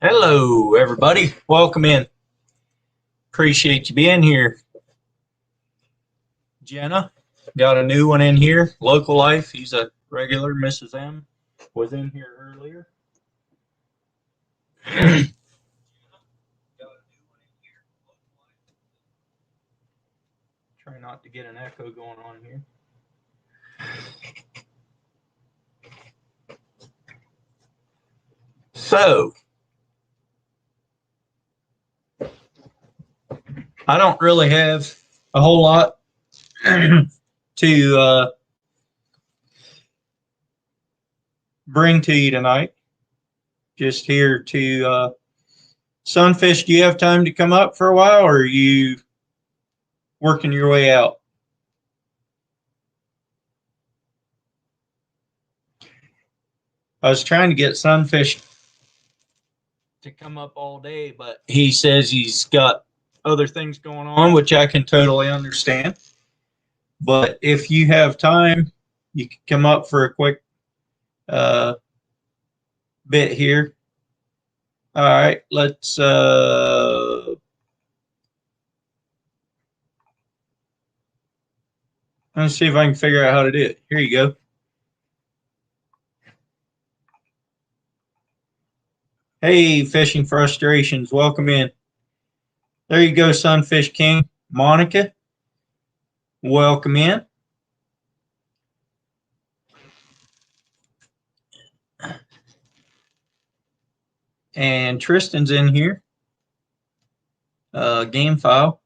Hello, everybody. Welcome in. Appreciate you being here. Jenna, got a new one in here. Local Life. He's a regular. Mrs. M was in here earlier. Try not to get an echo going on here. So, I don't really have a whole lot to bring to you tonight. Just here to Sunfish. Do you have time to come up for a while, or are you working your way out? I was trying to get Sunfish to come up all day, but he says he's got other things going on, which I can totally understand. But if you have time, you can come up for a quick bit here. All right, let's see if I can figure out how to do it. Here you go. Hey, Fishing Frustrations, welcome in. There you go, Sunfish King. Monica, welcome in. And Tristan's in here. Game file.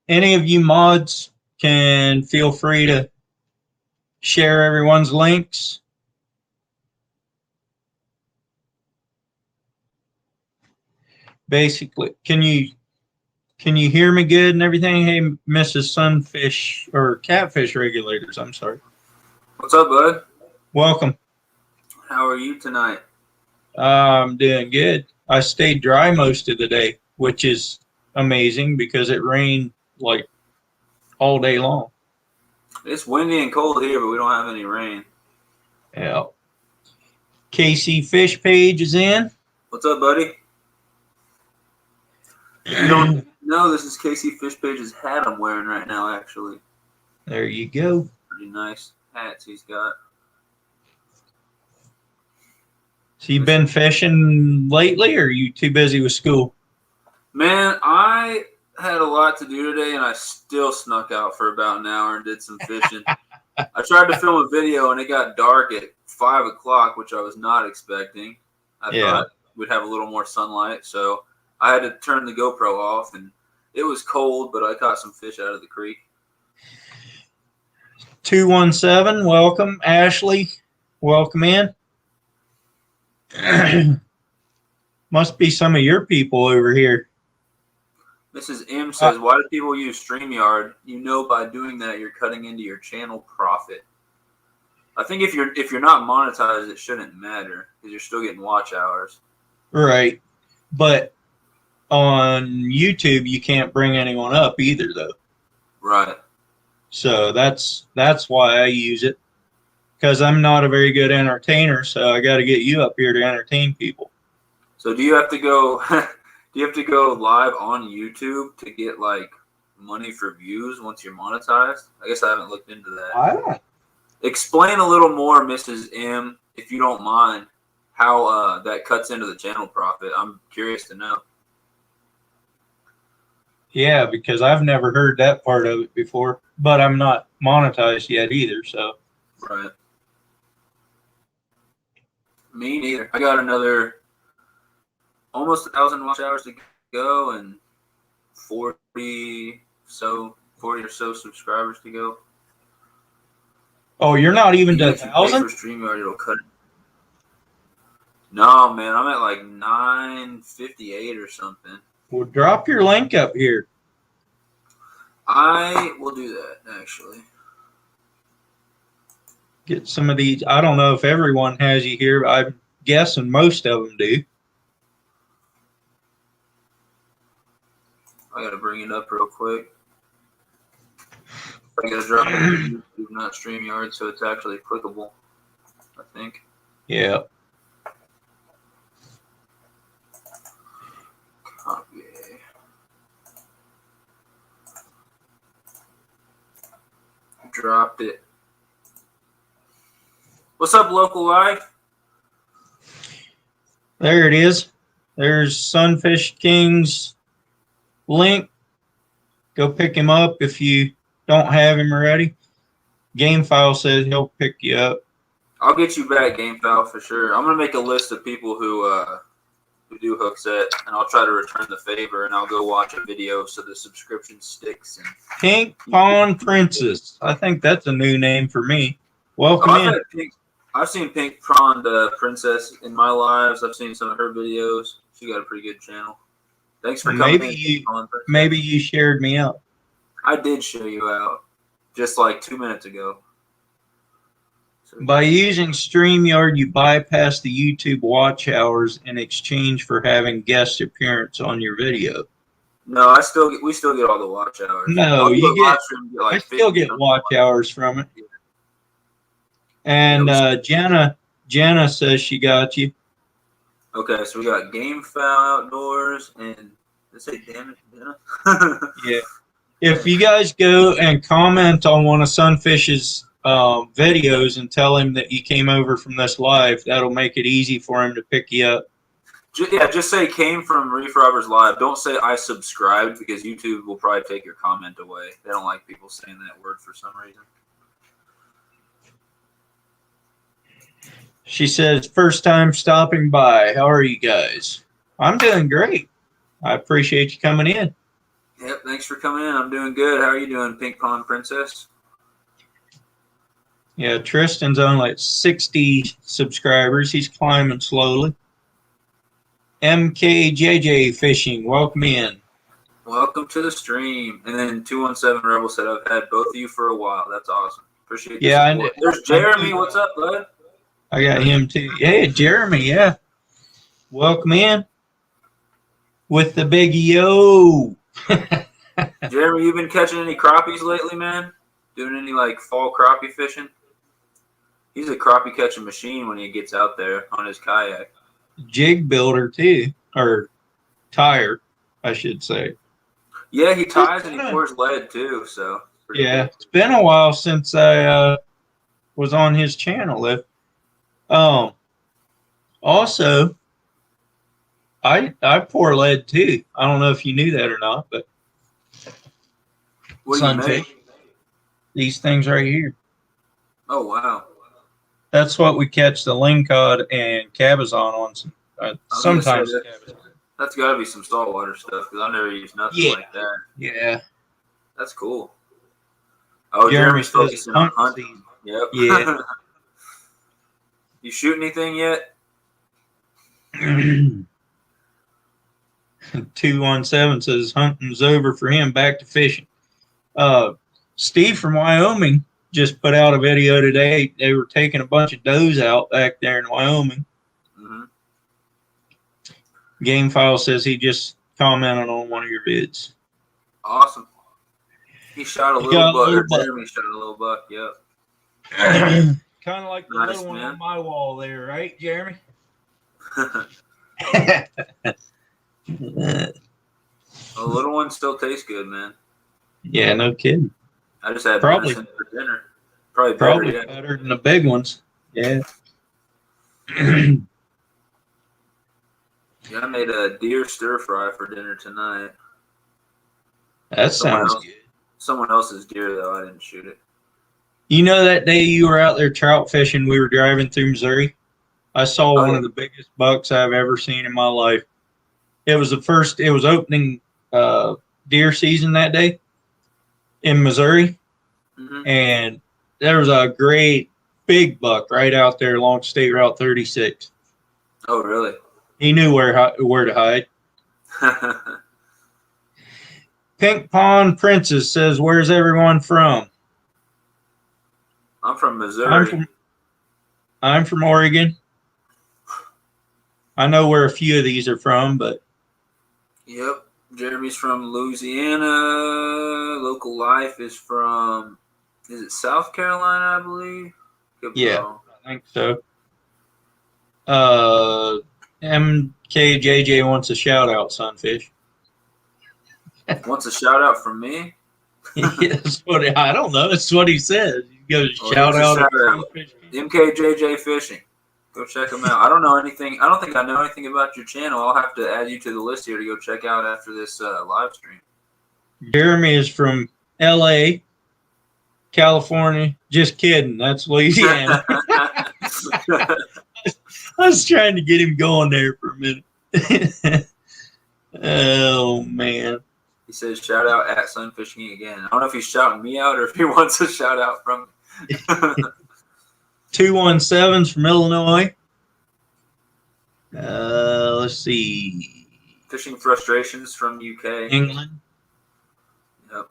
Any of you mods can feel free to share everyone's links. Basically, can you hear me good and everything? Hey, Mrs. Sunfish or Catfish Regulators, I'm sorry. What's up, bud? Welcome. How are you tonight? I'm doing good. I stayed dry most of the day, which is amazing because it rained like all day long. It's windy and cold here, but we don't have any rain. Yeah. KC Fish Page is in. What's up, buddy? If you don't know, this is KC Fish Page's hat I'm wearing right now, actually. There you go. Pretty nice hats he's got. So you've been fishing lately, or are you too busy with school? Man, I had a lot to do today, and I still snuck out for about an hour and did some fishing. I tried to film a video, and it got dark at 5 o'clock, which I was not expecting. I thought we'd have a little more sunlight, so I had to turn the GoPro off, and it was cold, but I caught some fish out of the creek. 217, welcome. Ashley, welcome in. Must be some of your people over here. Mrs. M says, why do people use StreamYard? You know, by doing that, you're cutting into your channel profit. I think if you're not monetized, it shouldn't matter because you're still getting watch hours. Right. But on YouTube, you can't bring anyone up either, though. Right. So that's why I use it, because I'm not a very good entertainer, so I got to get you up here to entertain people. So do you have to go? Do you have to go live on YouTube to get like money for views once you're monetized? I guess I haven't looked into that. I don't. Explain a little more, Mrs. M, if you don't mind, how that cuts into the channel profit. I'm curious to know. Yeah, because I've never heard that part of it before, but I'm not monetized yet either, so. Right. Me neither. I got another almost 1,000 watch hours to go and 40 or so subscribers to go. Oh, you're not even to 1,000? For StreamYard, it'll cut it. No, man, I'm at like 958 or something. Well, drop your link up here. I will do that, actually. Get some of these. I don't know if everyone has you here, but I'm guessing most of them do. I got to bring it up real quick. I got to drop it on YouTube, not StreamYard, so it's actually clickable, I think. Yeah. fucked it. What's up, Local Life? There it is. There's Sunfish King's link. Go pick him up if you don't have him already. Gamefile says he'll pick you up. I'll get you back, Gamefile, for sure. I'm gonna make a list of people who do hook set, and I'll try to return the favor, and I'll go watch a video so the subscription sticks. And Pink Pawn Princess. I think that's a new name for me. Welcome in. I've seen Pink Pawn Princess in my lives. I've seen some of her videos. She got a pretty good channel. Thanks for coming in. Maybe you shared me out. I did show you out just like 2 minutes ago. So, by using StreamYard, you bypass the YouTube watch hours in exchange for having guest appearance on your video. No, we still get all the watch hours. No, I still get watch hours from it. Yeah. And Jenna says she got you. Okay, so we got Gamefile Outdoors and let's say damn it, Jenna. Yeah. If you guys go and comment on one of Sunfish's videos and tell him that you came over from this live, that'll make it easy for him to pick you up. Yeah, just say came from Reef Robbers Live. Don't say I subscribed because YouTube will probably take your comment away. They don't like people saying that word for some reason. She says, first time stopping by. How are you guys? I'm doing great. I appreciate you coming in. Yep, thanks for coming in. I'm doing good. How are you doing, Pink Pawn Princess? Yeah, Tristan's on like 60 subscribers. He's climbing slowly. MKJJ Fishing, welcome in. Welcome to the stream. And then 217 Rebel said, I've had both of you for a while. That's awesome. Appreciate the support. There's Jeremy. What's up, bud? I got him too. Hey, Jeremy, yeah. Welcome in with the big yo. Jeremy, you been catching any crappies lately, man? Doing any like fall crappie fishing? He's a crappie catching machine when he gets out there on his kayak. Jig builder too, or tire, I should say. Yeah, he ties and he pours lead too. So yeah, good. It's been a while since I was on his channel. Also, I pour lead too. I don't know if you knew that or not, but what do you make? These things right here. Oh wow. That's what we catch the lingcod and cabezon on. Sometimes that's got to be some saltwater stuff because I never used nothing like that. Yeah, that's cool. Oh, Jeremy's focusing on hunting. Yep. Yeah. You shoot anything yet? 217 says hunting's over for him. Back to fishing. Steve from Wyoming just put out a video today. They were taking a bunch of does out back there in Wyoming. Mm-hmm. Gamefile says he just commented on one of your vids. Awesome. He shot a little buck. Jeremy shot a little buck. Yep. Kind of like the little one on my wall there, right, Jeremy? The little one still tastes good, man. Yeah, no kidding. I just had probably for dinner. Probably better than the big ones. Yeah. Yeah, I made a deer stir fry for dinner tonight. That sounds good. Someone else's deer though. I didn't shoot it. You know that day you were out there trout fishing, we were driving through Missouri? I saw one of the biggest bucks I've ever seen in my life. It was opening deer season that day in Missouri. Mm-hmm. And there was a great big buck right out there along State Route 36. Oh, really? He knew where to hide. Pink Pawn Princess says, where's everyone from? I'm from Missouri. I'm from Oregon. I know where a few of these are from, but. Yep. Jeremy's from Louisiana. Local Life is from, is it South Carolina, I believe? Yeah, I think so. MKJJ wants a shout out, Sunfish. Wants a shout out from me? That's what I don't know. That's what he says. He goes shout out at Sunfish King. MKJJ Fishing. Go check them out. I don't know anything. I don't think I know anything about your channel. I'll have to add you to the list here to go check out after this live stream. Jeremy is from L.A., California. Just kidding. That's Louisiana. I was trying to get him going there for a minute. Oh, man. He says, shout out at Sunfishing again. I don't know if he's shouting me out or if he wants a shout out from me. 217's from Illinois. Let's see. Fishing Frustrations from UK. England. Yep.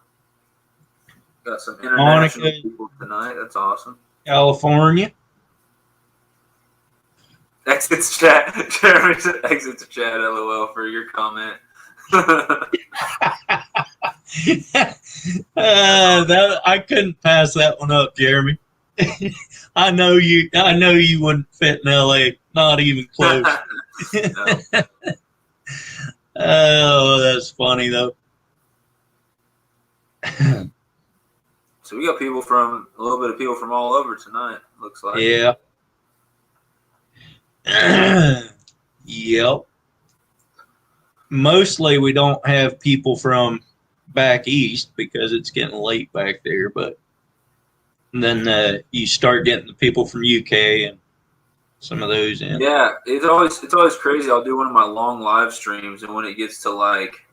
Got some international people tonight. That's awesome. California. Exits chat. Jeremy said exits chat. LOL for your comment. That I couldn't pass that one up, Jeremy. I know you wouldn't fit in LA, not even close. Oh, that's funny though. So we got a little bit of people from all over tonight, looks like. Yeah. Yep. Mostly we don't have people from back east because it's getting late back there, but then you start getting the people from UK and some of those in. Yeah, it's always crazy. I'll do one of my long live streams, and when it gets to like,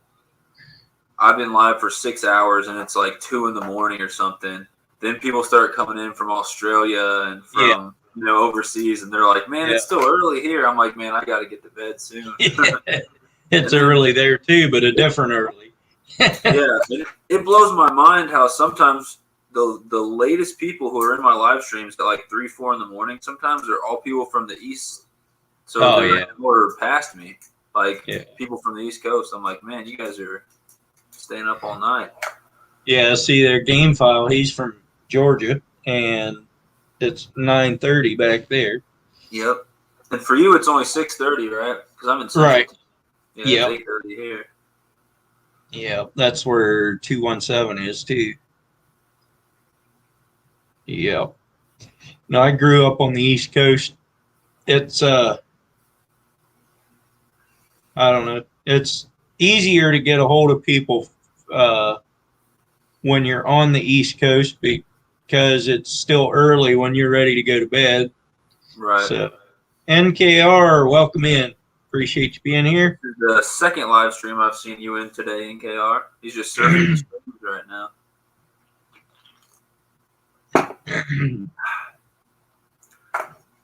I've been live for 6 hours, and it's like 2 in the morning or something. Then people start coming in from Australia and from overseas, and they're like, "Man, it's still early here." I'm like, "Man, I got to get to bed soon." It's early there too, but a different early. Yeah, it blows my mind how sometimes the latest people who are in my live streams at like 3, 4 in the morning, sometimes they're all people from the east. So they're an order past me, like people from the East Coast. I'm like, man, you guys are staying up all night. Yeah, see their game file. He's from Georgia, and it's 9:30 back there. Yep. And for you, it's only 6:30, right? Because I'm in Central. Right. Yeah, it's 8:30 here. Yeah, that's where 217 is too. Yeah. No, I grew up on the East Coast. It's I don't know. It's easier to get a hold of people when you're on the East Coast because it's still early when you're ready to go to bed. Right. So, NKR, welcome in. Appreciate you being here. This is the second live stream I've seen you in today, NKR. He's just surfing the streams right now.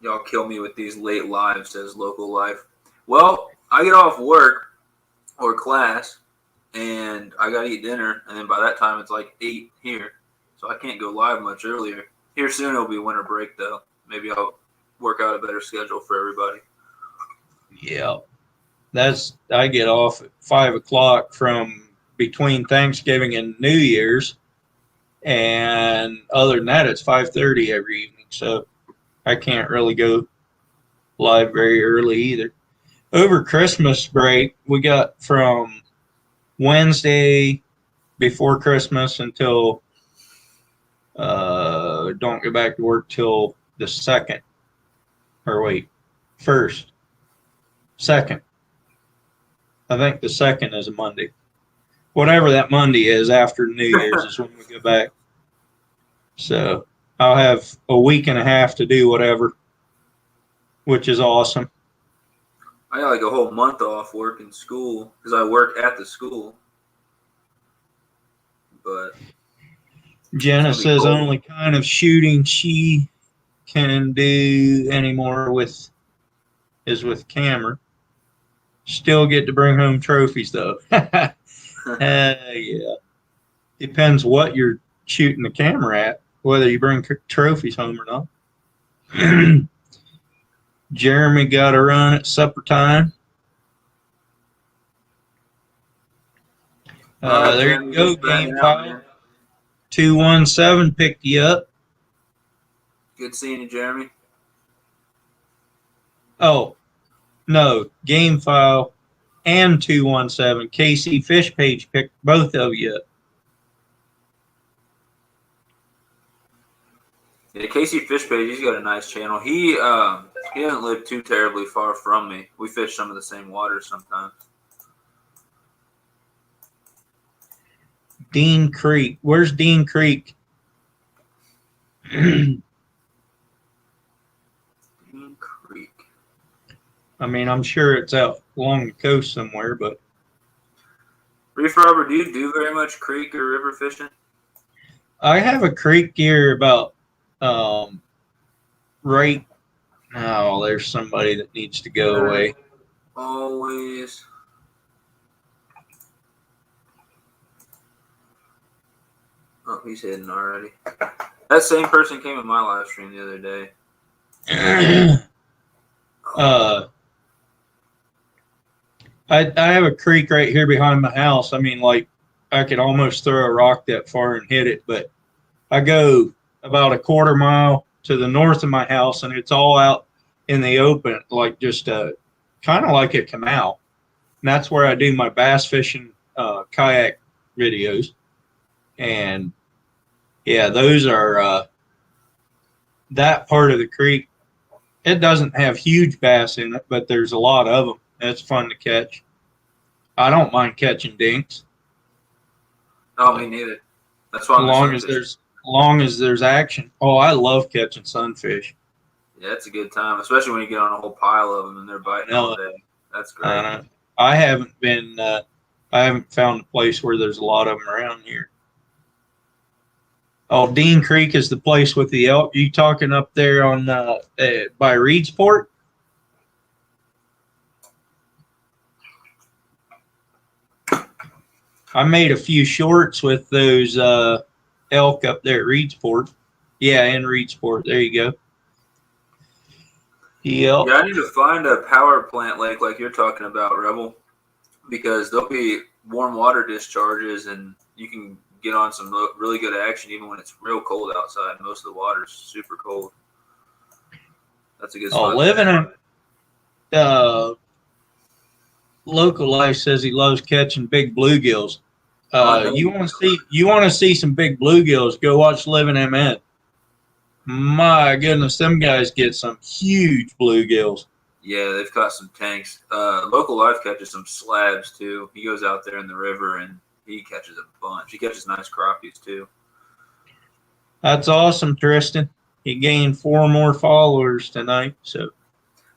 Y'all kill me with these late lives, says Local Life. Well, I get off work or class, and I got to eat dinner, and then by that time it's like 8 here, so I can't go live much earlier. Here soon it'll be winter break, though. Maybe I'll work out a better schedule for everybody. Yeah. I get off at 5 o'clock from between Thanksgiving and New Year's, and other than that, it's 5:30 every evening, so I can't really go live very early either. Over Christmas break, we got from Wednesday before Christmas until don't go back to work till the 2nd. Or wait, 1st. 2nd. I think the 2nd is a Monday. Whatever that Monday is after New Year's is when we go back. So I'll have a week and a half to do whatever, which is awesome. I got like a whole month off work in school because I work at the school. But Jenna says only kind of shooting she can do anymore is with camera. Still get to bring home trophies though. Yeah. Depends what you're shooting the camera at, whether you bring trophies home or not. Jeremy got a run at supper time. There you go, game file. 217 picked you up. Good seeing you, Jeremy. Oh, no, game file and 217. KC Fish Page picked both of you up. Yeah, Casey Fish Page, he's got a nice channel. He doesn't live too terribly far from me. We fish some of the same waters sometimes. Dean Creek. Where's Dean Creek? Dean Creek. I mean, I'm sure it's out along the coast somewhere, but Reef Robber, do you do very much creek or river fishing? I have a creek here about right now. There's somebody that needs to go away. Always. Oh, he's hidden already. That same person came in my live stream the other day. I have a creek right here behind my house. I mean, like, I could almost throw a rock that far and hit it, but I go about a quarter mile to the north of my house, and it's all out in the open, like just kind of like a canal. And that's where I do my bass fishing kayak videos. And yeah, those are that part of the creek. It doesn't have huge bass in it, but there's a lot of them. It's fun to catch. I don't mind catching dinks. No, me neither. That's why I'm as long as there's action. Oh, I love catching sunfish. Yeah, it's a good time, especially when you get on a whole pile of them and they're biting all day. That's great. I haven't found a place where there's a lot of them around here. Oh, Dean Creek is the place with the elk. You talking up there on by Reedsport? I made a few shorts with those elk up there at Reedsport. Yeah, in Reedsport. There you go. Yep. Yeah, I need to find a power plant lake like you're talking about, Rebel, because there'll be warm water discharges and you can get on some really good action even when it's real cold outside. Most of the water's super cold. That's a good spot. Living in Local Life says he loves catching big bluegills. You want to see some big bluegills? Go watch Living MN. My goodness, them guys get some huge bluegills. Yeah, they've caught some tanks. Local Life catches some slabs too. He goes out there in the river and he catches a bunch. He catches nice crappies too. That's awesome, Tristan. He gained 4 more followers tonight. So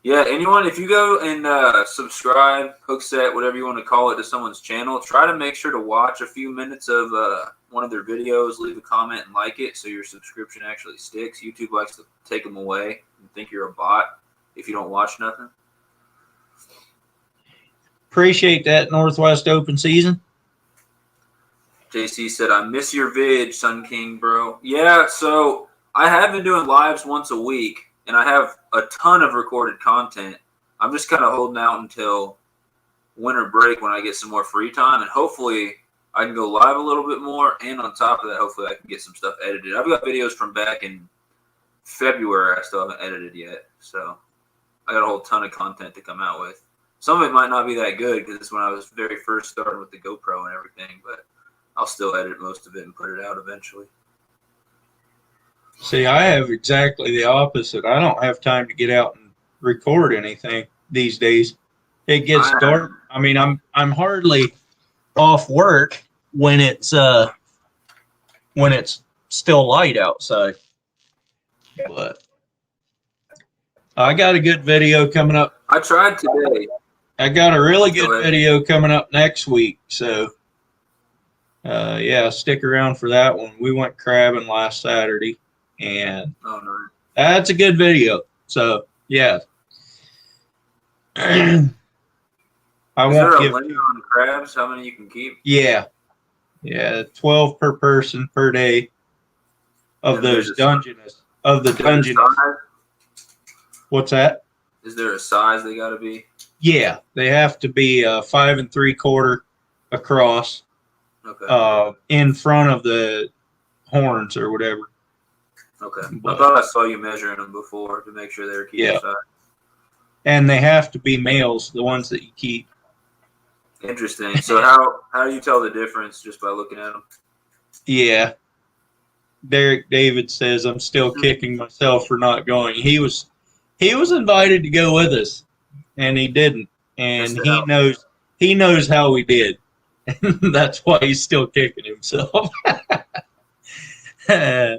yeah, anyone, if you go and subscribe, hook set, whatever you want to call it, to someone's channel, try to make sure to watch a few minutes of one of their videos, leave a comment and like it so your subscription actually sticks. YouTube likes to take them away and think you're a bot if you don't watch nothing. Appreciate that, Northwest Open Season. JC said, I miss your vid, Sun King, bro. Yeah, so I have been doing lives once a week, and I have a ton of recorded content. I'm just kind of holding out until winter break when I get some more free time, and hopefully I can go live a little bit more, and on top of that, hopefully I can get some stuff edited. I've got videos from back in February I still haven't edited yet, so I got a whole ton of content to come out with. Some of it might not be that good because it's when I was very first starting with the GoPro and everything, but I'll still edit most of it and put it out eventually. See, I have exactly the opposite. I don't have time to get out and record anything these days. It gets dark. I mean, I'm hardly off work when it's still light outside. But I got a good video coming up. I tried today. I got a really good video coming up next week. So, yeah, stick around for that one. We went crabbing last Saturday, and that's a good video. So, yeah. Is there a limit on crabs? How many you can keep? Yeah. 12 per person per day of those Dungeness. Of the Dungeness. What's that? Is there a size they got to be? Yeah, they have to be 5 3/4 across. Okay. In front of the horns or whatever. Okay. I thought I saw you measuring them before to make sure they were keeping size. And they have to be males, the ones that you keep. Interesting. So how do you tell the difference just by looking at them? Yeah. Derek David says I'm still kicking myself for not going. He was invited to go with us, and he didn't. And he knows how we did. And that's why he's still kicking himself. All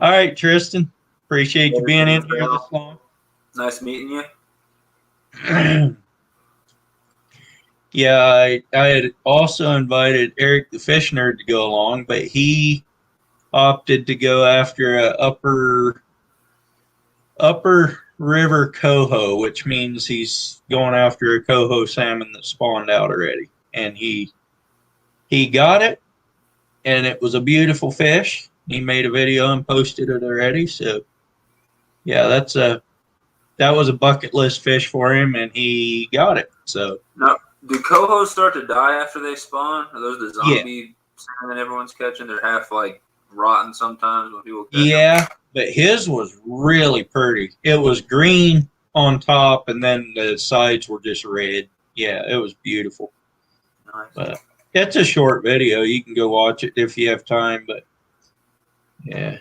right, Tristan. Appreciate you being in here this long. Nice meeting you. Yeah, I had also invited Eric the Fish Nerd to go along, but he opted to go after a upper river coho, which means he's going after a coho salmon that spawned out already. And he got it, and it was a beautiful fish. He made a video and posted it already. So yeah, that was a bucket list fish for him, and he got it. So now, do cohos start to die after they spawn? Are those the zombie salmon that everyone's catching? They're half like rotten sometimes when people catch them. But his was really pretty. It was green on top, and then the sides were just red. Yeah, it was beautiful. Nice. But it's a short video. You can go watch it if you have time. But yeah.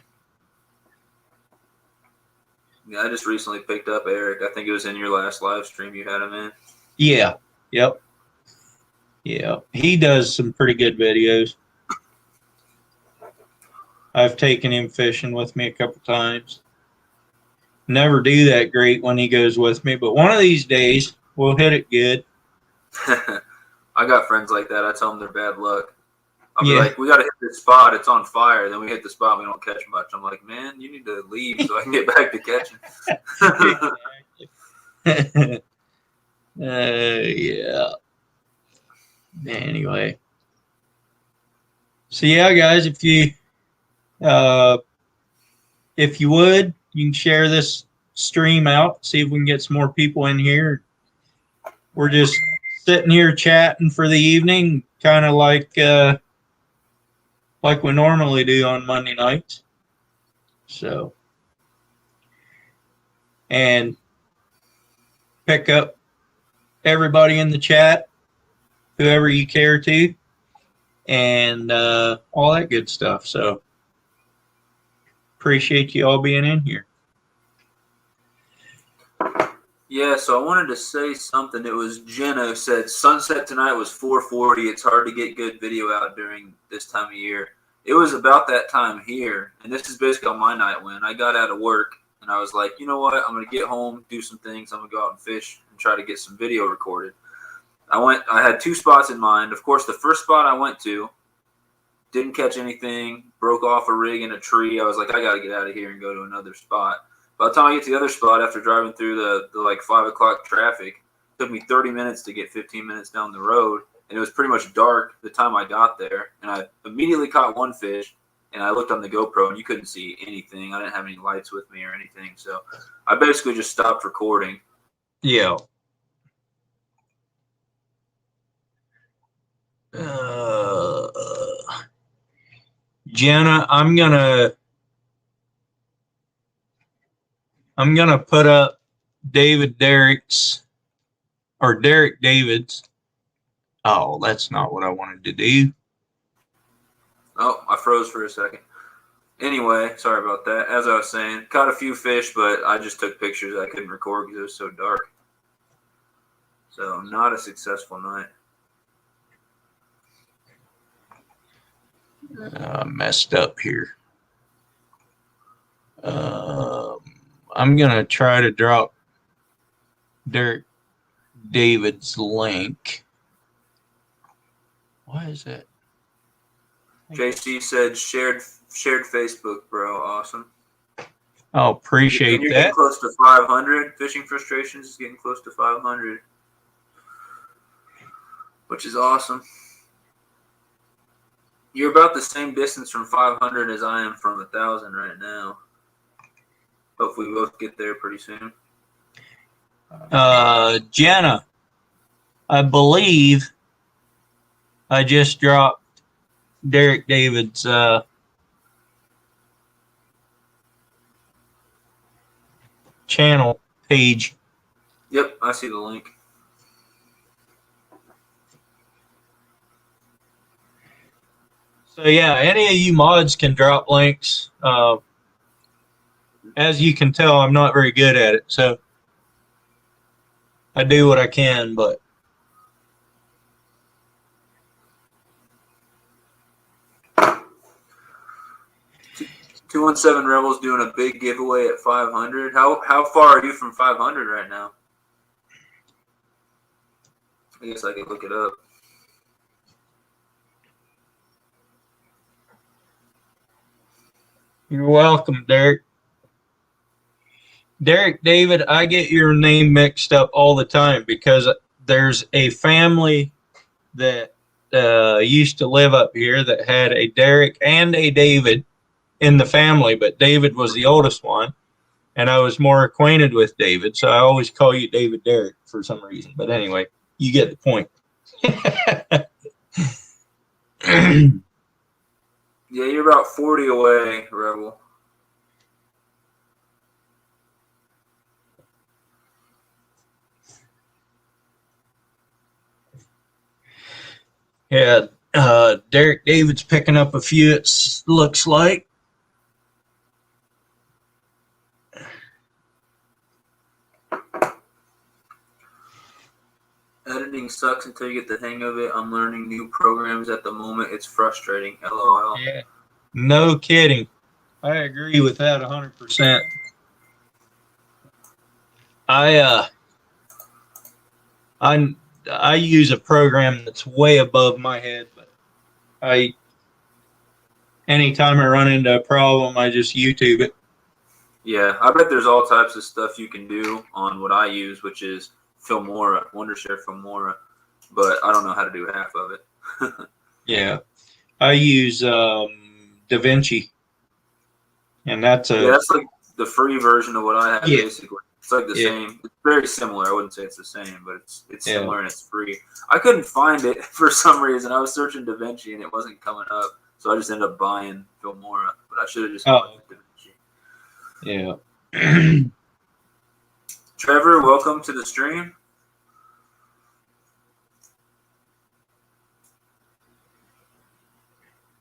Yeah, I just recently picked up Eric. I think it was in your last live stream you had him in. Yeah. Yep. Yeah. He does some pretty good videos. I've taken him fishing with me a couple times. Never do that great when he goes with me, but one of these days we'll hit it good. I got friends like that. I tell them they're bad luck. I'll be like, we got to hit this spot. It's on fire. Then we hit the spot. We don't catch much. I'm like, man, you need to leave so I can get back to catching. Yeah. Anyway. So yeah, guys, if you would, you can share this stream out, see if we can get some more people in here. We're just sitting here chatting for the evening, kind of like we normally do on Monday nights. So, and pick up everybody in the chat, whoever you care to, and all that good stuff. So, appreciate you all being in here. Yeah, so I wanted to say something. It was Jenna said sunset tonight was 4:40. It's hard to get good video out during this time of year. It was about that time here, and this is basically on my night when I got out of work, and I was like, you know what? I'm going to get home, do some things. I'm going to go out and fish and try to get some video recorded. I had two spots in mind. Of course, the first spot I went to, didn't catch anything, broke off a rig in a tree. I was like, I got to get out of here and go to another spot. By the time I get to the other spot, after driving through the like 5 o'clock traffic, it took me 30 minutes to get 15 minutes down the road. And it was pretty much dark the time I got there. And I immediately caught one fish, and I looked on the GoPro, and you couldn't see anything. I didn't have any lights with me or anything. So I basically just stopped recording. Yeah. Jenna, I'm gonna put up Derek David's. Oh, that's not what I wanted to do. Oh, I froze for a second. Anyway, sorry about that. As I was saying, caught a few fish, but I just took pictures. I couldn't record because it was so dark. So not a successful night. Messed up here. I'm going to try to drop Derek David's link. Why is that? JC said shared Facebook, bro. Awesome. Oh, appreciate you're that. Getting close to 500. Fishing Frustrations is getting close to 500, which is awesome. You're about the same distance from 500 as I am from 1,000 right now. Hopefully we both get there pretty soon. Jenna, I believe I just dropped Derek David's channel page. Yep, I see the link. So yeah, any of you mods can drop links. As you can tell, I'm not very good at it, so I do what I can, but 217 Rebels doing a big giveaway at 500. How far are you from 500 right now? I guess I could look it up. you're welcome, Derek. Derek David, I get your name mixed up all the time because there's a family that used to live up here that had a Derek and a David in the family, but David was the oldest one, and I was more acquainted with David, so I always call you David Derek for some reason. But anyway, you get the point. Yeah, you're about 40 away, Rebel. Yeah, Derek David's picking up a few, it looks like. Editing sucks until you get the hang of it. I'm learning new programs at the moment. It's frustrating. LOL. Yeah, no kidding. I agree with that 100%. I use a program that's way above my head, but anytime I run into a problem, I just YouTube it. Yeah, I bet there's all types of stuff you can do on what I use, which is Filmora, Wondershare Filmora, but I don't know how to do half of it. Yeah, I use DaVinci, and that's Yeah, that's like the free version of what I have, Yeah. basically. It's like the Yeah. same. It's very similar. I wouldn't say it's the same, but it's Yeah. similar and it's free. I couldn't find it for some reason. I was searching DaVinci and it wasn't coming up, so I just ended up buying Filmora. But I should have just gone with DaVinci. Yeah. Trevor, welcome to the stream.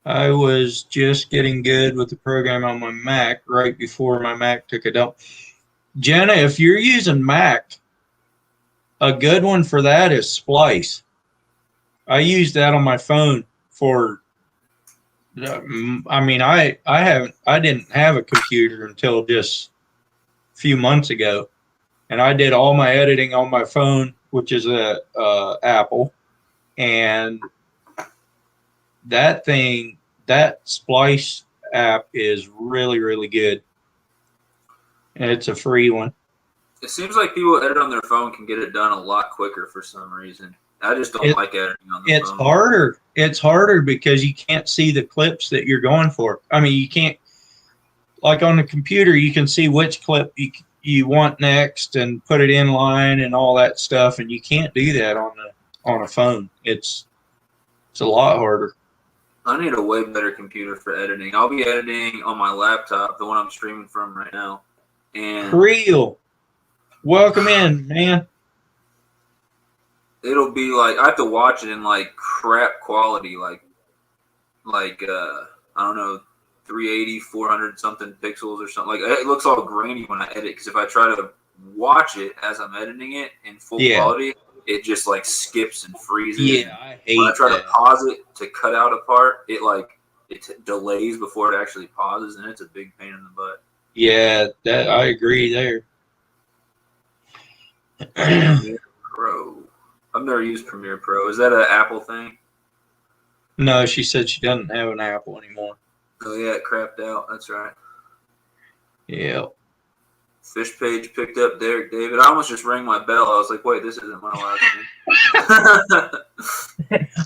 I was just getting good with the program on my Mac right before my Mac took a dump. Jenna, if you're using Mac, a good one for that is Splice. I use that on my phone for. I mean, I didn't have a computer until just a few months ago, and I did all my editing on my phone, which is a Apple, and that Splice app is really, really good. And it's a free one. It seems like people who edit on their phone can get it done a lot quicker for some reason. I just don't like editing on the phone. It's harder. It's harder because you can't see the clips that you're going for. I mean, you can't, like on the computer, you can see which clip you want next and put it in line and all that stuff, and you can't do that on a phone. It's a lot harder. I need a way better computer for editing. I'll be editing on my laptop, the one I'm streaming from right now. And Real. Welcome in, man. It'll be like I have to watch it in like crap quality, like I don't know, 380, 400 something pixels or something. Like it looks all grainy when I edit because if I try to watch it as I'm editing it in full quality, it just like skips and freezes. Yeah, I hate when I try that. to pause it to cut out a part, it delays before it actually pauses, and it's a big pain in the butt. Yeah, that I agree there. Premiere Pro. I've never used Premiere Pro. Is that an Apple thing? No, she said she doesn't have an Apple anymore. Oh yeah, it crapped out. That's right. Yeah. Fish Page picked up Derek David. I almost just rang my bell. I was like, wait, this isn't my last name.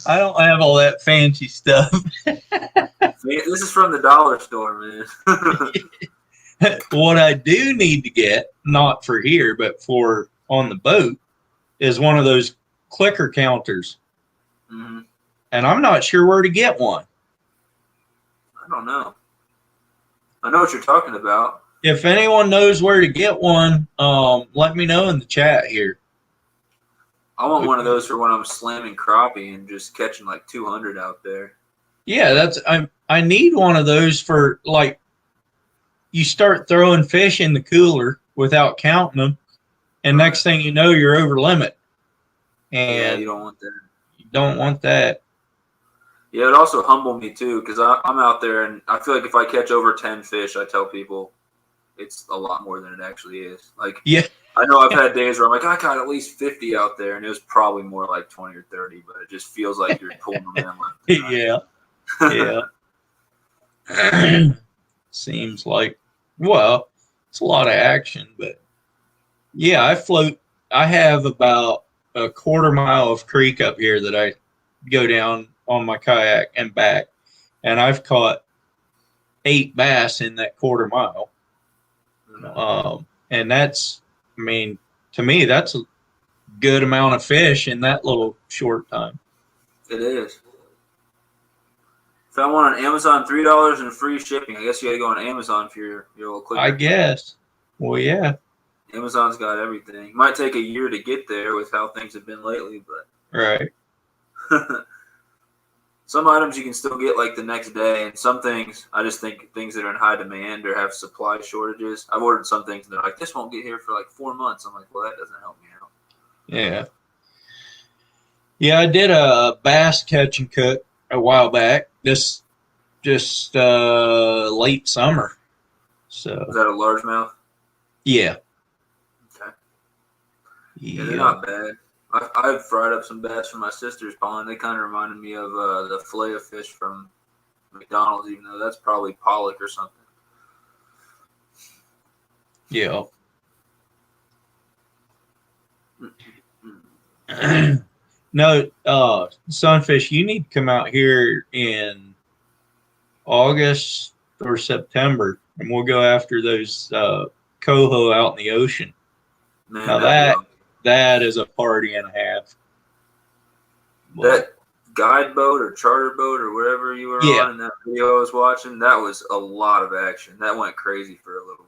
I don't have all that fancy stuff. This is from the dollar store, man. What I do need to get, not for here, but for on the boat, is one of those clicker counters. Mm-hmm. And I'm not sure where to get one. I don't know. I know what you're talking about. If anyone knows where to get one, let me know in the chat here. I want one of those for when I'm slamming crappie and just catching like 200 out there. Yeah, I need one of those for like you start throwing fish in the cooler without counting them, and Right. next thing you know, you're over limit, Yeah, you and don't want that. you don't want that. Yeah, it also humbled me too because I'm out there and I feel like if I catch over 10 fish, I tell people it's a lot more than it actually is. Like Yeah, I know I've had days where I'm like, I got at least 50 out there, and it was probably more like 20 or 30, but it just feels like you're pulling them in left yeah, and yeah. right. Seems like, well, it's a lot of action, but yeah, I float. I have about a quarter mile of creek up here that I go down on my kayak and back, and I've caught 8 bass in that quarter mile. And that's, I mean, to me, that's a good amount of fish in that little short time. It is. Found one on Amazon, $3 and free shipping. I guess you got to go on Amazon for your little I clicker. guess. Well, yeah. Amazon's got everything. It might take a year to get there with how things have been lately, Right. but some items you can still get like the next day, and some things I just think things that are in high demand or have supply shortages. I've ordered some things that are like this won't get here for like 4 months. I'm like, well, that doesn't help me out. Yeah. Yeah, I did a bass catch and cook a while back. This just late summer. Was So that a largemouth? yeah, Okay. Yeah, they're yeah, not bad. I've fried up some bass from my sister's pond. They kind of reminded me of the fillet of fish from McDonald's, even though that's probably pollock or something. yeah. No, Sunfish, you need to come out here in August or September, and we'll go after those coho out in the ocean. Man, Now that'd be awesome. that is a party and a half. But That guide boat or charter boat or whatever you were yeah, on in that video I was watching, that was a lot of action. That went crazy for a little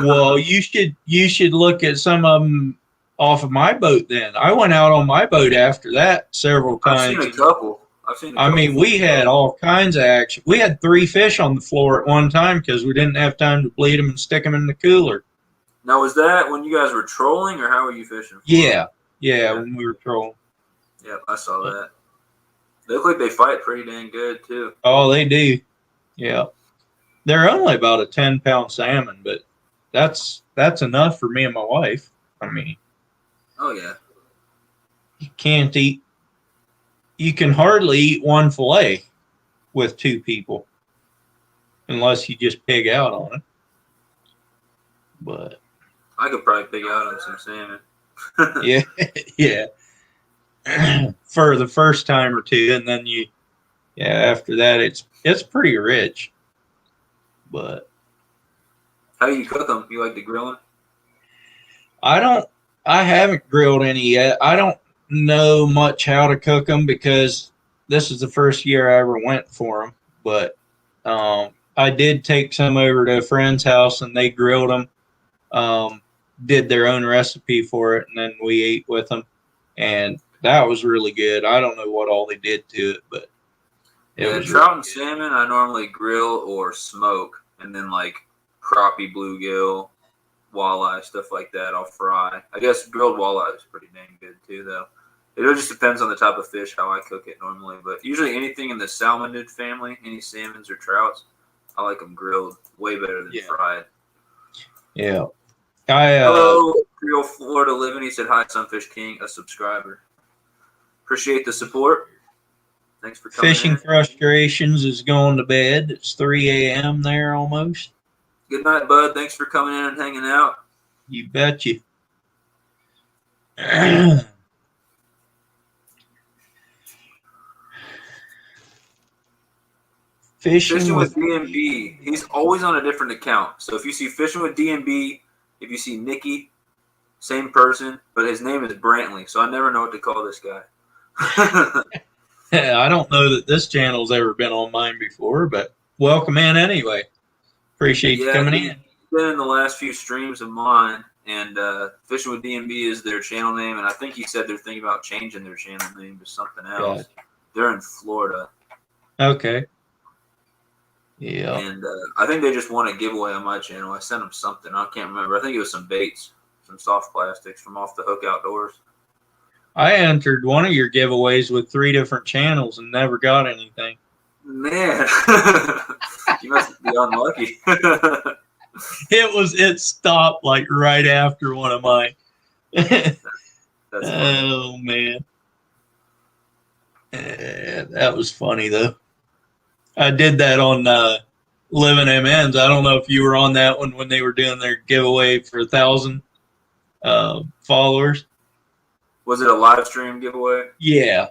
well, bit. you should look at some of them off of my boat. Then I went out on my boat after that several I've seen times. a couple. I've seen a I couple mean, we full had boats. all kinds of action. We had 3 fish on the floor at one time because we didn't have time to bleed them and stick them in the cooler. Now, was that when you guys were trolling, or how were you fishing for them? Yeah, yeah, Yeah, when we were trolling. yeah, I saw that. They look like they fight pretty dang good too. Oh, they do. Yeah, they're only about a 10-pound salmon, but that's enough for me and my wife. I mean, Oh yeah, you can't eat. You can hardly eat one fillet with 2 people unless you just pig out on it. But I could probably pick out on some salmon. yeah, yeah, for the first time or two, and then yeah, after that it's pretty rich. But How do you cook them? You like to grill them? I don't. I haven't grilled any yet. I don't know much how to cook them because this is the first year I ever went for them. But I did take some over to a friend's house and they grilled them. Did their own recipe for it, and then we ate with them, and that was really good. I don't know what all they did to it, but it Yeah, was really trout and good. salmon I normally grill or smoke, and then like crappie, bluegill, walleye, stuff like that I'll fry. I guess grilled walleye is pretty dang good too, though. It just depends on the type of fish how I cook it normally, but usually anything in the salmonid family, any salmons or trouts, I like them grilled way better than Yeah, fried. yeah. I Hello, Creole Florida Living. He said hi, Sunfish King, a subscriber. Appreciate the support. Thanks for coming Fishing in. frustrations is going to bed. It's 3 a.m. there almost. Good night, bud. Thanks for coming in and hanging out. You bet you. Fishing Fishing with with DMB. He's always on a different account. So if you see Fishing with DMB, if you see Nikki, same person, but his name is Brantley. So I never know what to call this guy. I don't know that this channel's ever been on mine before, but welcome in anyway. Appreciate you Yeah, coming he's in. been in the last few streams of mine, and Fishing with DMB is their channel name, and I think he said they're thinking about changing their channel name to something else. Gotcha. They're in Florida. Okay. Yeah. And I think they just won a giveaway on my channel. I sent them something. I can't remember. I think it was some baits, some soft plastics from Off the Hook Outdoors. I entered one of your giveaways with 3 different channels and never got anything. Man, you must be unlucky. It stopped like right after one of mine. That's funny. Oh man. That was funny though. I did that on Living MNs. I don't know if you were on that one when they were doing their giveaway for 1,000 followers. Was it a live stream giveaway? Yeah.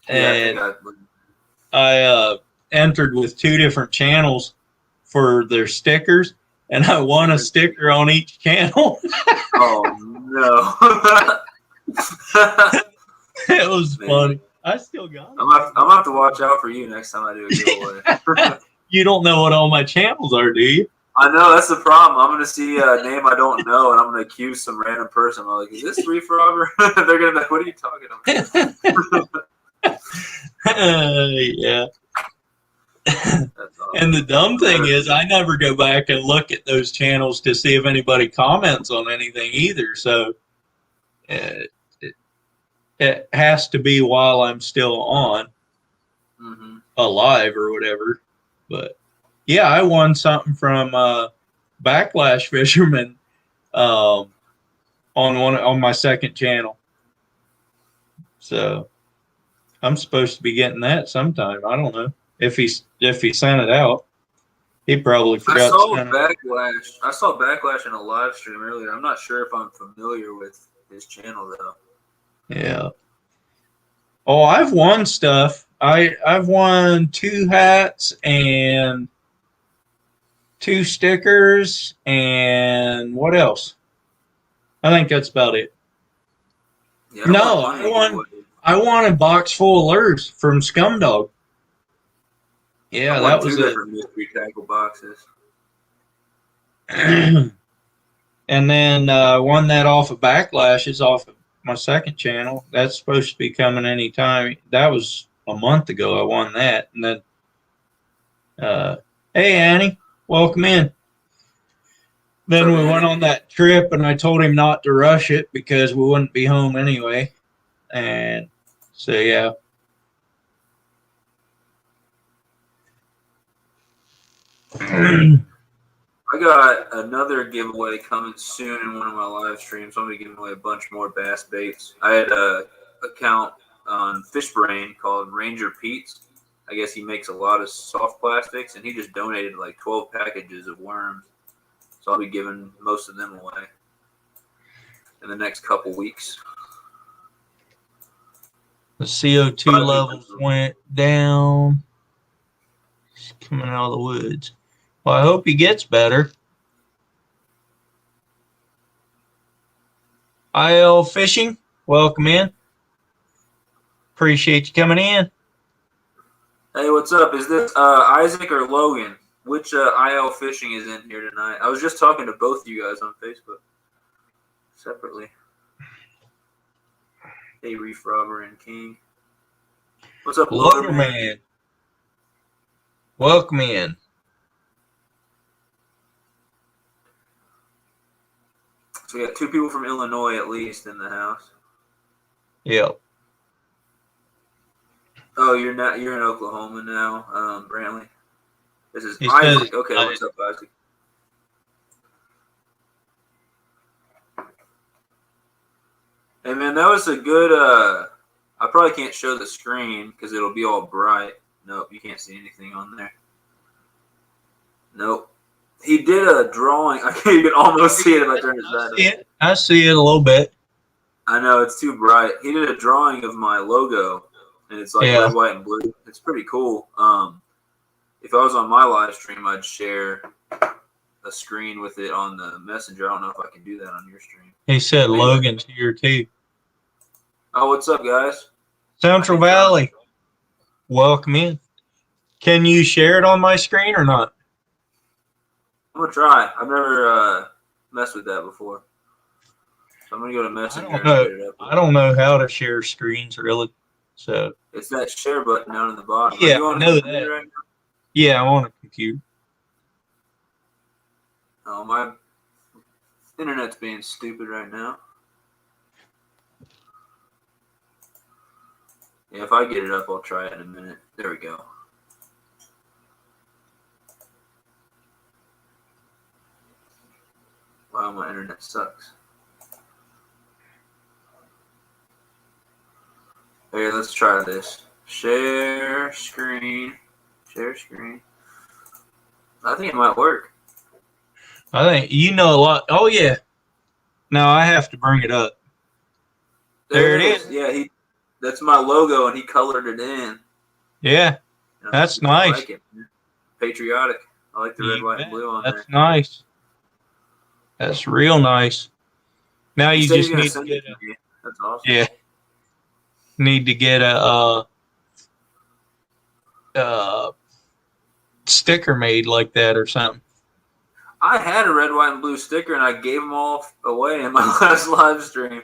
And I entered with 2 different channels for their stickers, and I won a sticker on each channel. Oh no. It was funny. I still got it. I'm gonna have to watch out for you next time I do a giveaway. You don't know what all my channels are, do you? I know, that's the problem. I'm gonna see a name I don't know, and I'm gonna accuse some random person. I'm like, "Is this Reef Robber?" They're gonna be like, "What are you talking about?" Yeah. Awesome. And the dumb thing is, I never go back and look at those channels to see if anybody comments on anything either. So it has to be while I'm still on, alive or whatever. But yeah, I won something from Backlash Fisherman on my second channel. So I'm supposed to be getting that sometime. I don't know if he sent it out. He probably forgot. I saw Backlash in a live stream earlier. I'm not sure if I'm familiar with his channel though. Yeah. Oh, I've won stuff. I've won 2 hats and 2 stickers and what else? I think that's about it. Yeah, no, I won a box full of lures from Scumdog. Yeah, that was 2 different mystery tackle boxes. And then won that off of Backlashes off of my second channel. That's supposed to be coming anytime. That was a month ago. I won that, and then hey Annie, welcome in. Then we went on that trip, and I told him not to rush it because we wouldn't be home anyway. And so yeah. I got another giveaway coming soon in one of my live streams. I'm going to be giving away a bunch more bass baits. I had an account on Fishbrain called Ranger Pete's. I guess he makes a lot of soft plastics, and he just donated like 12 packages of worms. So I'll be giving most of them away in the next couple weeks. The CO2 levels went down. He's coming out of the woods. Well, I hope he gets better. IL Fishing, welcome in. Appreciate you coming in. Hey, what's up? Is this Isaac or Logan? Which IL Fishing is in here tonight? I was just talking to both of you guys on Facebook separately. Hey, Reef Robber and King. What's up, Loader Man? Welcome in. So we got 2 people from Illinois at least in the house. Yep. Oh, you're in Oklahoma now, Brantley. This is Isaac. Okay, what's up, Isaac? Hey man, that was a good I probably can't show the screen because it'll be all bright. Nope, you can't see anything on there. Nope. He did a drawing. You can almost see it if I turn his back up. I see it a little bit. I know, it's too bright. He did a drawing of my logo, and it's like red, white, and blue. It's pretty cool. If I was on my live stream, I'd share a screen with it on the messenger. I don't know if I can do that on your stream. He said Logan's here too. Oh, what's up, guys? Central Valley. Welcome in. Can you share it on my screen or not? I'm going to try. I've never messed with that before. So I'm going to go to Messenger and get it up. I don't know how to share screens, really. So it's that share button down in the bottom. yeah, Are you I on know the computer that. right now? Yeah, I'm on a computer. Oh, my internet's being stupid right now. Yeah, if I get it up, I'll try it in a minute. There we go. Wow, my internet sucks. Here, let's try this. Share screen. Share screen. I think it might work. I think you know a lot. Oh yeah. Now I have to bring it up. There it is. Yeah, that's my logo, and he colored it in. Yeah, that's I nice. like it. Patriotic. I like the red, white, and blue on there. That's nice. That's real nice. Now He you said he's just gonna need to send get it to me. That's awesome. yeah. Need to get a sticker made like that or something. I had a red, white, and blue sticker, and I gave them all away in my last live stream.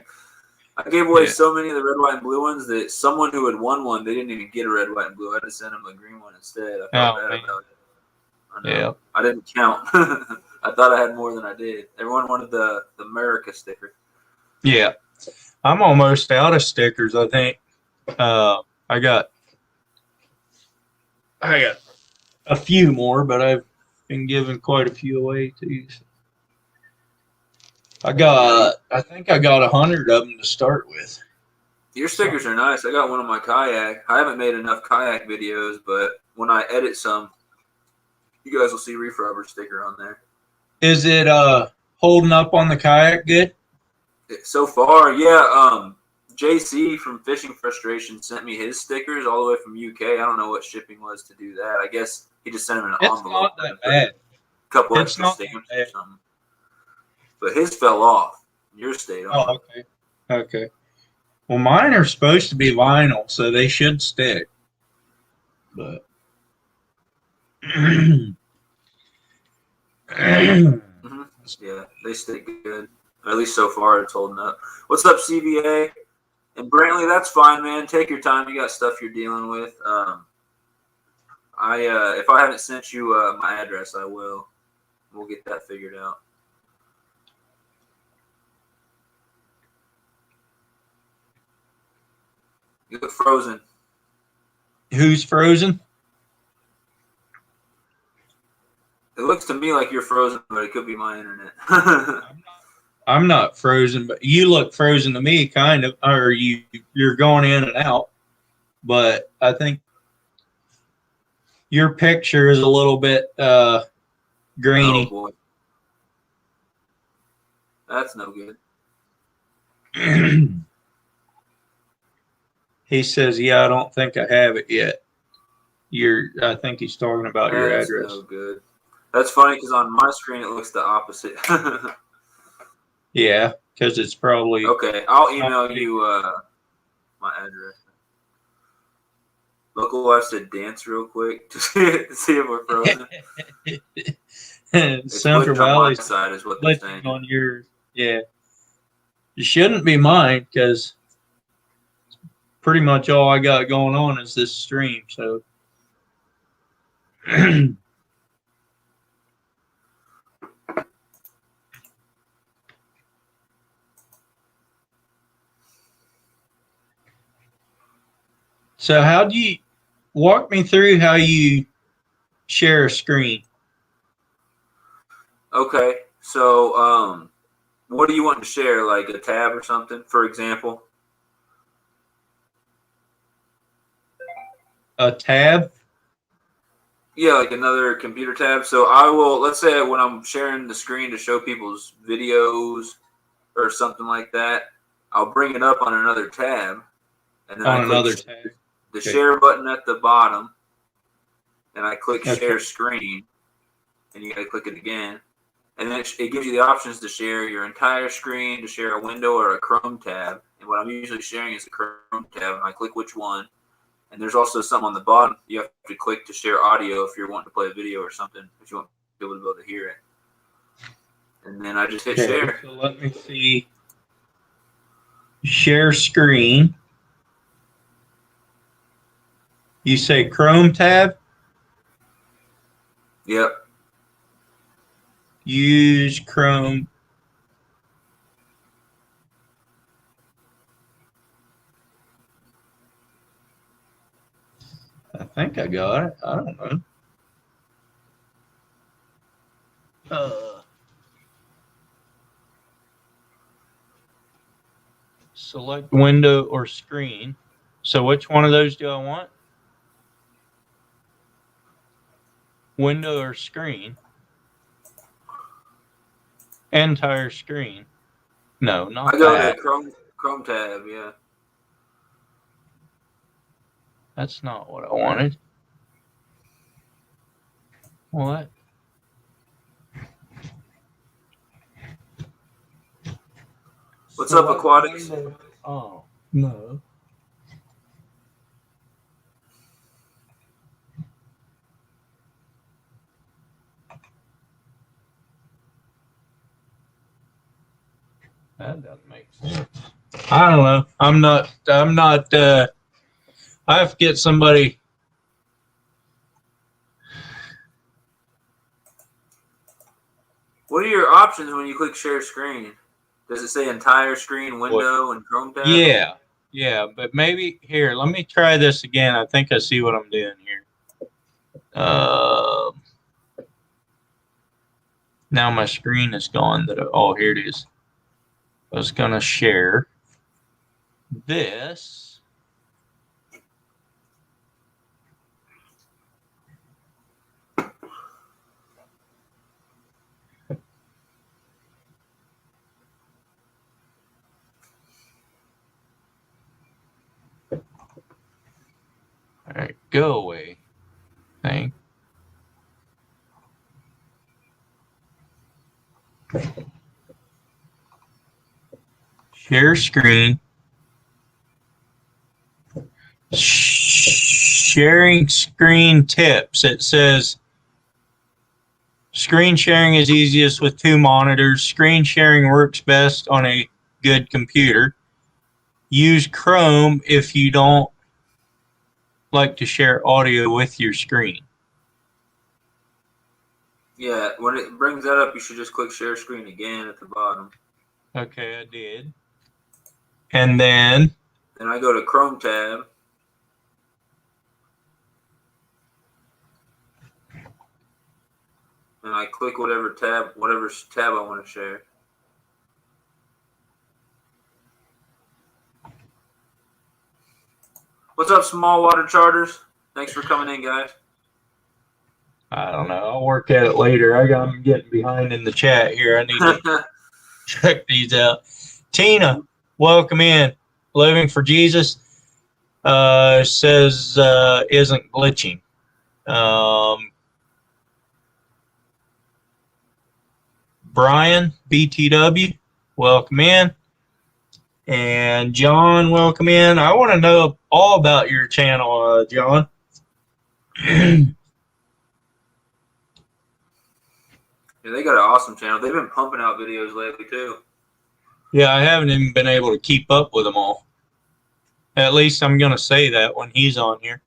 I gave away so many of the red, white, and blue ones that someone who had won one, they didn't even get a red, white, and blue. I had to send them a green one instead. I felt bad about it. I know. Yeah. I didn't count. I thought I had more than I did. Everyone wanted the America sticker. Yeah. I'm almost out of stickers, I think. I got a few more, but I've been giving quite a few away too. I think I got 100 of them to start with. Your stickers are nice. I got one on my kayak. I haven't made enough kayak videos, but when I edit some, you guys will see Reef Rubber sticker on there. Is it holding up on the kayak good? So far, yeah. JC from Fishing Frustration sent me his stickers all the way from UK. I don't know what shipping was to do that. I guess he just sent him an envelope. It's not that bad. A couple extra stamps or something. But his fell off. Yours stayed on. Oh, okay. Okay. Well, mine are supposed to be vinyl, so they should stick. But yeah, they stick good. At least so far, it's holding up. What's up, CVA? And Brantley, that's fine, man. Take your time. You got stuff you're dealing with. If I haven't sent you my address, I will. We'll get that figured out. You look frozen. Who's frozen? It looks to me like you're frozen, but it could be my internet. I'm not frozen, but you look frozen to me, kind of. Or you're going in and out. But I think your picture is a little bit grainy. Oh boy, that's no good. He says, "Yeah, I don't think I have it yet." I think he's talking about your address. No good. That's funny because on my screen it looks the opposite. Yeah, because it's probably okay. I'll email you my address. Local Life said dance real quick to see if we're frozen. Central Valley side is what they're saying. On yours, yeah. It shouldn't be mine because pretty much all I got going on is this stream. So. So how do you walk me through how you share a screen? Okay, so what do you want to share? Like a tab or something, for example? A tab? Yeah, like another computer tab. So I will, let's say when I'm sharing the screen to show people's videos or something like that, I'll bring it up on another tab. And then on another tab. The share button at the bottom, and I click share screen, and you got to click it again. And then it gives you the options to share your entire screen, to share a window or a Chrome tab. And what I'm usually sharing is a Chrome tab, and I click which one. And there's also something on the bottom you have to click to share audio if you're wanting to play a video or something, if you want to be able to hear it. And then I just hit share. So let me see. Share screen. You say Chrome tab? Yep. Use Chrome. I think I got it. I don't know. Select window or screen. So which one of those do I want? Window or screen? Entire screen. No, not I go that. to Chrome tab, yeah. That's not what I wanted. What? What's up, Select Aquatics? window. Oh, no. That doesn't make sense. I don't know. I'm not, I have to get somebody. What are your options when you click share screen? Does it say entire screen, window, and Chrome tab? Yeah. Yeah. But maybe here, let me try this again. I think I see what I'm doing here. Now my screen is gone. Oh, here it is. I was going to share this. All right, go away thing. Share screen. Sharing screen tips. It says screen sharing is easiest with 2 monitors. Screen sharing works best on a good computer. Use Chrome if you don't like to share audio with your screen. Yeah, when it brings that up, you should just click share screen again at the bottom. Okay, I did. And then I go to Chrome tab. And I click whatever tab I want to share. What's up, small water charters? Thanks for coming in, guys. I don't know. I'll work at it later. I'm getting behind in the chat here. I need to check these out. Tina, welcome in. Living for Jesus says isn't glitching. Brian, BTW, welcome in. And John, welcome in. I want to know all about your channel, John. Yeah, they got an awesome channel. They've been pumping out videos lately, too. Yeah, I haven't even been able to keep up with them all. At least I'm going to say that when he's on here.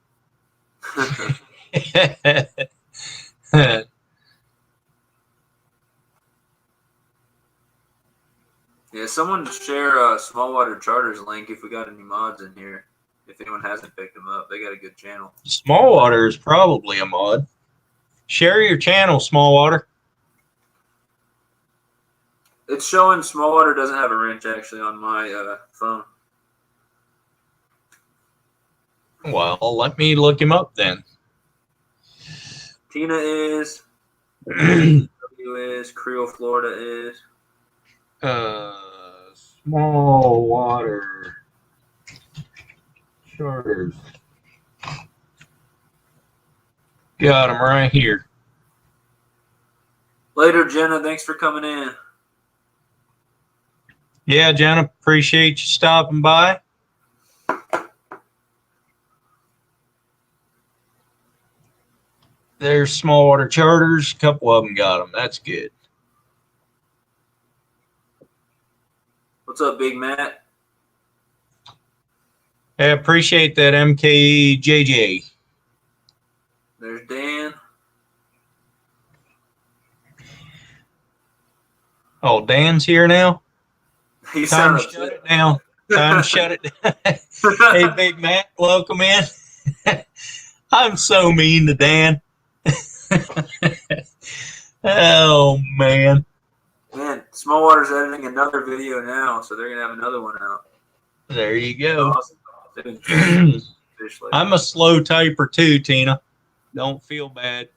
Yeah, someone share Small Water Charters link if we got any mods in here. If anyone hasn't picked them up, they got a good channel. Small Water is probably a mod. Share your channel, Small Water. It's showing Small Water doesn't have a wrench actually on my phone. Well, let me look him up then. Tina is. W is. Creole, Florida is. Small Water Charters. Got him right here. Later, Jenna. Thanks for coming in. Yeah, Jenna, appreciate you stopping by. There's Small Water Charters. A couple of them got them. That's good. What's up, Big Matt? I appreciate that, MKJJ. There's Dan. Oh, Dan's here now. He Time sounded to shut it down. Time to shut it down. Hey, Big Mac, welcome in. I'm so mean to Dan. Oh, man. Man, Smallwater's editing another video now, so they're gonna have another one out. There you go. Awesome. They've been fish lately. I'm a slow typer too, Tina. Don't feel bad.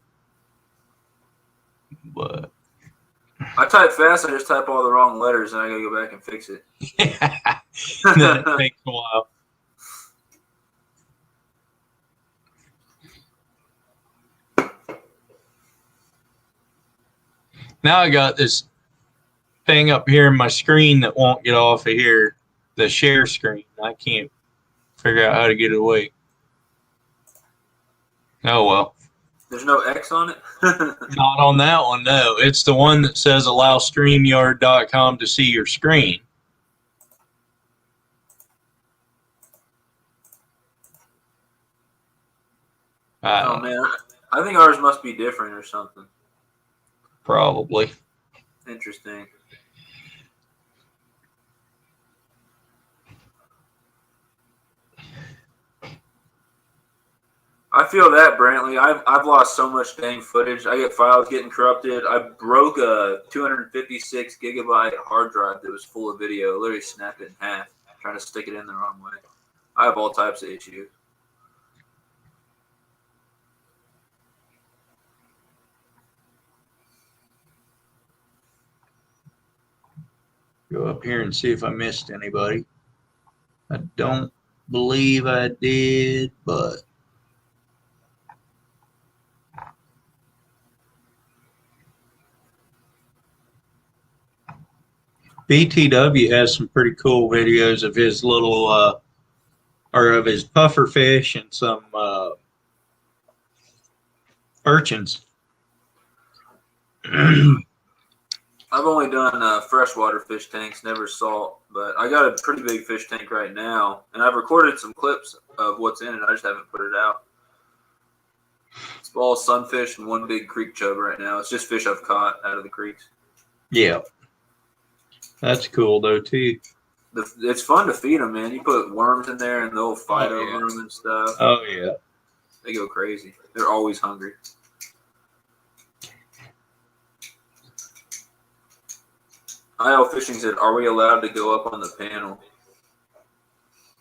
But I type fast. I just type all the wrong letters, and I gotta go back and fix it. then it takes a while. Now I got this thing up here in my screen that won't get off of here, the share screen. I can't figure out how to get it away. Oh, well. There's no X on it? Not on that one, no. It's the one that says allow StreamYard.com to see your screen. Oh, man. I think ours must be different or something. Probably. Interesting. I feel that, Brantley. I've lost so much dang footage. I get files getting corrupted. I broke a 256 gigabyte hard drive that was full of video. Literally snapped it in half, trying to stick it in the wrong way. I have all types of issues. Go up here and see if I missed anybody. I don't believe I did, but BTW has some pretty cool videos of his little or of his puffer fish and some urchins. I've only done freshwater fish tanks, never salt, but I got a pretty big fish tank right now, and I've recorded some clips of what's in it. I just haven't put it out. It's all sunfish and one big creek chub right now. It's just fish I've caught out of the creeks. Yeah. That's cool, though, too. It's fun to feed them, man. You put worms in there, and they'll fight over them and stuff. Oh, yeah. They go crazy. They're always hungry. IL Fishing said, "Are we allowed to go up on the panel?"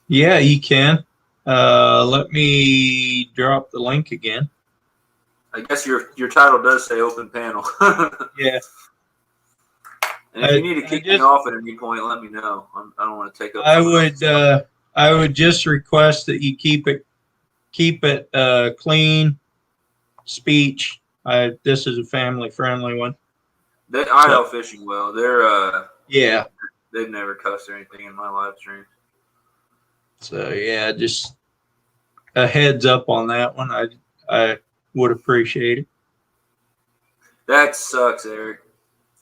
Yeah, you can. Let me drop the link again. I guess your title does say open panel. Yeah. And if you need to kick me off at any point, let me know. I don't want to take up. I would just request that you keep it clean speech. This is a family friendly one. They IL Fishing well. They're yeah. They've never cussed or anything in my live stream. So yeah, just a heads up on that one. I would appreciate it. That sucks, Eric.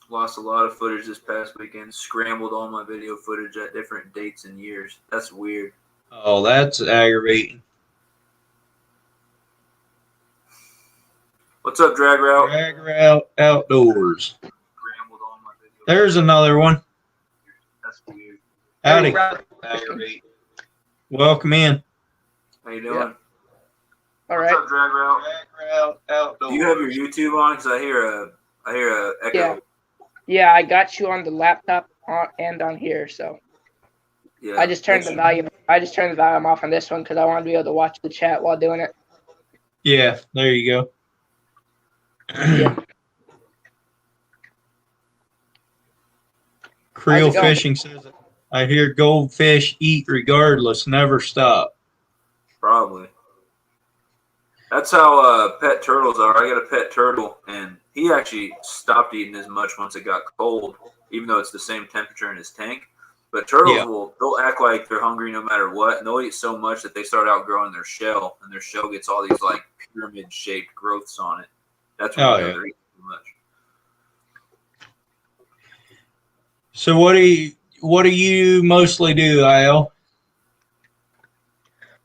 Lost a lot of footage this past weekend. Scrambled all my video footage at different dates and years. That's weird. Oh, that's aggravating. What's up, Drag Route? Drag Route Outdoors. Scrambled all my video. There's another one. That's weird. Howdy. Aggravating. Welcome in. How you doing? Yeah. All right. What's up, Drag Route? Drag Route Outdoors. Do you have your YouTube on? Because I hear a echo. Yeah. Yeah, I got you on the laptop and on here, so Yeah. I just turned the volume. I just turned the volume off on this one because I wanted to be able to watch the chat while doing it. Yeah, there you go. Yeah. Creel Fishing says, I hear goldfish eat regardless, never stop. Probably. That's how pet turtles are. I got a pet turtle, and he actually stopped eating as much once it got cold, even though it's the same temperature in his tank. But turtles they'll act like they're hungry no matter what, and they'll eat so much that they start outgrowing their shell, and their shell gets all these like pyramid-shaped growths on it. That's when they're eating too much. So what do you mostly do, Il?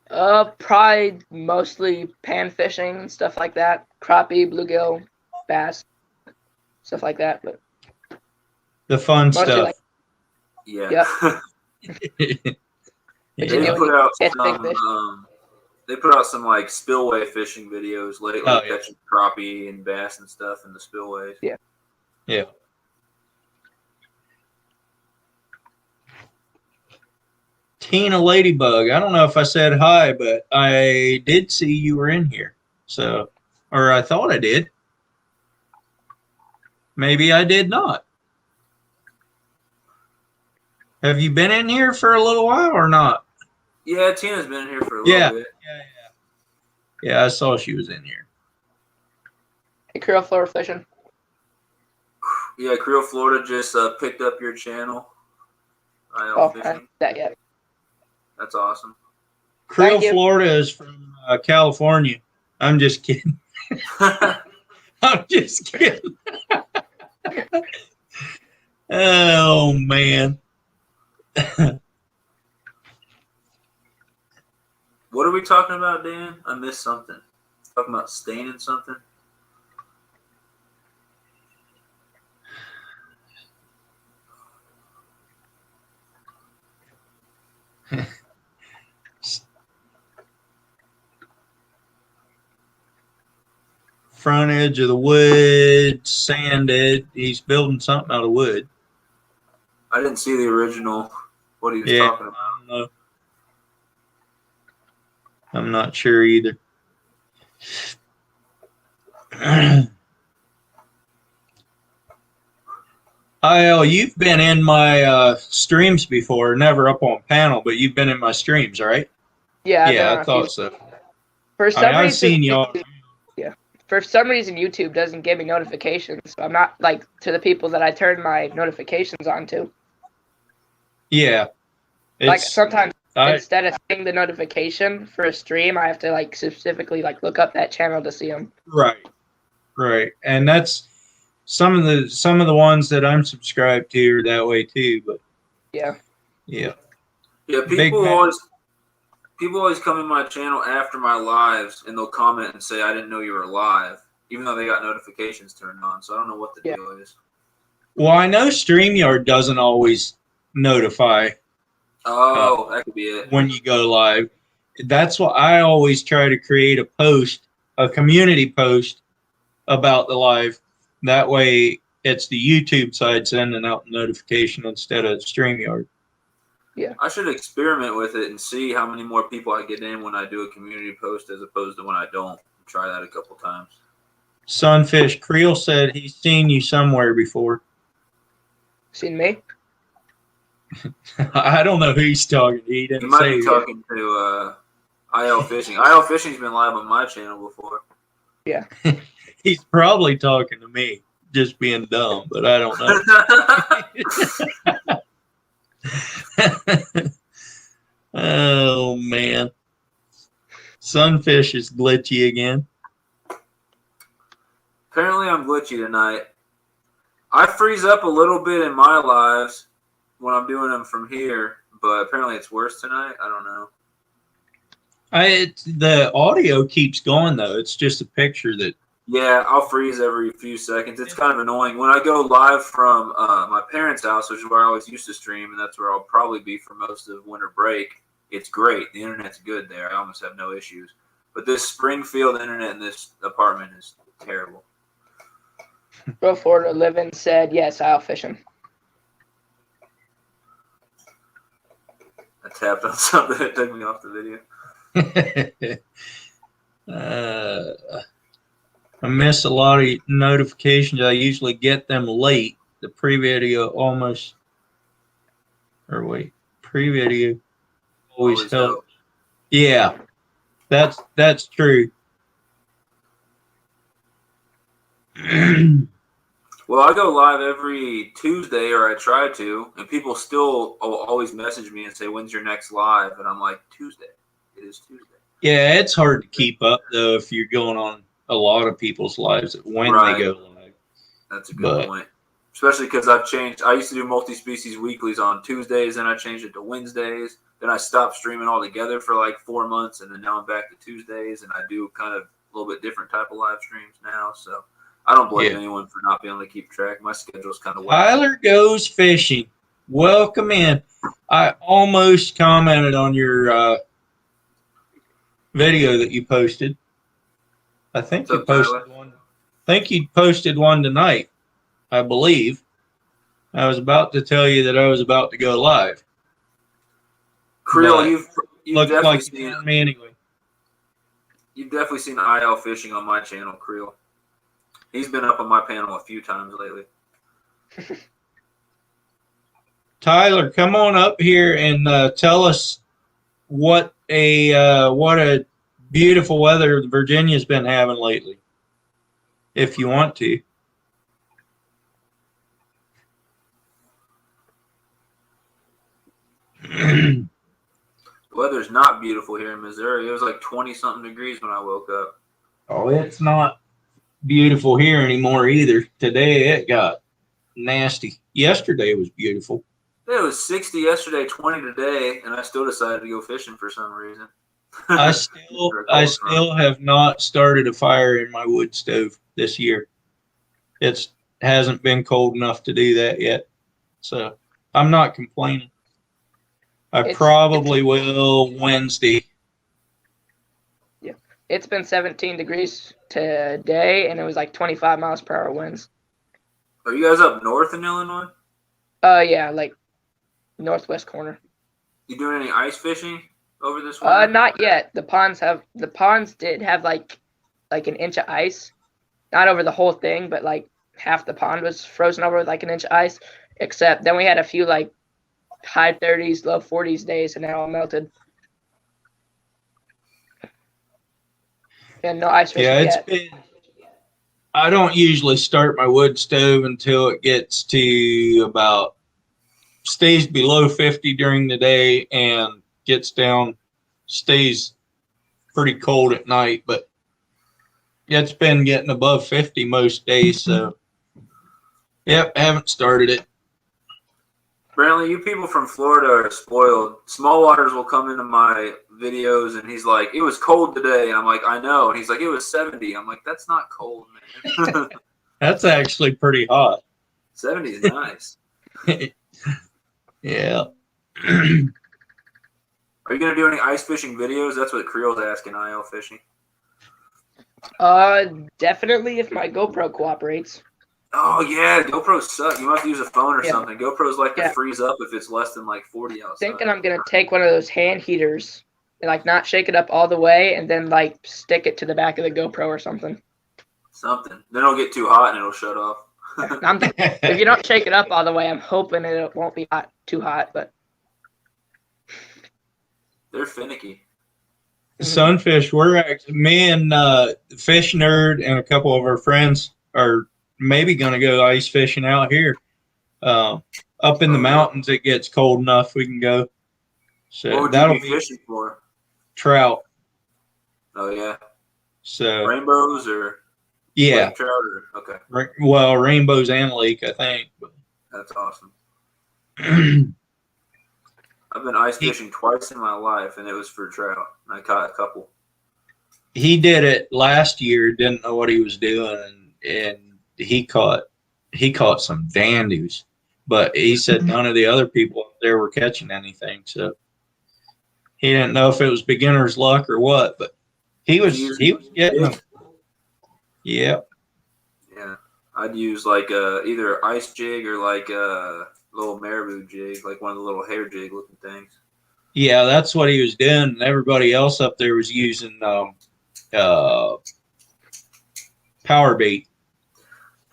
Probably mostly pan fishing, stuff like that. Crappie, bluegill, bass, stuff like that. But The fun mostly stuff. like Yeah. Yep. They Yeah. put out Catch big some. fish. They put out some like spillway fishing videos lately, Oh, yeah. catching crappie and bass and stuff in the spillways. Yeah. Tina Ladybug. I don't know if I said hi, but I did see you were in here. So, or I thought I did. Maybe I did not. Have you been in here for a little while or not? Yeah, Tina's been in here for a little bit. Yeah, I saw she was in here. Hey, Creole Florida fishing. Yeah, Creole Florida just picked up your channel. Oh, Fishing. that yet. That's awesome. Creole Thank you. Florida is from California. I'm just kidding. I'm just kidding. Oh, man. What are we talking about, Dan? I missed something. Talking about staining something? Front edge of the wood, sanded. He's building something out of wood. I didn't see the original, what he was Yeah, talking about. I don't know. I'm not sure either. IL, you've been in my streams before, never up on panel, but you've been in my streams, right? Yeah, I've been Yeah, on I a thought few. so. For I some mean, I've reason, seen y'all. For some reason, YouTube doesn't give me notifications. So I'm not like to the people that I turn my notifications on to. Yeah. Like It's, sometimes I, instead of seeing the notification for a stream, I have to like specifically like look up that channel to see them. right. And that's some of the ones that I'm subscribed to are that way too, but Yeah. Yeah, Big people always come in my channel after my lives and they'll comment and say I didn't know you were live, even though they got notifications turned on. So I don't know what the deal is. Well, I know StreamYard doesn't always notify Oh, that could be it. when you go live. That's why I always try to create a post, a community post about the live. That way it's the YouTube side sending out the notification instead of StreamYard. Yeah. I should experiment with it and see how many more people I get in when I do a community post as opposed to when I don't. Try that a couple times. Sunfish Creel said he's seen you somewhere before. Seen me? I don't know who he's talking to. He didn't You might say be talking to IL Fishing. IL Fishing's been live on my channel before. Yeah. He's probably talking to me, just being dumb, but I don't know. Oh, man. Sunfish is glitchy again. Apparently I'm glitchy tonight. I freeze up a little bit in my lives when I'm doing them from here, but apparently it's worse tonight. I don't know. The audio keeps going, though. It's just a picture that... Yeah, I'll freeze every few seconds. It's kind of annoying. When I go live from my parents' house, which is where I always used to stream, and that's where I'll probably be for most of winter break, it's great. The internet's good there. I almost have no issues. But this Springfield internet in this apartment is terrible. Go Florida Living said yes, I'll fishing. I tapped on something that took me off the video. I miss a lot of notifications. I usually get them late. The pre-video almost, or wait, pre-video always helps. Yeah, that's true. Well, I go live every Tuesday, or I try to, and people still always message me and say, "When's your next live?" And I'm like, "Tuesday. It is Tuesday." Yeah, it's hard to keep up though if you're going on a lot of people's lives when they go live. That's a good point. especially because I've changed. I used to do multi-species weeklies on Tuesdays, then I changed it to Wednesdays. Then I stopped streaming altogether for like 4 months, and then now I'm back to Tuesdays, and I do kind of a little bit different type of live streams now. So I don't blame anyone for not being able to keep track. My schedule's kind of wet. Tyler Goes Fishing. Welcome in. I almost commented on your video that you posted. I think you posted one. I think you posted one tonight, I believe. I was about to tell you that I was about to go live. Creel, you've definitely like seen me anyway. You've definitely seen IL fishing on my channel, Creel. He's been up on my panel a few times lately. Tyler, come on up here and tell us what a beautiful weather Virginia's been having lately, if you want to. The weather's not beautiful here in Missouri. It was like 20-something degrees when I woke up. Oh, it's not beautiful here anymore either. Today it got nasty. Yesterday was beautiful. It was 60 yesterday, 20 today, and I still decided to go fishing for some reason. I still have not started a fire in my wood stove this year. It hasn't been cold enough to do that yet. So I'm not complaining. I probably will Wednesday. Yeah. It's been 17 degrees today, and it was like 25 miles per hour winds. Are you guys up north in Illinois? Yeah, like northwest corner. You doing any ice fishing over this winter? Not yet. The ponds did have like an inch of ice. Not over the whole thing, but like half the pond was frozen over with like an inch of ice. Except then we had a few like high 30s, low 40s days, and it all melted. And no ice fishing yet. I don't usually start my wood stove until it gets to stays below 50 during the day and stays pretty cold at night, but it's been getting above 50 most days, so yep, haven't started it. Brantley, you people from Florida are spoiled. Small Waters will come into my videos and he's like, it was cold today. And I'm like, I know. And he's like, it was 70. I'm like, that's not cold, man. That's actually pretty hot. 70 is nice. Yeah. Are you going to do any ice fishing videos? That's what Creel's asking, IL fishing. Definitely if my GoPro cooperates. Oh, yeah. GoPros suck. You must use a phone or something. GoPros like to freeze up if it's less than like 40 outside. Thinking I'm going to take one of those hand heaters and like not shake it up all the way and then like stick it to the back of the GoPro or something. Then it'll get too hot and it'll shut off. If you don't shake it up all the way, I'm hoping it won't be too hot, but they're finicky. Sunfish, me and Fish Nerd and a couple of our friends are maybe going to go ice fishing out here. Up in the mountains, it gets cold enough we can go. So what would you be fishing for? Trout. Oh, yeah. So rainbows or lake trout or okay. Well, rainbows and lake, I think. That's awesome. I've been ice fishing twice in my life, and it was for trout. I caught a couple. He did it last year, didn't know what he was doing, and he caught some dandies. But he said none of the other people up there were catching anything, so he didn't know if it was beginner's luck or what. But he was getting them. Yeah. Yeah, I'd use like either ice jig or like a little marabou jig, like one of the little hair jig looking things. Yeah, that's what he was doing. And everybody else up there was using power bait.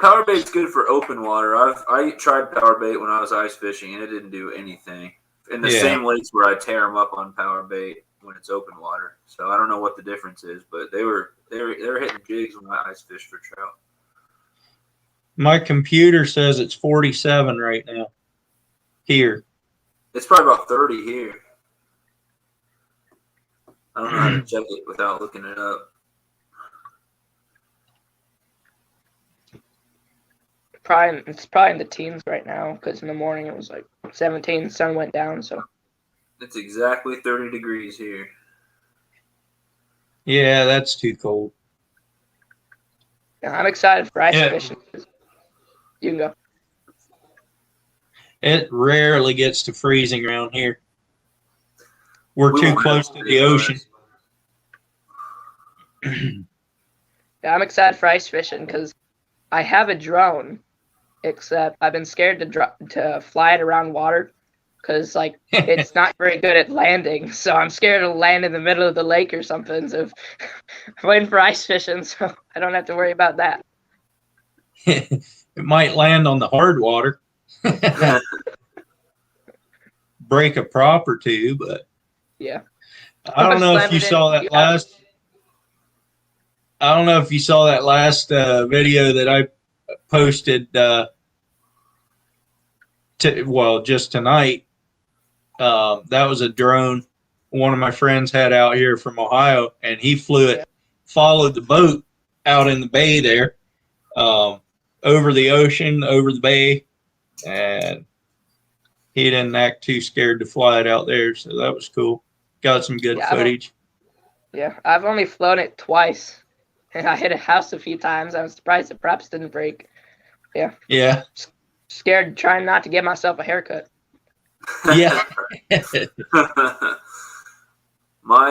Power bait's good for open water. I tried power bait when I was ice fishing, and it didn't do anything. In the same lakes where I tear them up on power bait when it's open water. So I don't know what the difference is, but they were hitting jigs when I ice fished for trout. My computer says it's 47 right now. Here. It's probably about 30 here. I don't know how to check it without looking it up. it's probably in the teens right now because in the morning it was like 17. Sun went down, so It's exactly 30 degrees here. Yeah, that's too cold. yeah, I'm excited for ice fishing. You can go. It rarely gets to freezing around here. We're too close to the ocean. Yeah, I'm excited for ice fishing because I have a drone, except I've been scared to fly it around water because like it's not very good at landing. So I'm scared to land in the middle of the lake or something. So I'm waiting for ice fishing, so I don't have to worry about that. It might land on the hard water. Break a prop or two, but yeah. I don't know if you saw that last. I don't know if you saw that last video that I posted. Just tonight. That was a drone one of my friends had out here from Ohio, and he flew it, followed the boat out in the bay there, over the ocean, over the bay, and he didn't act too scared to fly it out there, so that was cool. Got some good footage. I've only flown it twice, and I hit a house a few times. I was surprised the props didn't break. Yeah. Scared trying not to get myself a haircut. Yeah. My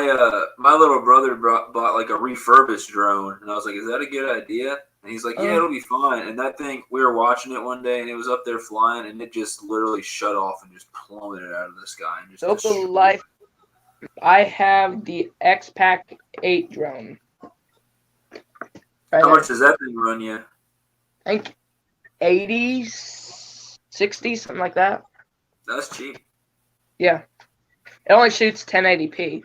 little brother bought like a refurbished drone, and I was like, "Is that a good idea?" And he's like, "Yeah, it'll be fine." And that thing, we were watching it one day, and it was up there flying, and it just literally shut off and just plummeted out of the sky. And just Local life. I have the X-Pac 8 drone. How much does that thing run you? I think 80, 60, something like that. That's cheap. Yeah. It only shoots 1080p.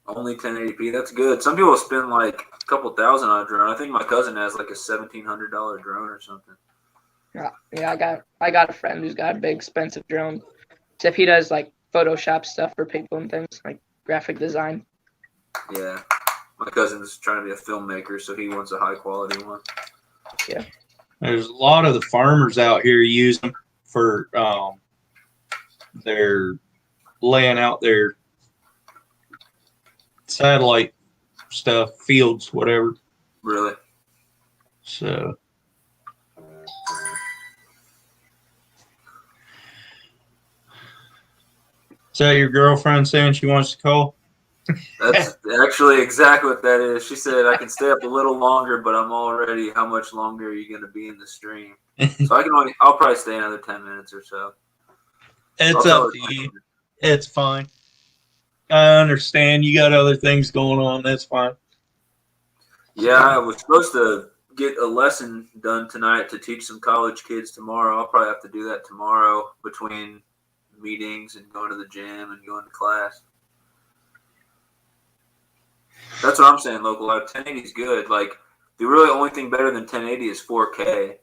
Only 1080p. That's good. Some people spend like a couple thousand on a drone. I think my cousin has like a $1,700 drone or something. Yeah, I got a friend who's got a big expensive drone. Except he does like Photoshop stuff for people and things, like graphic design. Yeah. My cousin's trying to be a filmmaker, so he wants a high quality one. Yeah. There's a lot of the farmers out here use them for their laying out their satellite stuff, fields, whatever. Really? So. Is that your girlfriend saying she wants to call? That's actually exactly what that is. She said, I can stay up a little longer, but I'm already, how much longer are you going to be in the stream? So I'll probably stay another 10 minutes or so. It's up to you. It's fine. I understand. You got other things going on. That's fine. Yeah, I was supposed to get a lesson done tonight to teach some college kids tomorrow. I'll probably have to do that tomorrow between meetings and going to the gym and going to class. That's what I'm saying, local life. 1080 is good. Like, the really only thing better than 1080 is 4K.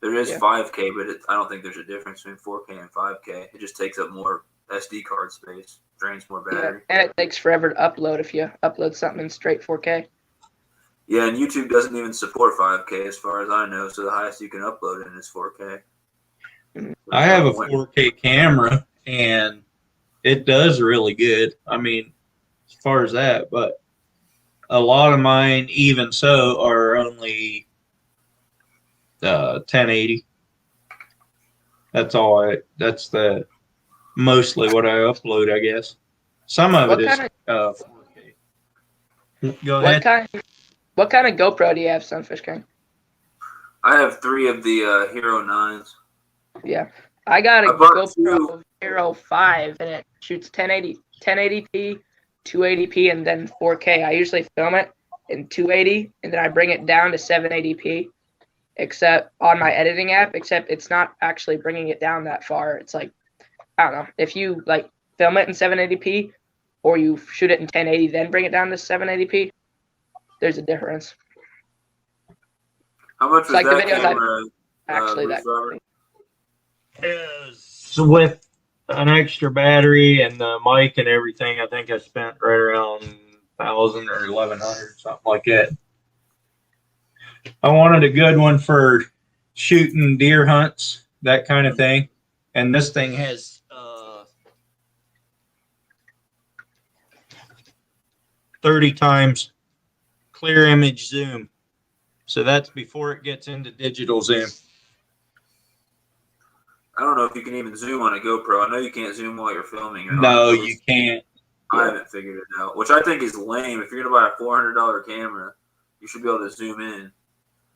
There is 5K, but I don't think there's a difference between 4K and 5K. It just takes up more SD card space, drains more battery. Yeah, and it takes forever to upload if you upload something in straight 4K. Yeah, and YouTube doesn't even support 5K as far as I know, so the highest you can upload it is 4K. I have a 4K camera, and it does really good. I mean, as far as that, but a lot of mine, even so, are only 1080. That's mostly what I upload, I guess. Some of it is 4K. Go ahead. What kind of GoPro do you have, Sunfish King? I have 3 of the Hero 9s. Yeah. I got a GoPro Hero 5, and it shoots 1080p, 280p, and then 4K. I usually film it in 280, and then I bring it down to 780p, except on my editing app, except it's not actually bringing it down that far. It's like, I don't know. If you like film it in 780p, or you shoot it in 1080, then bring it down to 780p, there's a difference. How much was like that camera? Actually, that is with an extra battery and the mic and everything. I think I spent right around 1,000 or 1,100, something like that. I wanted a good one for shooting deer hunts, that kind of thing. And this thing has 30 times clear image zoom. So that's before it gets into digital zoom. I don't know if you can even zoom on a GoPro. I know you can't zoom while you're filming. Or No, not. you can't. I haven't figured it out, which I think is lame. If you're going to buy a $400 camera, you should be able to zoom in.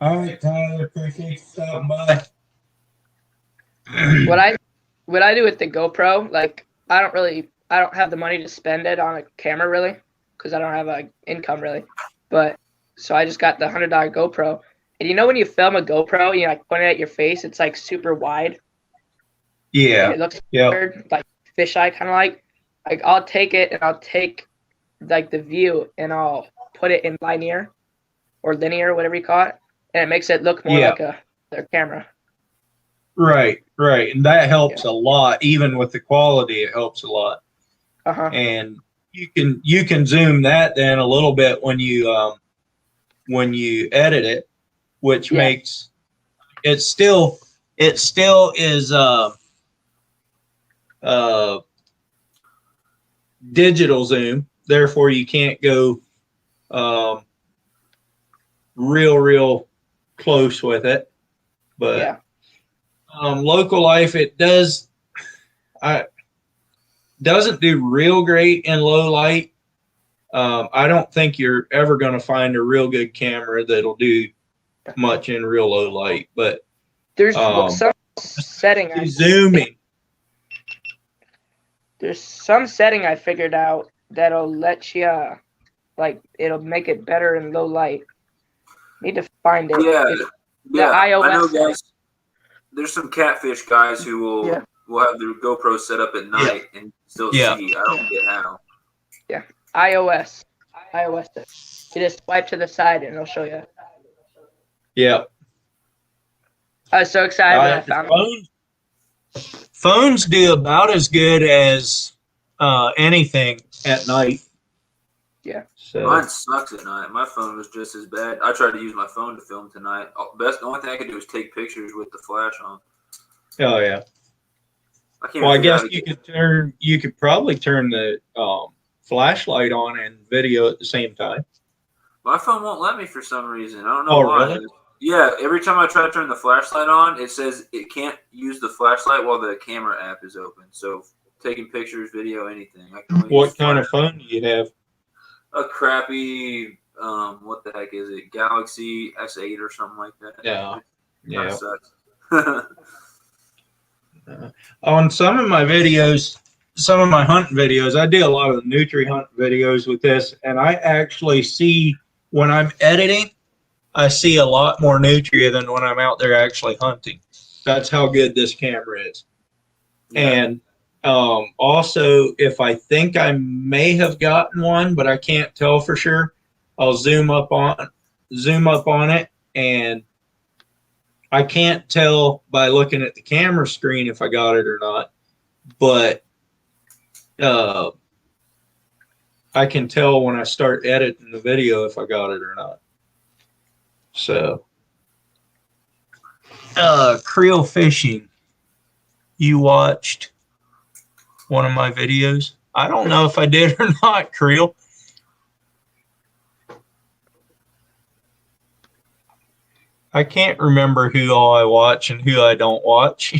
All right, Tyler, appreciate you stopping by. What I do with the GoPro, like I don't have the money to spend it on a camera really, because I don't have a income really. But so I just got the $100 GoPro, and you know when you film a GoPro, you like point it at your face, it's like super wide. Yeah. And it looks weird, like fisheye kind of like. Like I'll take it and I'll take like the view and I'll put it in linear or linear, whatever you call it, and it makes it look more like their camera. Right, and that helps a lot. Even with the quality, it helps a lot. And you can zoom that then a little bit when you edit it, which makes it still is digital zoom. Therefore, you can't go real close with it, but local life, it doesn't do real great in low light. I don't think you're ever going to find a real good camera that'll do much in real low light, but there's some setting zooming. There's some setting I figured out that'll let you like it'll make it better in low light. Need to find it. The iOS. I know, guys. There's some catfish guys who will have their GoPro set up at night and still see. I don't get how. Yeah, iOS. You just swipe to the side and it'll show you. Yeah. I was so excited when I found it. Phones do about as good as anything at night. Yeah. So. Mine sucks at night. My phone was just as bad. I tried to use my phone to film tonight. The only thing I could do was take pictures with the flash on. Oh yeah. I guess you could probably turn the flashlight on and video at the same time. My phone won't let me for some reason. I don't know why. Really? Yeah, every time I try to turn the flashlight on, it says it can't use the flashlight while the camera app is open. So taking pictures, video, anything. What kind of phone do you have? A crappy, what the heck is it? Galaxy S8 or something like that. Yeah. Sucks. On some of my videos, some of my hunting videos, I do a lot of the nutri hunt videos with this, and I actually see when I'm editing, I see a lot more nutria than when I'm out there actually hunting. That's how good this camera is. Yeah. And also, if I think I may have gotten one, but I can't tell for sure, I'll zoom up on it, and I can't tell by looking at the camera screen if I got it or not, but I can tell when I start editing the video if I got it or not. So, creel fishing. You watched one of my videos. I don't know if I did or not, Creel. I can't remember who all I watch and who I don't watch.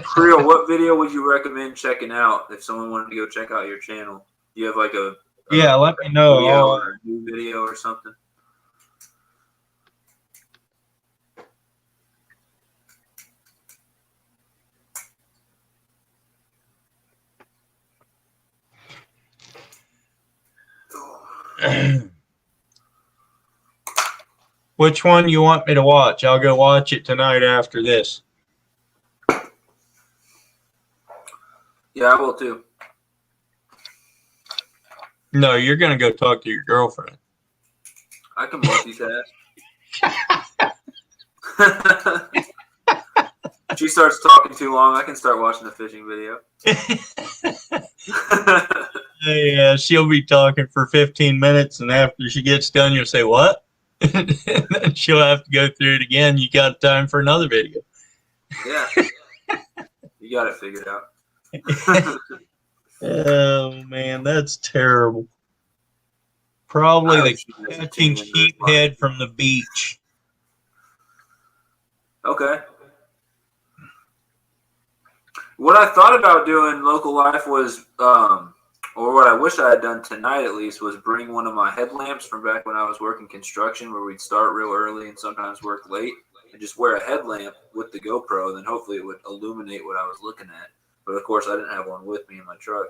Creel, what video would you recommend checking out if someone wanted to go check out your channel? Do you have like a let me know. Or a new video or something? Which one you want me to watch? I'll go watch it tonight after this. Yeah, I will too. No, you're going to go talk to your girlfriend. I can multitask. If she starts talking too long, I can start watching the fishing video. Yeah, she'll be talking for 15 minutes, and after she gets done, you'll say, what? And then she'll have to go through it again. You got time for another video. Yeah. You got it figured out. Oh, man, that's terrible. Probably I the hope she doesn't catching tune into sheep this head live. from the beach. Okay. What I thought about doing local life was, or what I wish I had done tonight at least, was bring one of my headlamps from back when I was working construction, where we'd start real early and sometimes work late, and just wear a headlamp with the GoPro, and then hopefully it would illuminate what I was looking at. But of course, I didn't have one with me in my truck.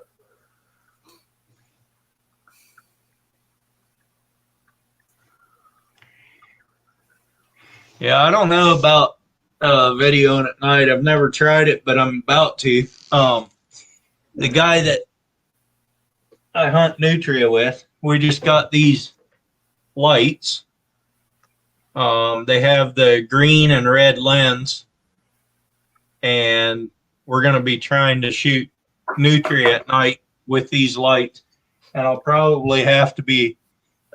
Yeah, I don't know about videoing at night. I've never tried it, but I'm about to. The guy that I hunt nutria with, we just got these lights. They have the green and red lens, and we're going to be trying to shoot nutria at night with these lights. And I'll probably have to be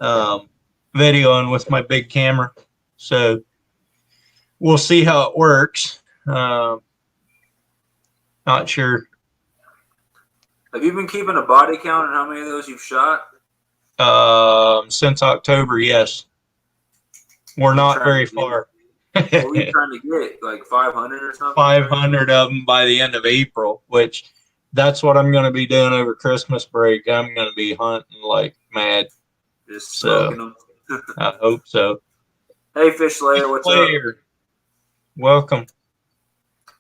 videoing with my big camera. So we'll see how it works. Not sure. Have you been keeping a body count on how many of those you've shot? Since October, yes. We're not very far. What were you trying to get? Like 500 or something? 500 of them by the end of April, which that's what I'm going to be doing over Christmas break. I'm going to be hunting like mad. Just smoking them. I hope so. Hey, Fish Slayer, what's up? Welcome.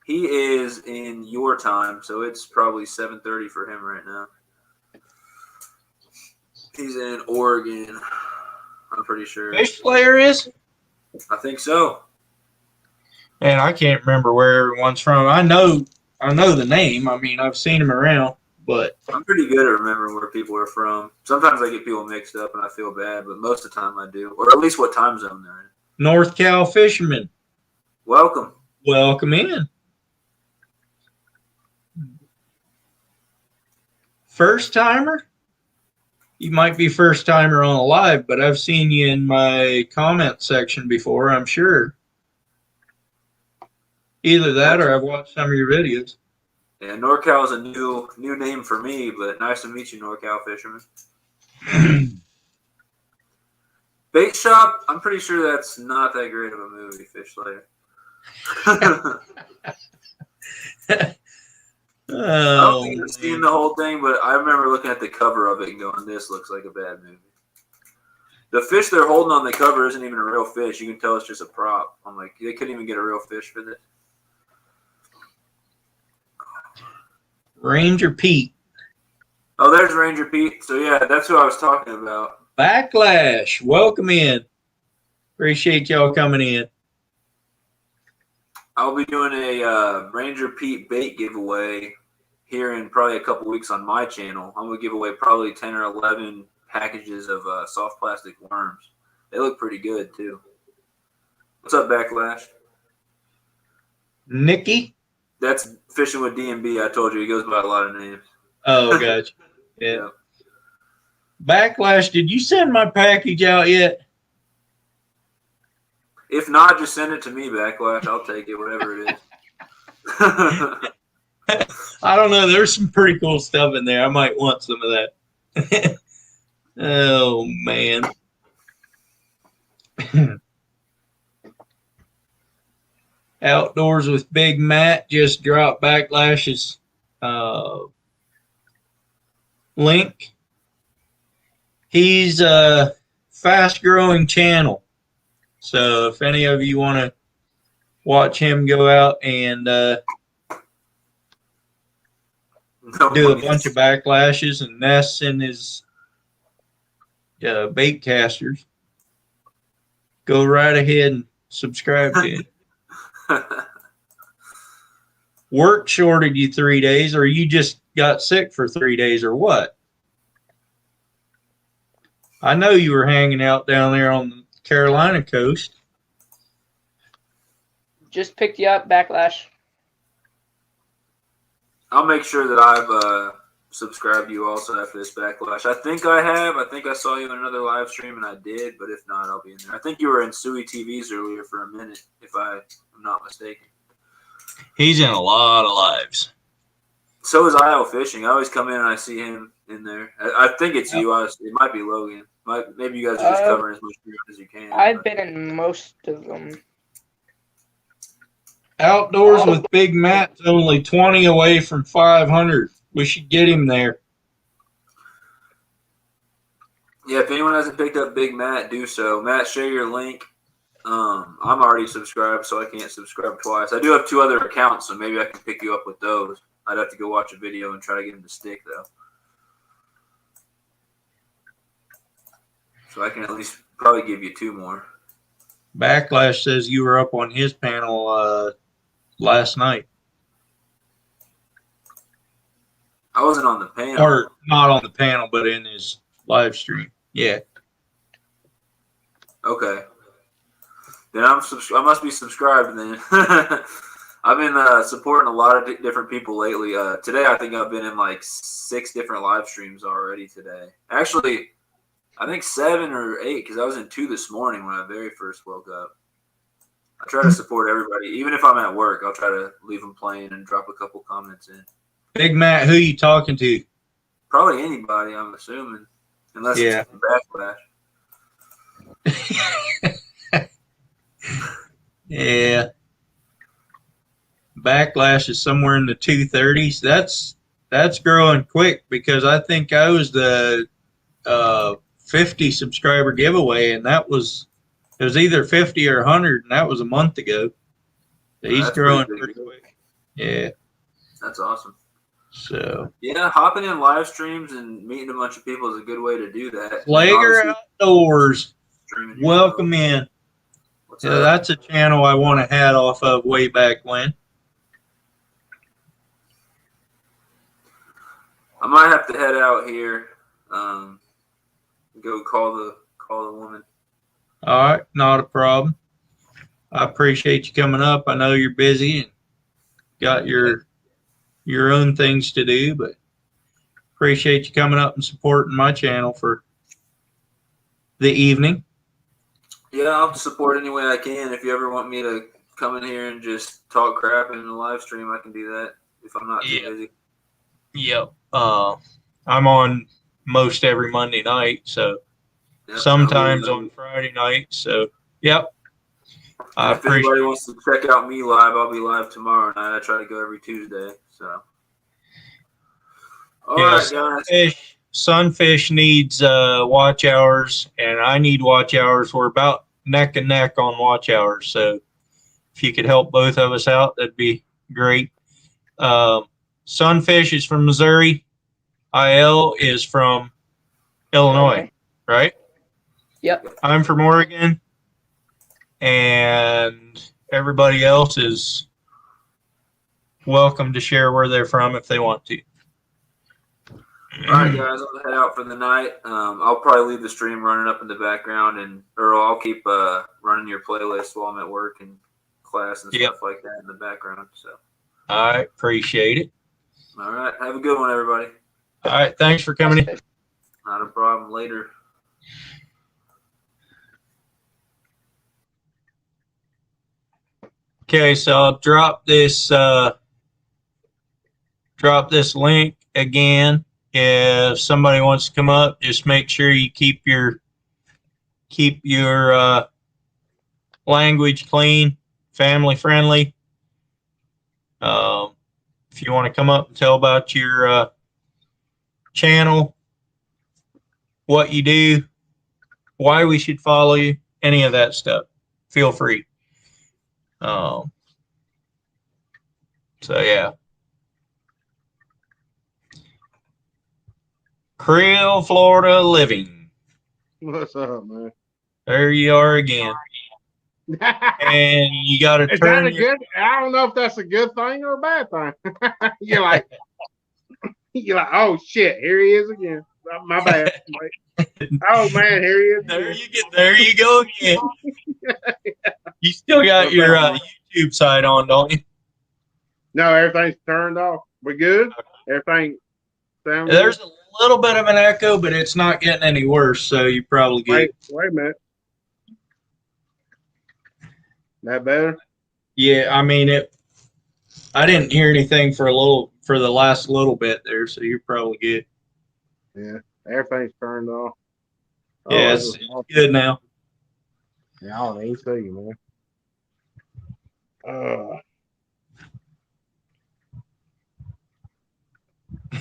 He is in your time, so it's probably 7:30 for him right now. He's in Oregon, I'm pretty sure. Fish Slayer is? I think so. And I can't remember where everyone's from. I know the name. I mean, I've seen him around, but I'm pretty good at remembering where people are from. Sometimes I get people mixed up and I feel bad, but most of the time I do. Or at least what time zone they're in. North Cal fisherman. Welcome. Welcome in. First timer? You might be first timer on a live, but I've seen you in my comment section before, I'm sure. Either that or I've watched some of your videos. Yeah, NorCal is a new name for me, but nice to meet you, NorCal fisherman. Bait Shop, I'm pretty sure that's not that great of a movie, Fish Slayer. I don't think I've seen the whole thing, but I remember looking at the cover of it and going, this looks like a bad movie. The fish they're holding on the cover isn't even a real fish. You can tell it's just a prop. I'm like, they couldn't even get a real fish for this. Ranger Pete. Oh, there's Ranger Pete. So, yeah, that's who I was talking about. Backlash. Welcome in. Appreciate y'all coming in. I'll be doing a Ranger Pete bait giveaway here in probably a couple weeks on my channel. I'm going to give away probably 10 or 11 packages of soft plastic worms. They look pretty good, too. What's up, Backlash? Nikki? That's Fishing with DMB. I told you, he goes by a lot of names. Oh, gotcha. Yeah. Yeah. Backlash, did you send my package out yet? If not, just send it to me, Backlash. I'll take it, whatever it is. I don't know. There's some pretty cool stuff in there. I might want some of that. Oh, man. Outdoors with Big Matt just dropped Backlash's link. He's a fast-growing channel. So if any of you want to watch him go out and do a bunch of backlashes and nests in his bait casters, go right ahead and subscribe to him. Work shorted you 3 days, or you just got sick for 3 days, or what? I know you were hanging out down there on the Carolina coast. Just picked you up, Backlash. I'll make sure that I've subscribe to you also after this backlash. I think I have. I think I saw you in another live stream, and I did. But if not, I'll be in there. I think you were in Suey TV's earlier for a minute, if I'm not mistaken. He's in a lot of lives. So is Iowa Fishing. I always come in and I see him in there. I think it's you. It might be Logan. Maybe you guys are just covering as much as you can. I've been in most of them. Outdoors with Big Matt's only 20 away from 500. We should get him there. Yeah, if anyone hasn't picked up Big Matt, do so. Matt, share your link. I'm already subscribed, so I can't subscribe twice. I do have 2 other accounts, so maybe I can pick you up with those. I'd have to go watch a video and try to get him to stick, though. So I can at least probably give you 2 more. Backlash says you were up on his panel last night. I wasn't on the panel. Or not on the panel, but in his live stream. Yeah. Okay. Then I must be subscribed then. I've been supporting a lot of different people lately. Today, I think I've been in like 6 different live streams already today. Actually, I think 7 or 8 because I was in 2 this morning when I very first woke up. I try to support everybody. Even if I'm at work, I'll try to leave them playing and drop a couple comments in. Big Matt, who you talking to? Probably anybody, I'm assuming. Unless it's Backlash. Yeah. Backlash is somewhere in the 230s. That's growing quick because I think I was the 50 subscriber giveaway, and it was either 50 or 100, and that was a month ago. So he's growing pretty quick. Yeah. That's awesome. So yeah, hopping in live streams and meeting a bunch of people is a good way to do that. Lager Outdoors, welcome in. So that's a channel I want a hat off of way back when. I might have to head out here. Go call the woman. All right, not a problem. I appreciate you coming up. I know you're busy and got your own things to do, but appreciate you coming up and supporting my channel for the evening. Yeah, I'll support any way I can. If you ever want me to come in here and just talk crap in the live stream, I can do that if I'm not too busy. Yep. I'm on most every Monday night, so sometimes on Friday night. So, yep. If anybody wants to check out me live, I'll be live tomorrow night. I try to go every Tuesday. So, all right, guys. Sunfish needs watch hours, and I need watch hours. We're about neck and neck on watch hours. So, if you could help both of us out, that'd be great. Sunfish is from Missouri. IL is from Illinois, right? Yep. I'm from Oregon. And everybody else is welcome to share where they're from if they want to. All right, guys, I'm going to head out for the night. I'll probably leave the stream running up in the background, and Earl, I'll keep running your playlist while I'm at work and class and stuff like that in the background. So, I appreciate it. All right, have a good one, everybody. All right, thanks for coming in. Not a problem. Later. Okay, so I'll drop this link again. If somebody wants to come up, just make sure you keep your language clean, family friendly. If you want to come up and tell about your channel, what you do, why we should follow you, any of that stuff, feel free. So yeah. Creel, Florida living. What's up, man? There you are again. And you got to Is turn. that a good? I don't know if that's a good thing or a bad thing. you're like, oh shit, here he is again. My bad. Oh man, here he is. There you go again. You still got your YouTube side on, don't you? No, everything's turned off. We good? Everything Sound There's a little bit of an echo, but it's not getting any worse, so you probably get it. Wait a minute. That better? Yeah, I mean it. I didn't hear anything for the last little bit there, so you probably get it. Yeah. Everything's turned off. Yeah, that it's was awesome. good now. Yeah, I don't even see you,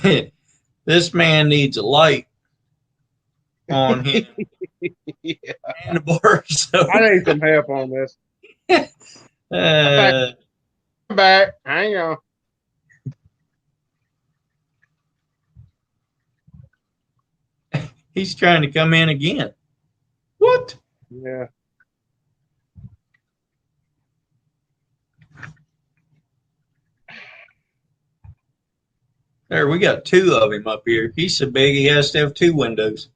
man. This man needs a light on him Yeah. and a bar. So I need some help on this. I'm back. Hang on. he's trying to come in again. What? Yeah. There, we got two of him up here. He's so big he has to have two windows.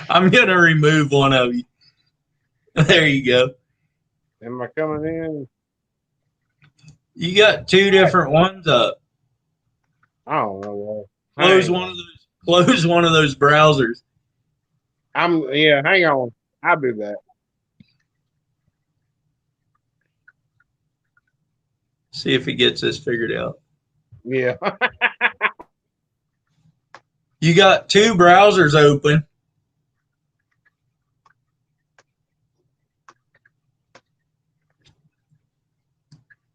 I'm gonna remove one of you. There you go. Am I coming in? You got two different ones up. I don't know. Close one of those browsers. Hang on. I'll be back. See if he gets this figured out. Yeah. You got two browsers open.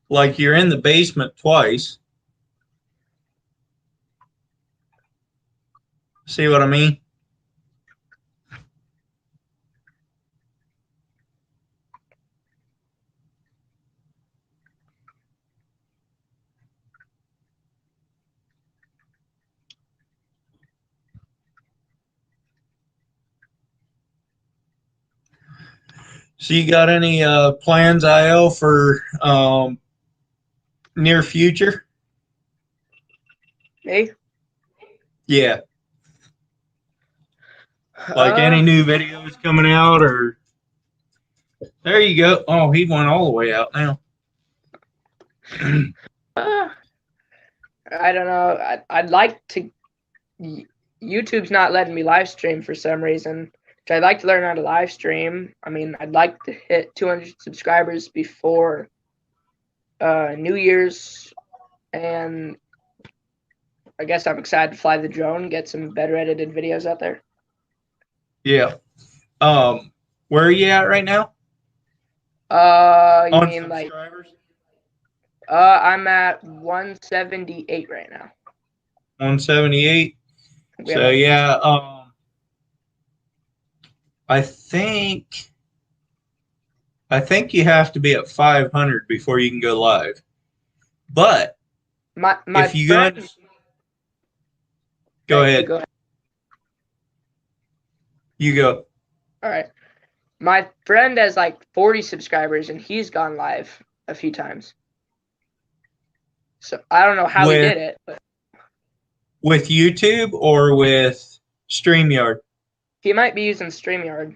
Like you're in the basement twice. See what I mean? So you got any plans, IL, for near future? Me? Yeah. Like any new videos coming out, or there you go. Oh, he went all the way out now. I don't know. I'd like to. YouTube's not letting me live stream for some reason. Which I'd like to learn how to live stream. I mean, I'd like to hit 200 subscribers before New Year's, and I guess I'm excited to fly the drone, get some better edited videos out there. Yeah. Where are you at right now? You On mean like? subscribers? I'm at 178 right now. 178. So yeah, I think you have to be at 500 before you can go live. But my if you go ahead. You go. All right. My friend has like 40 subscribers and he's gone live a few times. So I don't know how he did it, but with YouTube or with StreamYard? He might be using StreamYard.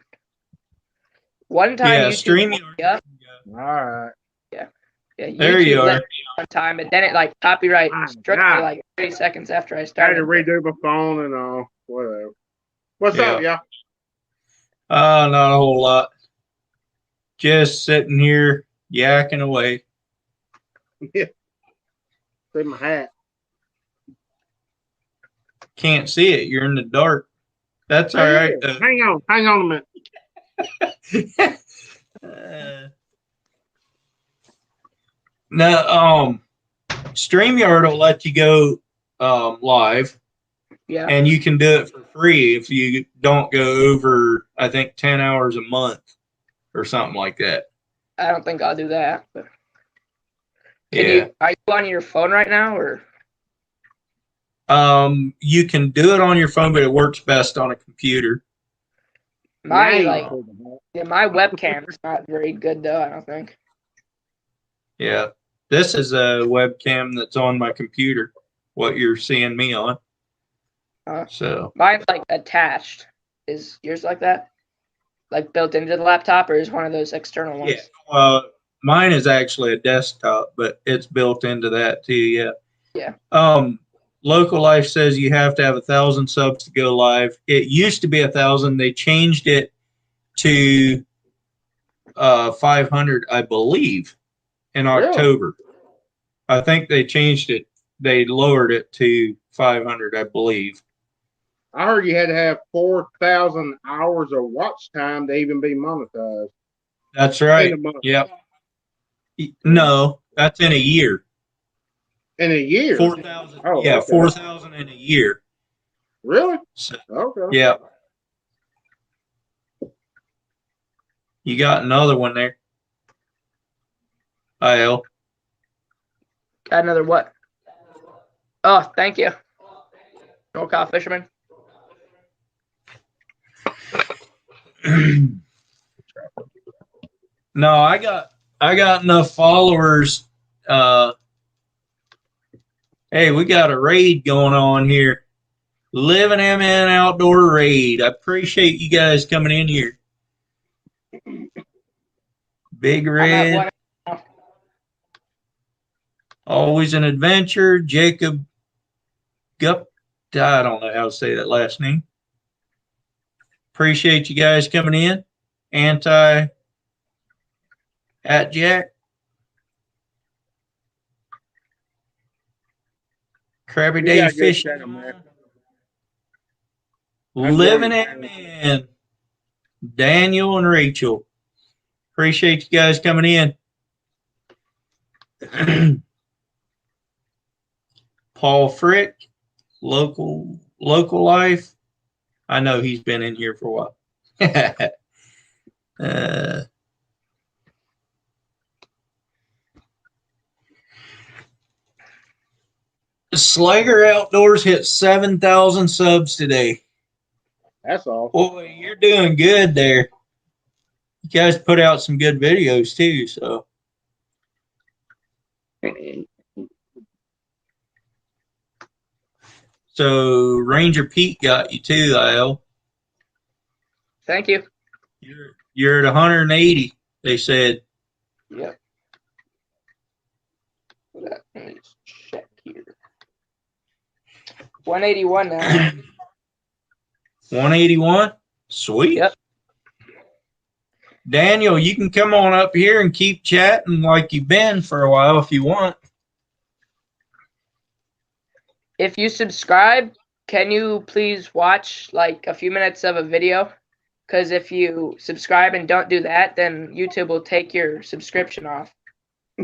One time, yeah, YouTube StreamYard. All right. Yeah, YouTube there you are. One time, but then it like copyright struck me like 30 seconds after I started. I had to redo my phone and all. Whatever. What's up, y'all? Not a whole lot. Just sitting here yakking away. Yeah. See my hat. Can't see it. You're in the dark. That's all right. Hang on a minute. No, StreamYard will let you go live. Yeah. And you can do it for free if you don't go over, I think, 10 hours a month or something like that. I don't think I'll do that. But are you on your phone right now, or? You can do it on your phone, but it works best on a computer. My webcam's not very good though, I don't think. Yeah. This is a webcam that's on my computer, what you're seeing me on. So mine's like attached. Is yours like that? Like built into the laptop, or is one of those external ones? Yeah. Mine is actually a desktop, but it's built into that too. Yeah. Yeah. Local Life says you have to have 1,000 subs to go live. It used to be 1,000. They changed it to 500, I believe, in October. I think they changed it. They lowered it to 500, I believe. I heard you had to have 4,000 hours of watch time to even be monetized. That's right. In a month. Yep. No, that's in a year. In a year? 4,000. Oh, yeah, okay. 4,000 in a year. Really? So, Okay. yeah. You got another one there. IL. Got another what? Oh, thank you. Norcal fisherman. No, I got enough followers. Hey, we got a raid going on here. Living MN Outdoor Raid. I appreciate you guys coming in here. Big Red. Always an adventure. Jacob Gup. I don't know how to say that last name. Appreciate you guys coming in. At Jack. Krabby Day Fishing. Living MN. Daniel and Rachel. Appreciate you guys coming in. Paul Frick, local life. I know he's been in here for a while. Slager Outdoors hit 7,000 subs today. That's all. Boy, you're doing good there. You guys put out some good videos too, so. So Ranger Pete got you too, IL. Thank you. You're at 180, they said. Yep. Let me just check here. 181 now. 181? Sweet. Yep. Daniel, you can come on up here and keep chatting like you've been for a while if you want. If you subscribe, can you please watch like a few minutes of a video? Because if you subscribe and don't do that, then YouTube will take your subscription off.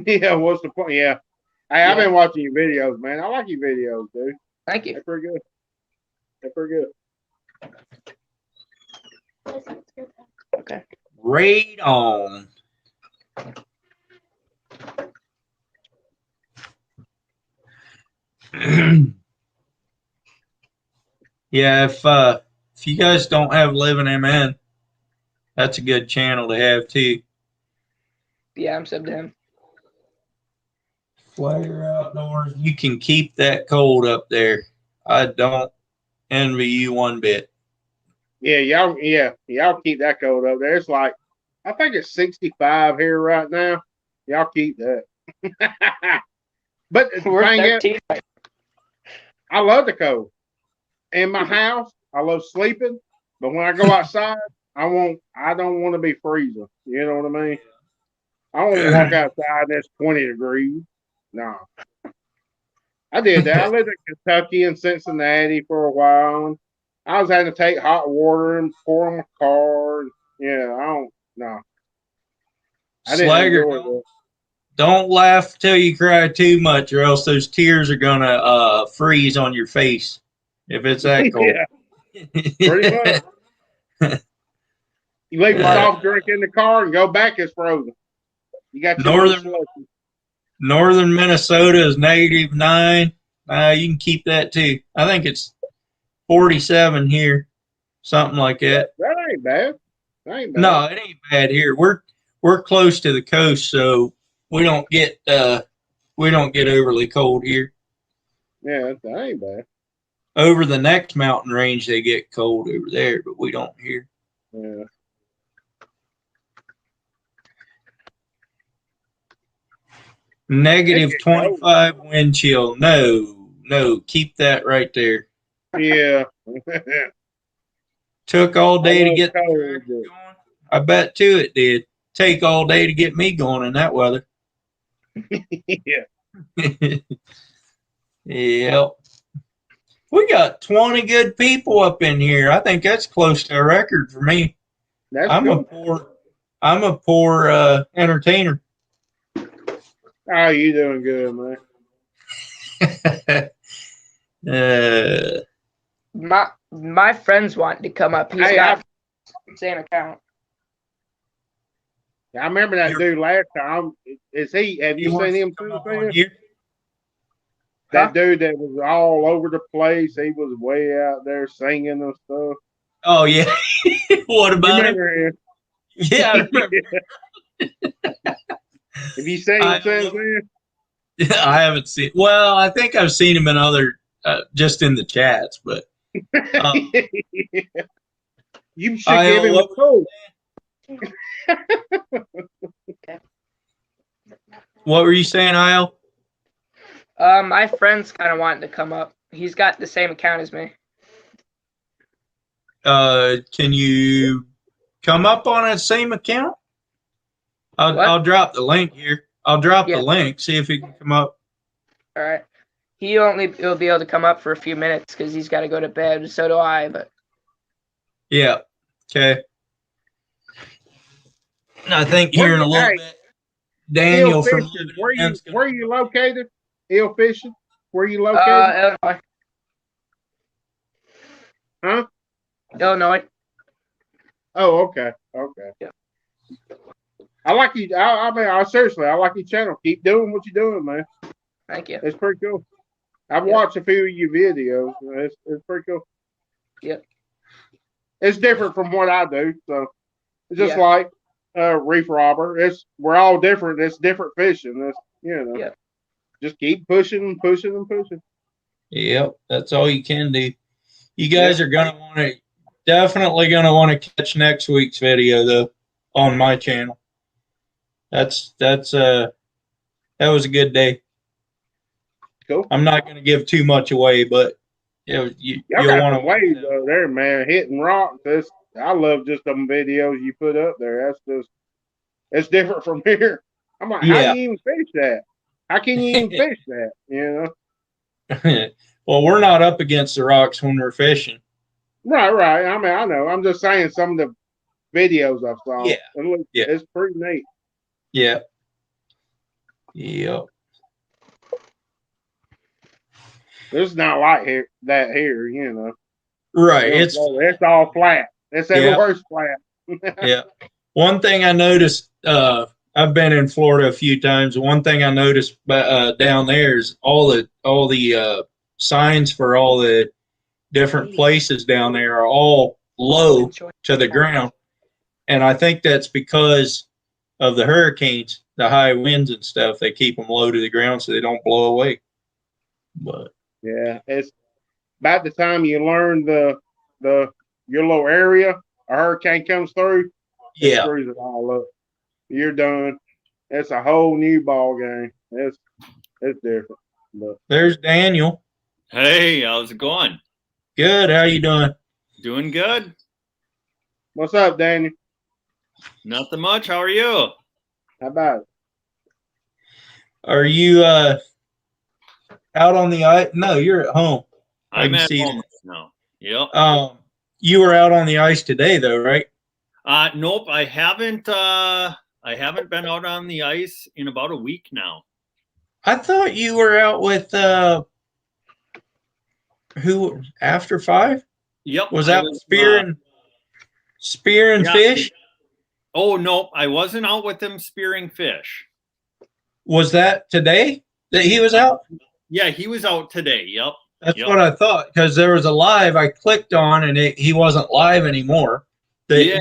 Yeah, what's the point? Yeah. Hey, I've been watching your videos, man. I like your videos, dude. Thank you. They're pretty good. They're pretty good. Okay. Raid on. Yeah, if you guys don't have Living MN, that's a good channel to have too. Yeah, I'm subbed to him. Flyer Outdoors, you can keep that cold up there. I don't envy you one bit. Yeah, y'all keep that cold up there. It's like, I think it's 65 here right now. Y'all keep that. But the We're thing 13. is, I love the cold. In my house, I love sleeping. But when I go outside, I don't want to be freezing. You know what I mean? I don't want to walk outside and it's 20 degrees. No. I did that. I lived in Kentucky and Cincinnati for a while. And I was having to take hot water and pour on my car. Yeah, I didn't enjoy it. Don't laugh till you cry too much, or else those tears are gonna freeze on your face if it's that cold. Yeah, pretty much. You leave a soft drink in the car and go back, it's frozen. You got your Northern Minnesota is -9. You can keep that too. I think it's 47 here, something like that. That ain't bad. No, it ain't bad here. We're close to the coast, so we don't get overly cold here. Yeah, that ain't bad. Over the next mountain range, they get cold over there, but we don't here. Yeah. Negative It get cold. 25 wind chill. No, keep that right there. Yeah. Took all I day to love get the cold, tractor but going. I bet too it did. Take all day to get me going in that weather. yeah. Yep. We got 20 good people up in here. I think that's close to a record for me. That's I'm cool. a poor entertainer. Oh, you doing good, man. My friends want to come up. He's Hey, got the same account. I remember that dude last time. Is he? Have you seen him come since up on then? here? That dude that was all over the place. He was way out there singing and stuff. Oh yeah. What You about him? remember him? Yeah, I remember. Have you seen him since then? I haven't seen. Well, I think I've seen him in other, just in the chats, but You should give him a call. What were you saying, Isle? My friend's kind of wanting to come up. He's got the same account as me. Can you come up on that same account? I'll drop the link here. I'll drop the link. See if he can come up. All right. He'll be able to come up for a few minutes because he's got to go to bed. So do I. But yeah. Okay. I think here in a little bit, Daniel from where are you located? Eel fishing. Where are you located? Illinois. Huh? Illinois. Oh, okay. Okay. Yeah. I like you. I mean, seriously, I like your channel. Keep doing what you're doing, man. Thank you. It's pretty cool. I've watched a few of your videos. It's pretty cool. Yep. It's different from what I do. So it's just like reef robber. We're all different. It's different fishing. It's just keep pushing and pushing and pushing. Yep, that's all you can do. You guys are definitely gonna want to catch next week's video though on my channel. That was a good day. Cool. I'm not going to give too much away, but you'll want to waves there, man. Hitting rocks. I love just them videos you put up there. It's different from here. I'm like, how do you even fish that? How can you even fish that? You know. Well, we're not up against the rocks when we're fishing. Right. I mean, I know. I'm just saying some of the videos I've saw. Yeah. It's pretty neat. Yeah. Yep. It's not like that here, you know. Right. It's all flat. It's everywhere's flat. Yeah. One thing I noticed, I've been in Florida a few times. One thing I noticed down there is all the signs for all the different places down there are all low to the ground. And I think that's because of the hurricanes, the high winds and stuff. They keep them low to the ground so they don't blow away. But yeah, it's about the time you learn your little area, a hurricane comes through, it screws it all up. You're done. It's a whole new ball game. It's different. But there's Daniel. Hey, how's it going? Good. How you doing? Doing good. What's up, Daniel? Nothing much. How are you? How about it? Are you out on the ice? No, you're at home. I'm at home now. Yep. You were out on the ice today, though, right? Nope. I haven't been out on the ice in about a week now. I thought you were out with who after 5? Yep. Was that spearing fish? Oh no, I wasn't out with them spearing fish. Was that today that he was out? Yeah, he was out today. Yep. That's what I thought, because there was a live I clicked on and he wasn't live anymore. The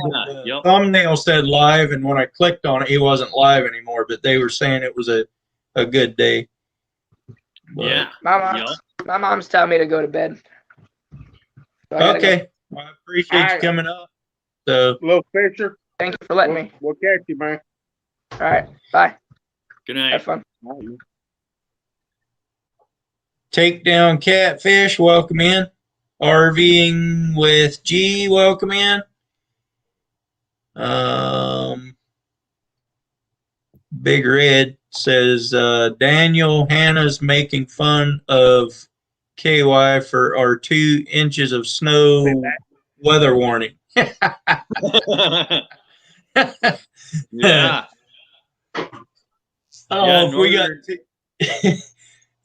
thumbnail said live, and when I clicked on it, he wasn't live anymore, but they were saying it was a good day. But, my mom's telling me to go to bed. So okay. Well, I appreciate you coming up. So, little Fisher. Thank you for letting me. We'll catch you, man. All right. Bye. Good night. Have fun. Takedown Catfish, welcome in. RVing with G, welcome in. Big Red says Daniel Hannah's making fun of KY for our 2 inches of snow weather warning. Yeah. Oh, Yeah, if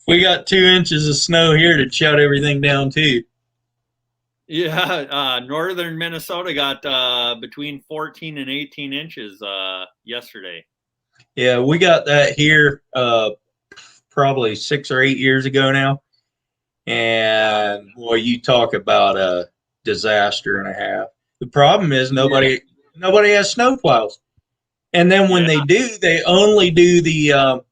we got 2 inches of snow here to shut everything down too. Yeah, northern Minnesota got between 14 and 18 inches yesterday. Yeah, we got that here probably 6 or 8 years ago now. And well, you talk about a disaster and a half. The problem is nobody has snowplows. And then when they do, they only do the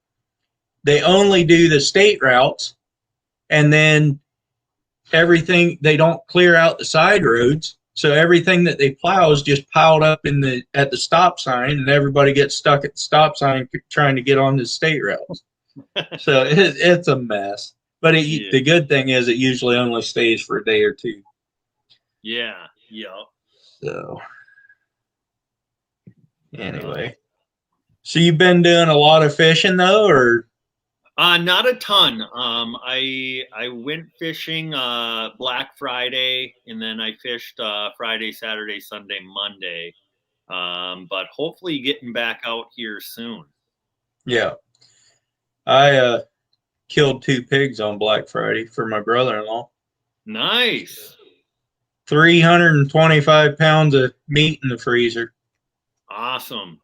state routes, and then everything, they don't clear out the side roads. So everything that they plow is just piled up at the stop sign, and everybody gets stuck at the stop sign trying to get on the state routes. So it's a mess. But the good thing is it usually only stays for a day or two. Yeah. So anyway, so you've been doing a lot of fishing though, or? Not a ton. I went fishing Black Friday, and then I fished Friday, Saturday, Sunday, Monday. But hopefully getting back out here soon. Yeah. I killed 2 pigs on Black Friday for my brother-in-law. Nice. 325 pounds of meat in the freezer. Awesome.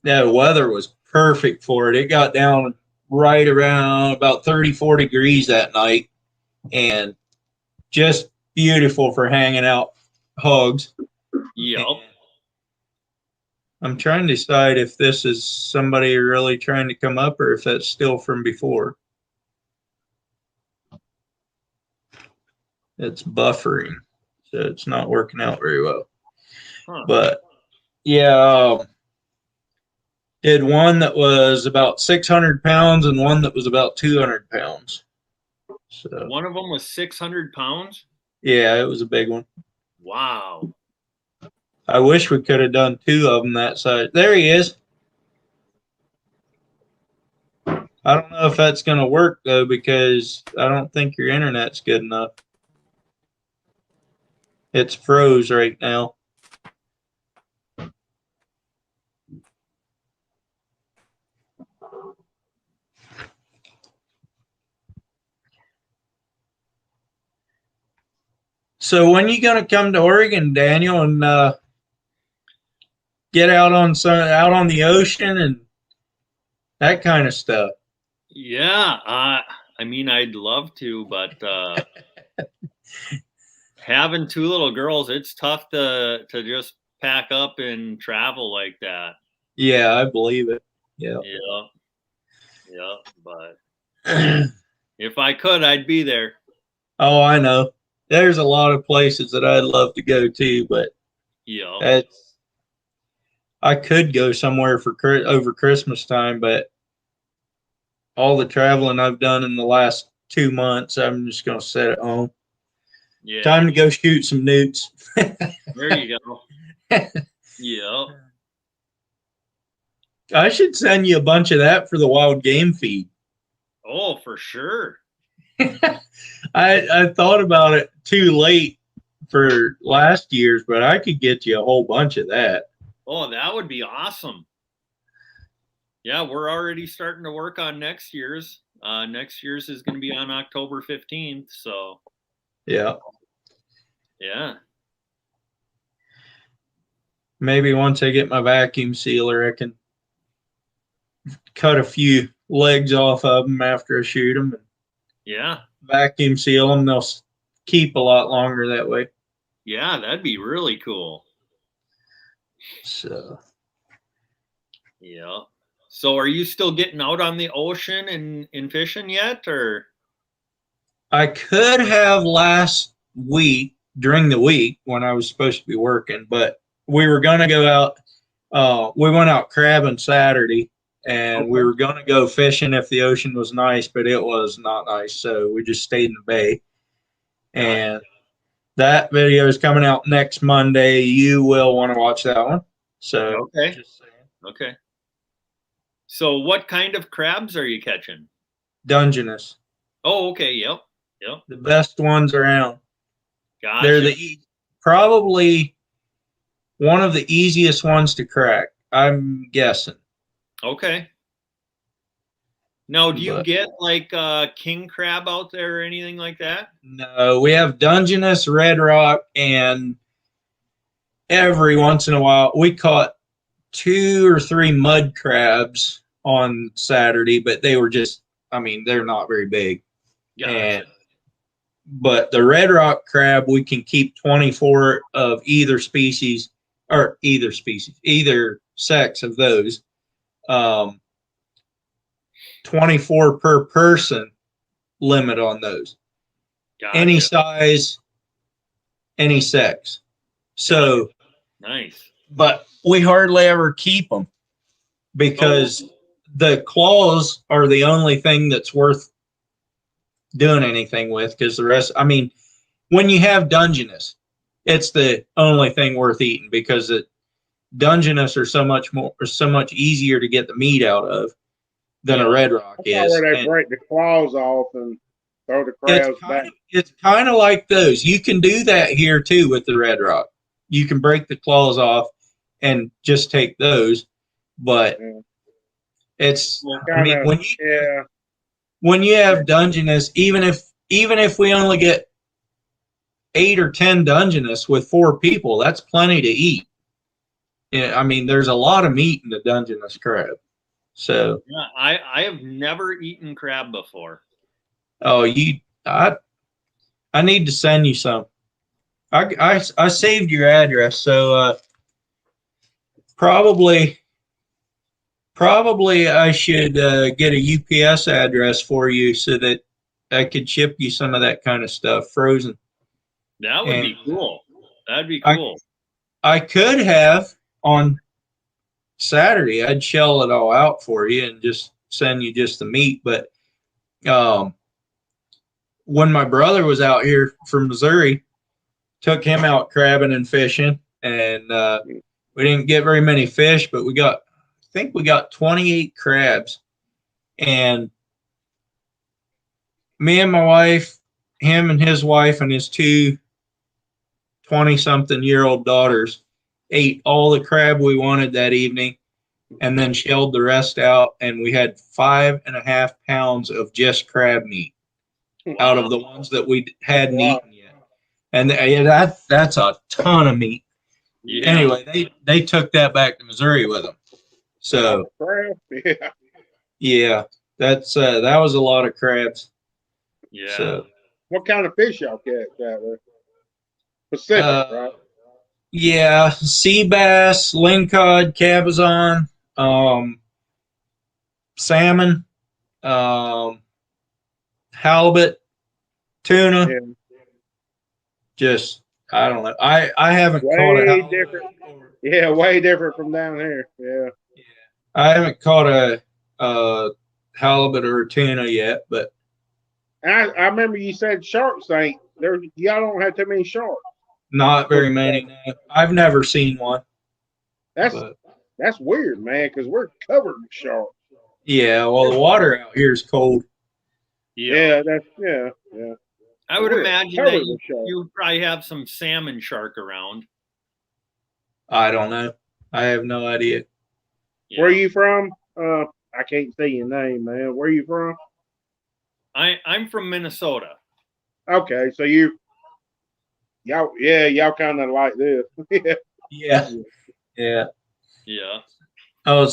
Yeah, the weather was perfect for it. It got down right around about 34 degrees that night, and just beautiful for hanging out hogs. Yep. I'm trying to decide if this is somebody really trying to come up or if that's still from before. It's buffering, so it's not working out very well. Huh. But yeah, did one that was about 600 pounds and one that was about 200 pounds. So one of them was 600 pounds? Yeah, it was a big one. Wow. I wish we could have done 2 of them that size. There he is. I don't know if that's going to work, though, because I don't think your internet's good enough. It's froze right now. So when you going to come to Oregon, Daniel, and get out on the ocean and that kind of stuff? Yeah, I mean, I'd love to, but having 2 little girls, it's tough to just pack up and travel like that. Yeah, I believe it. Yeah. But if I could, I'd be there. Oh, I know. There's a lot of places that I'd love to go to, but I could go somewhere for over Christmas time, but all the traveling I've done in the last 2 months, I'm just going to sit at home. Yeah. Time to go shoot some newts. There you go. Yeah. I should send you a bunch of that for the wild game feed. Oh, for sure. I thought about it too late for last year's, but I could get you a whole bunch of that. Oh, that would be awesome. Yeah, we're already starting to work on next year's. Next year's is going to be on October 15th. So, yeah. Maybe once I get my vacuum sealer, I can cut a few legs off of them after I shoot them. Yeah. Vacuum seal them. They'll keep a lot longer that way. Yeah, that'd be really cool. So, yeah. So are you still getting out on the ocean and fishing yet, or? I could have last week during the week when I was supposed to be working, but we were going to go out. We went out crabbing Saturday, and we were going to go fishing if the ocean was nice, but it was not nice, so we just stayed in the bay. And that video is coming out next Monday. You will want to watch that one. So Okay. just saying. Okay. So what kind of crabs are you catching? Dungeness, Oh, okay. Yep. the best ones around. Gotcha. They're probably one of the easiest ones to crack, I'm guessing. Okay. Now, do you But get like king crab out there or anything like that? no, we have Dungeness, Red Rock, and every once in a while we caught 2 or 3 mud crabs on Saturday, but they were just, I mean, they're not very big. Gotcha. But the Red Rock crab, we can keep 24 of either sex of those. 24 per person limit on those. Gotcha. Any size, any sex. So nice. But we hardly ever keep them because the claws are the only thing that's worth doing anything with, because the rest, I mean, when you have Dungeness, it's the only thing worth eating, because Dungeness are so much easier to get the meat out of than a Red Rock is. Where they break the claws off and throw the crabs back. It's kind of like those. You can do that here too with the Red Rock. You can break the claws off and just take those, but it's, I mean, when you have Dungeness, even if we only get 8 or 10 Dungeness with 4 people, that's plenty to eat. Yeah, I mean, there's a lot of meat in the Dungeness crab. So yeah, I have never eaten crab before. Oh, I need to send you some. I saved your address, so probably I should get a UPS address for you so that I could ship you some of that kind of stuff frozen. That would be cool. That'd be cool. I could have on Saturday. I'd shell it all out for you and just send you just the meat. But when my brother was out here from Missouri, took him out crabbing and fishing, and we didn't get very many fish, but I think we got 28 crabs. And me and my wife, him and his wife and his 2 20-something-year-old daughters ate all the crab we wanted that evening, and then shelled the rest out, and we had 5.5 pounds of just crab meat out of the ones that we hadn't eaten yet. And that's a ton of meat. Yeah. Anyway, they took that back to Missouri with them. So yeah, that was a lot of crabs. Yeah. So, what kind of fish y'all catch out there? Pacific, right? Yeah, sea bass, lingcod, cabezon, salmon, halibut, tuna. Yeah. Just, I don't know. I haven't caught a halibut. Different. Yeah, way different from down here. Yeah. I haven't caught a halibut or a tuna yet, but I remember you said sharks ain't there. Y'all don't have too many sharks. Not very many. No. I've never seen one. That's weird, man, because we're covered with sharks. Yeah, well, the water out here is cold. Yeah. I would imagine that you probably have some salmon shark around. I don't know. I have no idea. Yeah. Where are you from? I can't say your name, man. Where are you from? I'm from Minnesota. Okay, so y'all kind of like this. Yeah. Oh,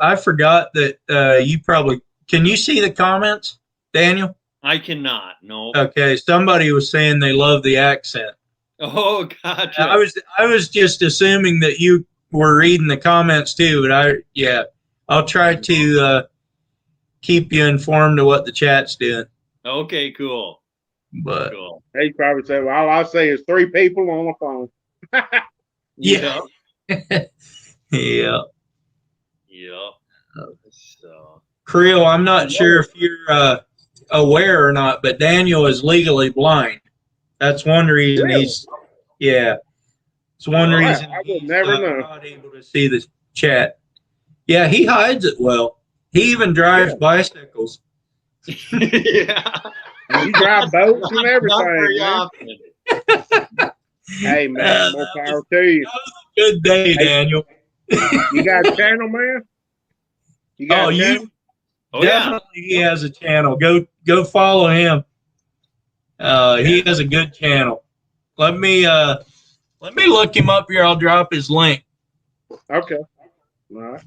I forgot that you probably, can you see the comments, Daniel? I cannot, no. Okay, somebody was saying they love the accent. Oh, gotcha. I was just assuming that you were reading the comments too, but I'll try to keep you informed of what the chat's doing. Okay, cool. But cool. They probably say, well, all I say is 3 people on the phone. Yeah. Yeah. Yeah. Let's So Creel, I'm not sure if you're aware or not, but Daniel is legally blind. That's one reason Really? it's one Wow, reason I would he's never know. not able to see the chat. Yeah, he hides it well. He even drives bicycles. yeah. You drive boats and Not everything, very man. often. Hey, man, more power to you. That was a good day, Hey, Daniel. You got a channel, man? You got a channel? Oh yeah. Definitely he has a channel. Go follow him. He has a good channel. Let me look him up here. I'll drop his link. Okay. All right.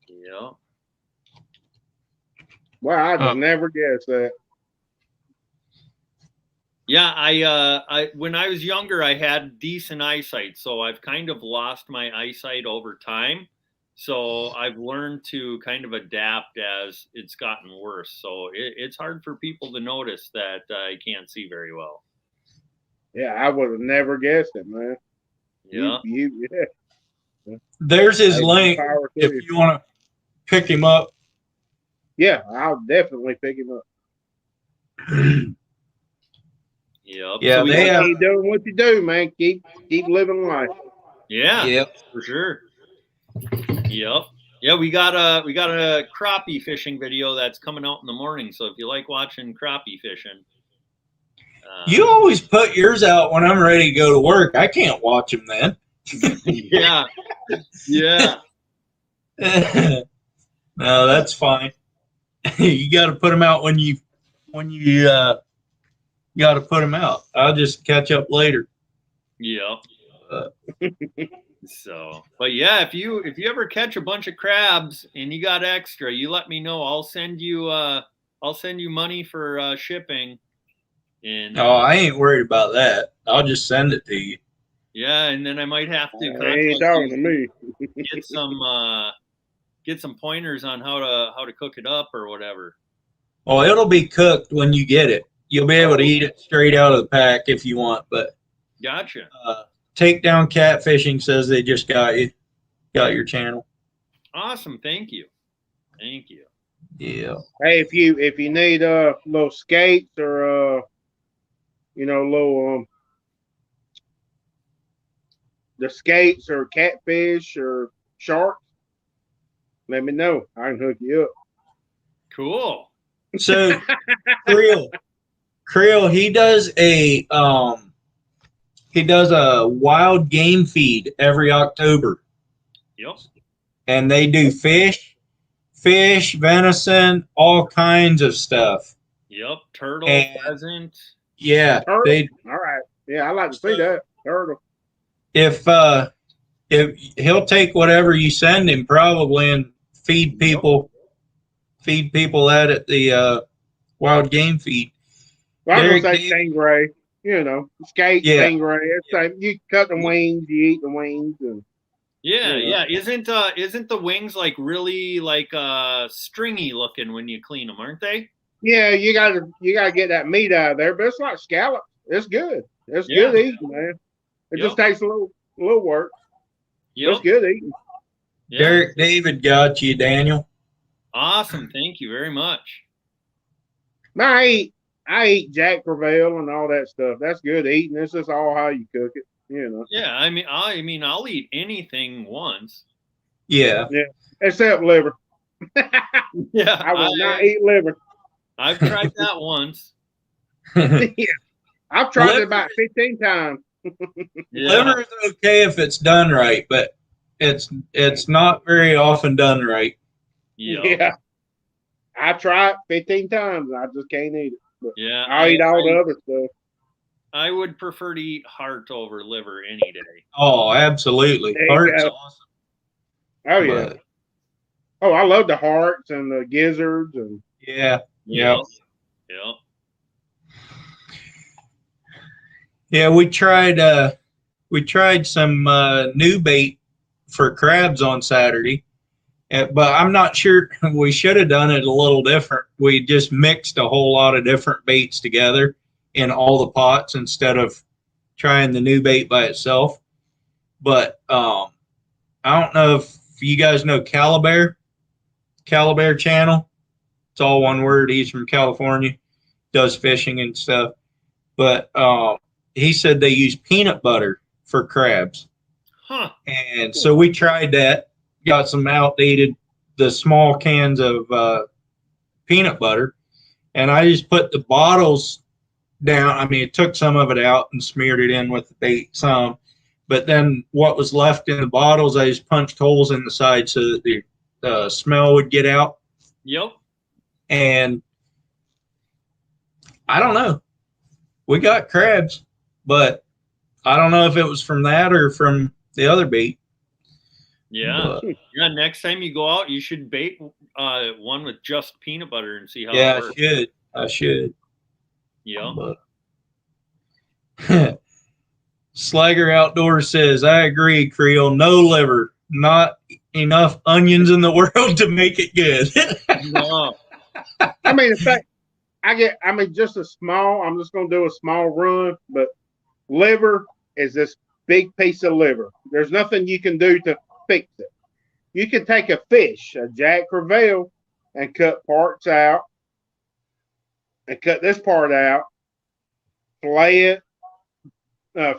Yeah. Well, I'd have never guessed that. Yeah, I when I was younger, I had decent eyesight, so I've kind of lost my eyesight over time. So I've learned to kind of adapt as it's gotten worse. So it's hard for people to notice that I can't see very well. Yeah, I would have never guessed it, man. Yeah. Yeah. There's his Hey, link power to if you. you want to pick him up. Yeah, I'll definitely pick him up. Yep. Yeah, So they have. Keep doing what you do, man. Keep living life. Yeah. Yep. For sure. Yep. Yeah, we got a crappie fishing video that's coming out in the morning. So if you like watching crappie fishing, You always put yours out when I'm ready to go to work. I can't watch them then. yeah, yeah. No, that's fine. You got to put them out when you got to put them out. I'll just catch up later. Yeah. So, but yeah, if you ever catch a bunch of crabs and you got extra, you let me know. I'll send you money for shipping. And I ain't worried about that. I'll just send it to you. yeah, and then I might have to He ain't talking to me. get some pointers on how to cook it up or whatever. Oh, it'll be cooked when you get it. You'll be able to eat it straight out of the pack if you want. But Gotcha. Takedown Catfishing says they just got your channel. Awesome. Thank you. Thank you. Yeah. Hey, if you need little skates or little the skates or catfish or sharks, let me know. I can hook you up. Cool. So Creel, he does a wild game feed every October. Yep. And they do fish, venison, all kinds of stuff. Yep. Turtle, pheasant. Yeah. Turtle? All right. Yeah, I like to see that. Turtle. If he'll take whatever you send him probably and feed people that at the wild game feed. Well, I'm gonna say stingray. Skate, stingray. It's like you cut the wings, you eat the wings, and yeah. Isn't the wings like really like stringy looking when you clean them, aren't they? Yeah, you gotta get that meat out of there, but it's like scallops. It's good. It's good eating, man. It just takes a little work. It's good eating. Yeah. Derek David got you, Daniel. Awesome. Thank you very much. I eat Jack Crevalle and all that stuff. That's good eating. This is all how you cook it, Yeah, I mean, I'll eat anything once. Yeah. Yeah, except liver. Yeah, I will not eat liver. I've tried that once. Yeah, I've tried it about 15 times. Liver is okay if it's done right, but it's not very often done right. Yeah. I tried 15 times and I just can't eat it. But yeah, I'll eat all the other stuff. I would prefer to eat heart over liver any day. Oh, absolutely. Heart's awesome. Oh, yeah. Oh, I love the hearts and the gizzards and yeah. Yeah, we tried some new bait for crabs on Saturday. But I'm not sure, we should have done it a little different. We just mixed a whole lot of different baits together in all the pots instead of trying the new bait by itself. But I don't know if if you guys know Calabear channel, it's all one word. He's from California, does fishing and stuff. But he said they use peanut butter for crabs. Huh. And so we tried that, got some outdated, the small cans of peanut butter, and I just put the bottles down. I mean, it took some of it out and smeared it in with the bait some. But then what was left in the bottles, I just punched holes in the side so that the smell would get out. Yep. And I don't know. We got crabs, but I don't know if it was from that or from the other bait. Yeah. But, Yeah. Next time you go out, you should bait one with just peanut butter and see how yeah, it works. I should. Yeah. But Slagger Outdoors says, I agree, Creel. No liver. Not enough onions in the world to make it good. No. I mean, in fact, just a small, I'm just going to do a small run, but liver is this big piece of liver. There's nothing you can do to fix it. You can take a fish, a Jack Crevalle, and cut parts out, and cut this part out, fillet it,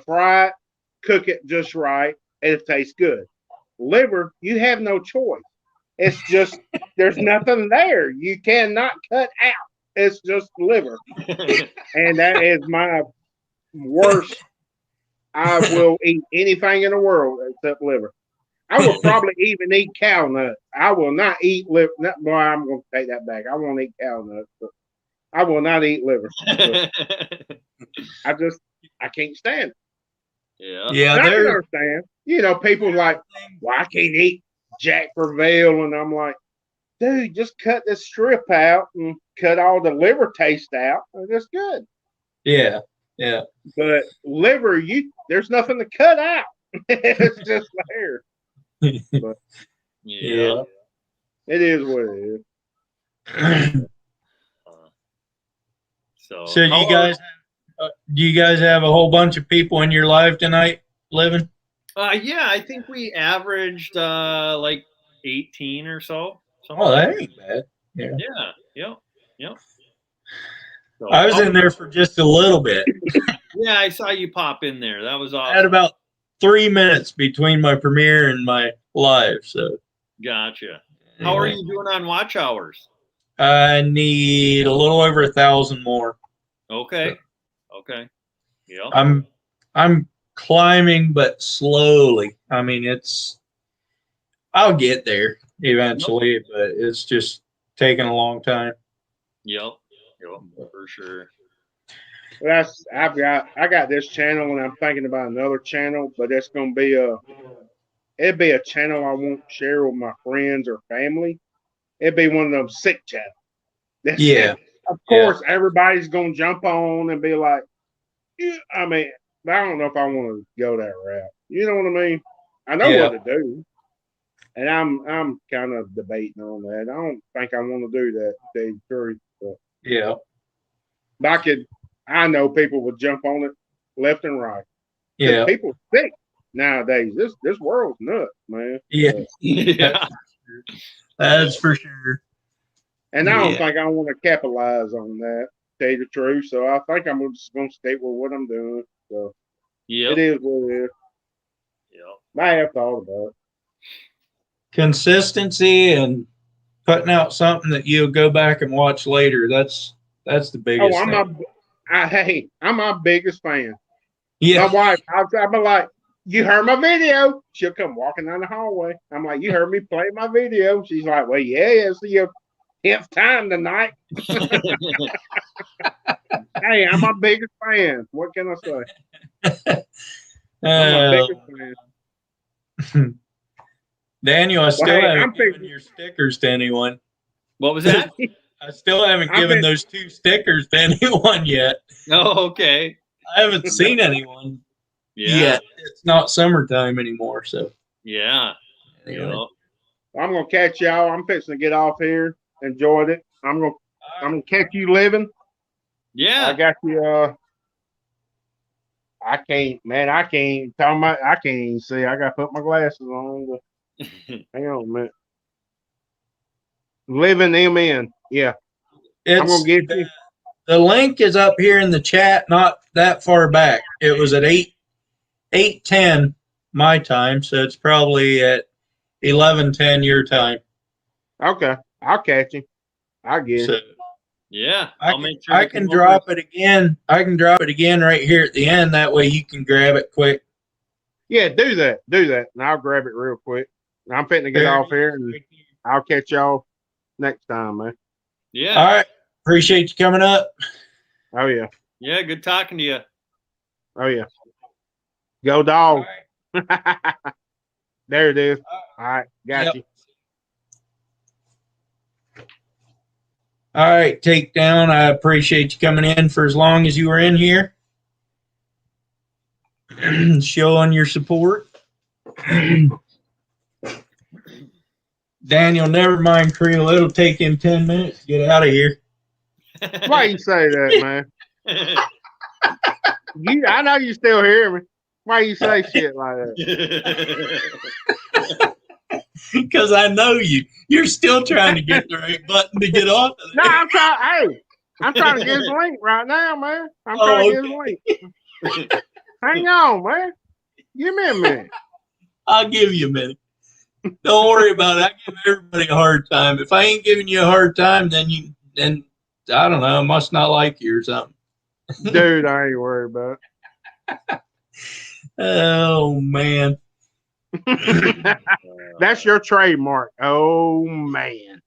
fry it, cook it just right, and it tastes good. Liver, you have no choice. It's just, there's nothing there. You cannot cut out. It's just liver. And that is my worst. I will eat anything in the world except liver. I will probably even eat cow nuts. I will not eat liver. Well, I'm going to take that back. I won't eat cow nuts, but I will not eat liver. I can't stand it. Yeah. Yeah, I can understand. You know, people like, well, I can't eat Jack Crevalle. And I'm like, dude, just cut this strip out and cut all the liver taste out. And it's good. Yeah, yeah. But liver, there's nothing to cut out. It's just there. But Yeah. it is what it is. So do you guys have a whole bunch of people in your live tonight living? Yeah, I think we averaged like 18 or so. Oh, that ain't bad. Yeah. Yep. So, I was in there for just a little bit. Yeah, I saw you pop in there. That was awesome. I had about 3 minutes between my premiere and my live, so. Gotcha. How are you doing on watch hours? I need a little over 1,000 more. Okay. Okay. Yeah. I'm climbing, but slowly. I mean, I'll get there eventually, but it's just taking a long time. Yep, for sure. I got this channel and I'm thinking about another channel, but it's gonna be it'd be a channel I won't share with my friends or family. It'd be one of them sick channels. Of course, everybody's gonna jump on and be like, yeah, I mean, I don't know if I want to go that route. You know what I mean? I know what to do. And I'm kind of debating on that. I don't think I want to do that, to tell you the truth. But I know people would jump on it left and right. Yeah. People sick nowadays. This world's nuts, man. Yeah. That's for sure. And I don't think I want to capitalize on that, to tell you the truth. So I think I'm just going to stick with what I'm doing. So it is what it is. Yeah. I have thought about it. Consistency and putting out something that you'll go back and watch later. That's the biggest thing. I'm my biggest fan. Yeah. My wife, I'll be like, you heard my video. She'll come walking down the hallway. I'm like, you heard me play my video. She's like, well, yeah, it's your 10th time tonight. Hey, I'm my biggest fan. What can I say? I'm my biggest fan. Daniel, I still haven't given your stickers to anyone. What was that? I still haven't given those 2 stickers to anyone yet. Oh, okay. I haven't seen anyone yet. It's not summertime anymore, so. Yeah. Anyway. I'm gonna catch y'all. I'm fixing to get off here. Enjoyed it. I'm gonna catch you living. Yeah. I got you. I can't even see. I gotta put my glasses on. But Hang on a minute. Living MN. Yeah. I'm It's gonna get you. the link is up here in the chat, not that far back. It was at 8:10 my time, so it's probably at 11:10 your time. Okay. I'll catch you. I'll get So it. Yeah, I I'll can, make sure I to can come drop it again. I can drop it again right here at the end. That way you can grab it quick. Yeah, do that. Do that. And I'll grab it real quick. I'm fitting to get off here and I'll catch y'all next time, man. Yeah. All right. Appreciate you coming up. Oh yeah. Yeah, good talking to you. Oh yeah. Go dog. There it is. All right. Got you. All right, Takedown. I appreciate you coming in for as long as you were in here. Showing your support. Daniel, never mind, Creel. It'll take him 10 minutes to get out of here. Why you say that, man? I know you still hear me. Why you say shit like that? Because I know you. You're still trying to get the right button to get off of No, there. I'm trying. Hey, I'm trying to get his link right now, man. I'm trying to get his link. Hang on, man. Give me a minute. I'll give you a minute. Don't worry about it. I give everybody a hard time. If I ain't giving you a hard time, then I don't know, I must not like you or something. Dude, I ain't worried about it. Oh man. That's your trademark. Oh man.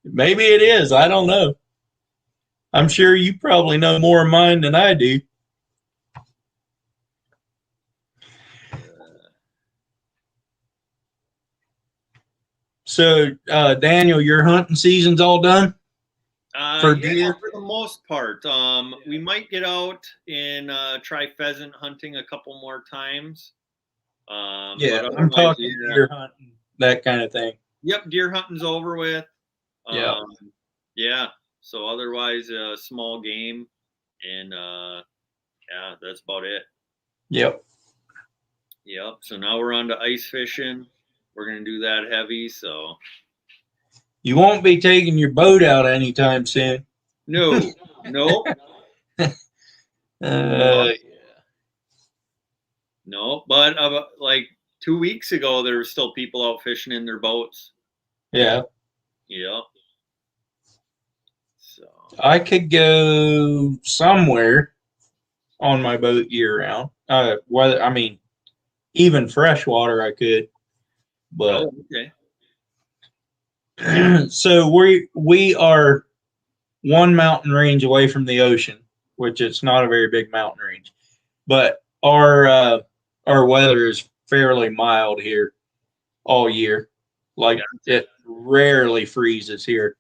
Maybe it is. I don't know. I'm sure you probably know more of mine than I do. So, Daniel, your hunting season's all done? For deer? For the most part. We might get out and try pheasant hunting a couple more times. Yeah, I'm talking deer hunting, that kind of thing. Yep, deer hunting's over with. Yeah. Yeah. So otherwise, small game, and yeah, that's about it. Yep. Yep. So now we're on to ice fishing. We're gonna do that heavy. So you won't be taking your boat out anytime soon. No. Nope. Yeah. No, but like 2 weeks ago, there were still people out fishing in their boats. Yeah. Yep. So I could go somewhere on my boat year round. Whether I mean, even freshwater, I could. But okay. So we are one mountain range away from the ocean, which it's not a very big mountain range, but our weather is fairly mild here all year. Like it rarely freezes here.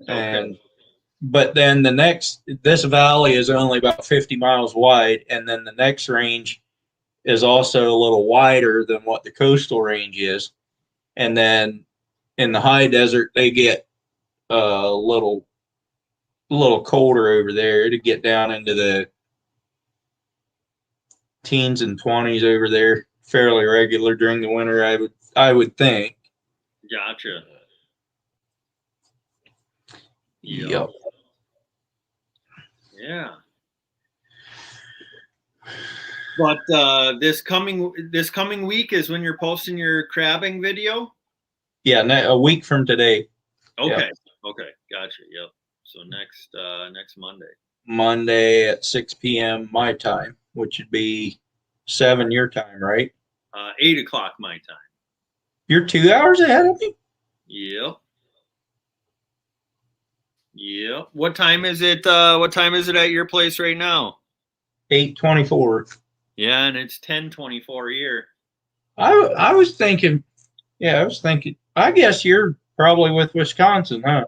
And but then this valley is only about 50 miles wide, and then the next range is also a little wider than what the coastal range is. And then in the high desert, they get a little colder over there to get down into the teens and 20s over there, fairly regular during the winter, I would think. Gotcha. Yep. Yeah. But this coming week is when you're posting your crabbing video? Yeah, a week from today. Okay. Yep. Okay. Gotcha. Yep. So next Monday. Monday at 6 p.m. my time, which would be 7 your time, right? 8 o'clock my time. You're 2 hours ahead of me? Yep. Yep. What time is it at your place right now? 8:24. Yeah, and it's 10:24 here. I was thinking, I guess you're probably with Wisconsin, huh?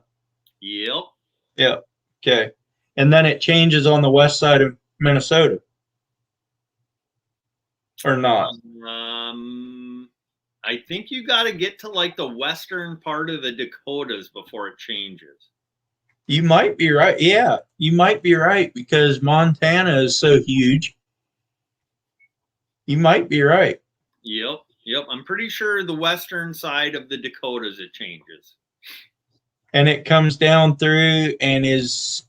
Yep. Yeah. Okay. And then it changes on the west side of Minnesota. Or not? I think you got to get to like the western part of the Dakotas before it changes. You might be right. Yeah, you might be right because Montana is so huge. You might be right. Yep. Yep. I'm pretty sure the western side of the Dakotas it changes. And it comes down through and it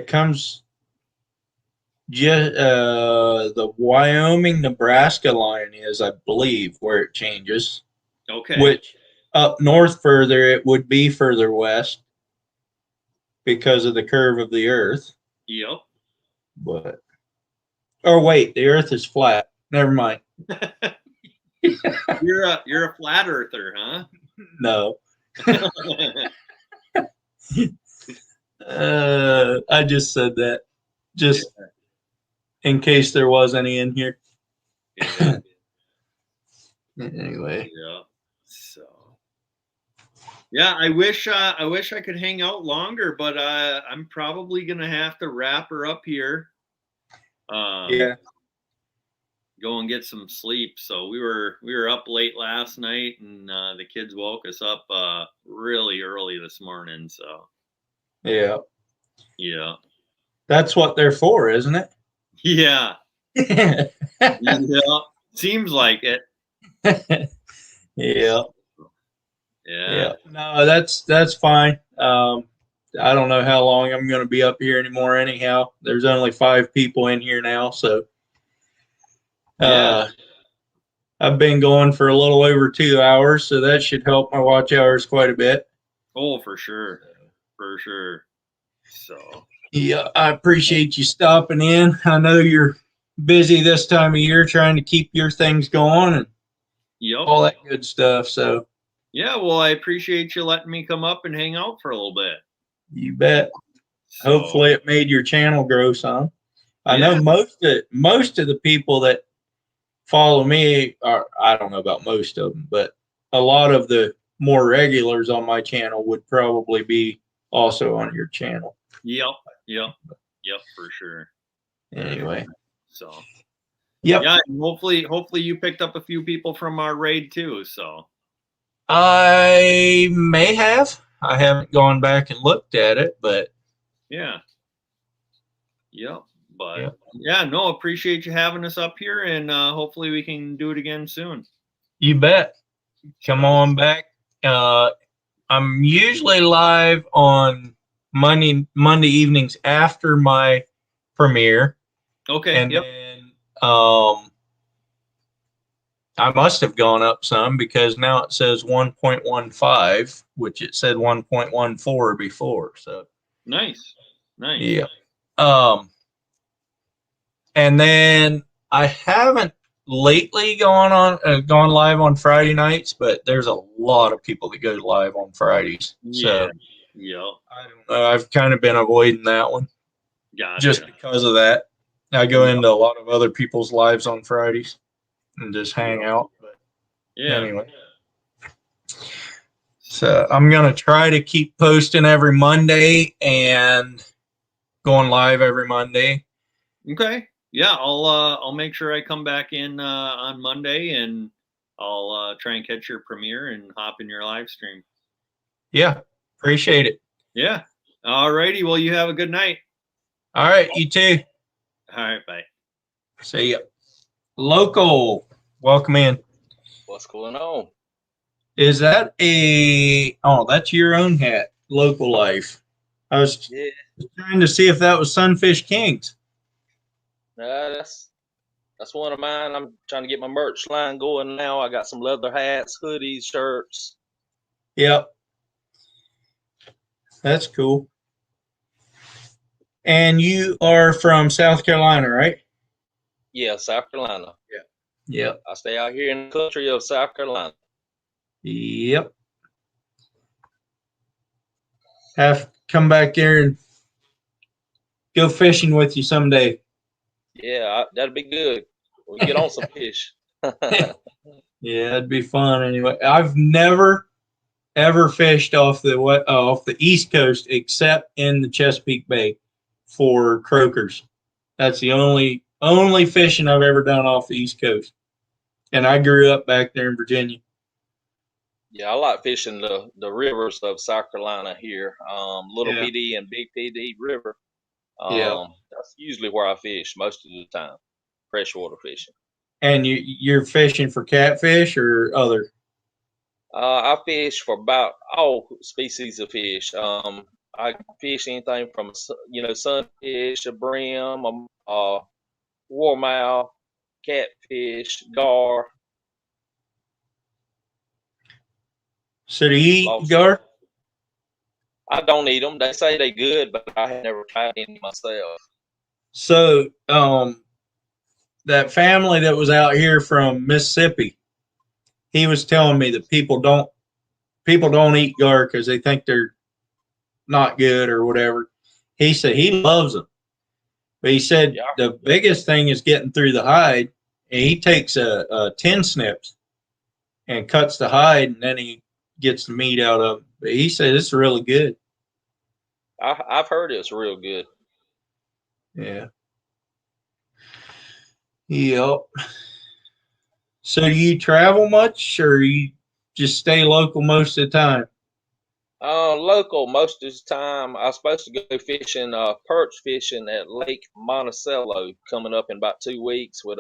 comes just the Wyoming Nebraska line is, I believe, where it changes. Okay. Which up north further it would be further west because of the curve of the earth. Yep. But wait, the earth is flat. Never mind. You're a flat earther, huh? No. I just said that just in case there was any in here. Yeah. Anyway. Yeah. So. Yeah, I wish I could hang out longer, but I'm probably gonna have to wrap her up here. Yeah. Go and get some sleep. So we were up late last night, and the kids woke us up really early this morning. So Yeah. yeah, That's what they're for, isn't it? yeah, Yeah. yeah. Seems like it. Yeah. Yeah. No, that's fine. I don't know how long I'm going to be up here anymore. Anyhow, there's only 5 people in here now, so Yeah. I've been going for a little over 2 hours, so that should help my watch hours quite a bit. Oh, for sure, for sure. So Yeah, I appreciate you stopping in. I know you're busy this time of year trying to keep your things going and yep. all that good stuff. So Yeah, well, I appreciate you letting me come up and hang out for a little bit. you bet. So, Hopefully, it made your channel grow some. I yeah. know most of the people that follow me are, I don't know about most of them, but a lot of the more regulars on my channel would probably be also on your channel. Yep, for sure. Anyway, So yep. yeah, and hopefully you picked up a few people from our raid too. So I may have. I haven't gone back and looked at it, but yeah. Yep. But Yep. yeah, no, appreciate you having us up here, and hopefully we can do it again soon. you bet. Come on back. I'm usually live on Monday evenings after my premiere. Okay. And Yep. then I must have gone up some because now it says 1.15, which it said 1.14 before. So Nice. yeah. And then I haven't lately gone live on Friday nights, but there's a lot of people that go live on Fridays. Yeah. So Yep. I don't know. I've kind of been avoiding that one Gotcha. just because of that. I go into a lot of other people's lives on Fridays and just hang out. But yeah. anyway. So I'm going to try to keep posting every Monday and going live every Monday. Okay. Yeah, I'll make sure I come back in on Monday, and I'll try and catch your premiere and hop in your live stream. Yeah, appreciate it. Yeah. All righty. Well, you have a good night. All right, you too. All right, bye. See ya. Local, welcome in. What's going on? Is that that's your own hat, Local Life. I was trying to see if that was Sunfish Kings. That's one of mine. I'm trying to get my merch line going now. I got some leather hats, hoodies, shirts. Yep. That's cool. And you are from South Carolina, right? Yeah, South Carolina. Yeah. Yep. I stay out here in the country of South Carolina. Yep. Have to come back there and go fishing with you someday. Yeah, that'd be good. We can get on some fish. Yeah, it'd be fun anyway. I've never ever fished off the East Coast except in the Chesapeake Bay for croakers. That's the only fishing I've ever done off the East Coast. And I grew up back there in Virginia. Yeah, I like fishing the rivers of South Carolina here, Little PD and Big PD River. That's usually where I fish most of the time, freshwater fishing. And you're fishing for catfish or other? I fish for about all species of fish. I fish anything from sunfish, a brim, warmouth, catfish, gar. So do you eat Lost. gar? I don't eat them. They say they good, but I have never tried any myself. So that family that was out here from Mississippi, he was telling me that people don't eat gar because they think they're not good or whatever. He said he loves them, but he said the biggest thing is getting through the hide. And he takes a 10 snips and cuts the hide, and then he gets the meat out of it. But he said it's really good. I've heard it's real good. Yeah. Yep. So do you travel much, or you just stay local most of the time? Local most of the time. I was supposed to go fishing, perch fishing at Lake Monticello coming up in about 2 weeks with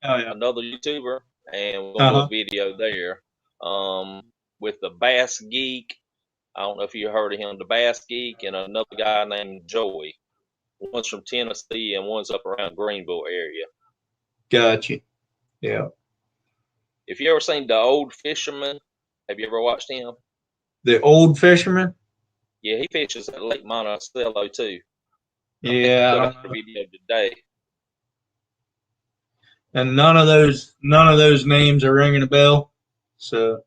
another YouTuber, and we'll do a video there. With the Bass Geek. I don't know if you heard of him, the Bass Geek, and another guy named Joey. One's from Tennessee and one's up around Greenville area. Gotcha. Yeah. If you ever seen The Old Fisherman, have you ever watched him? The Old Fisherman? Yeah, he fishes at Lake Monticello too. Yeah. I put out a video today. And none of those names are ringing a bell. So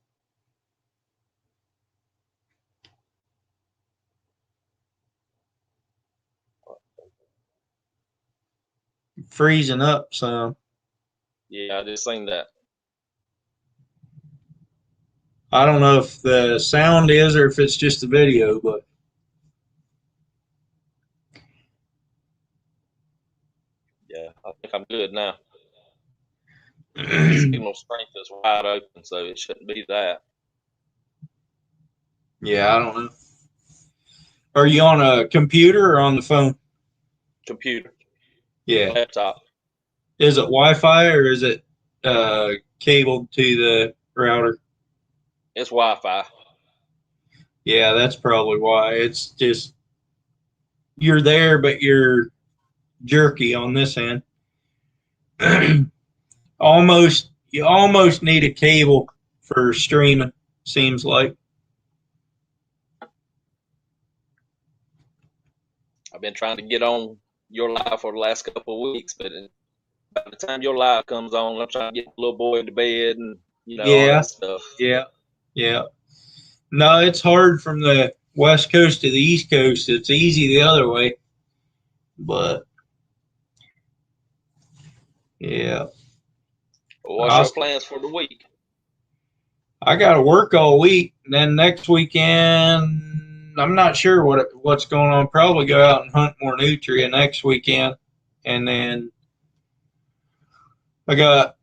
freezing up some. Yeah, I just seen that. I don't know if the sound is or if it's just the video, but yeah, I think I'm good now. Signal strength is wide open, so it shouldn't be that. Yeah, I don't know. Are you on a computer or on the phone? Computer. Yeah. Laptop. Is it Wi-Fi or is it cabled to the router? It's Wi-Fi. Yeah, that's probably why. It's just you're there, but you're jerky on this end. You almost need a cable for streaming, seems like. I've been trying to get on your live for the last couple of weeks, but by the time your live comes on, I'm trying to get the little boy into bed and all that stuff. Yeah. No, it's hard from the West Coast to the East Coast. It's easy the other way. But yeah. What's your plans for the week? I got to work all week. And then next weekend, I'm not sure what's going on. Probably go out and hunt more nutria next weekend. And then I got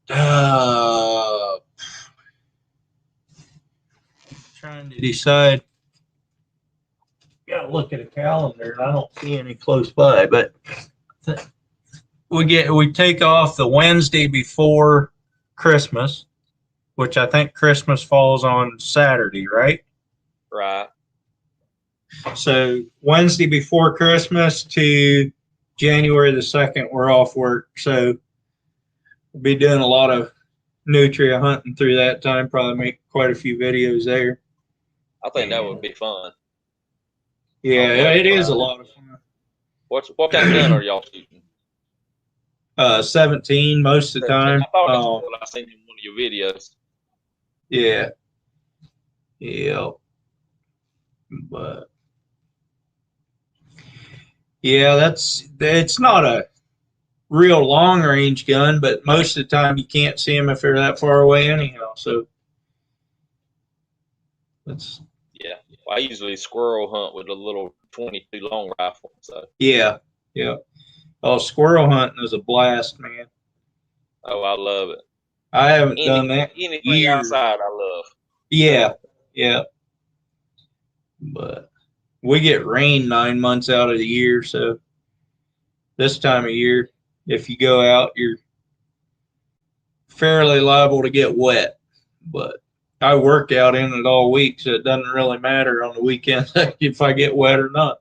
trying to decide. Got to look at a calendar, and I don't see any close by. But we take off the Wednesday before Christmas, which I think Christmas falls on Saturday, right? Right. So Wednesday before Christmas to January the 2nd, we're off work. So we'll be doing a lot of nutria hunting through that time. Probably make quite a few videos there. I think that would be fun. Yeah, it is a lot of fun. What kind of gun are y'all shooting? 17 most of the time. I thought that's what I seen in one of your videos. Yeah. But yeah, it's not a real long range gun, but most of the time you can't see them if they're that far away anyhow. So that's I usually squirrel hunt with a little 22 long rifle. So yeah. Oh, squirrel hunting is a blast, man. Oh, I love it. I haven't done that. Anything outside, I love. Yeah. But we get rain 9 months out of the year, so this time of year, if you go out, fairly liable to get wet. But I work out in it all week, so it doesn't really matter on the weekends if I get wet or not.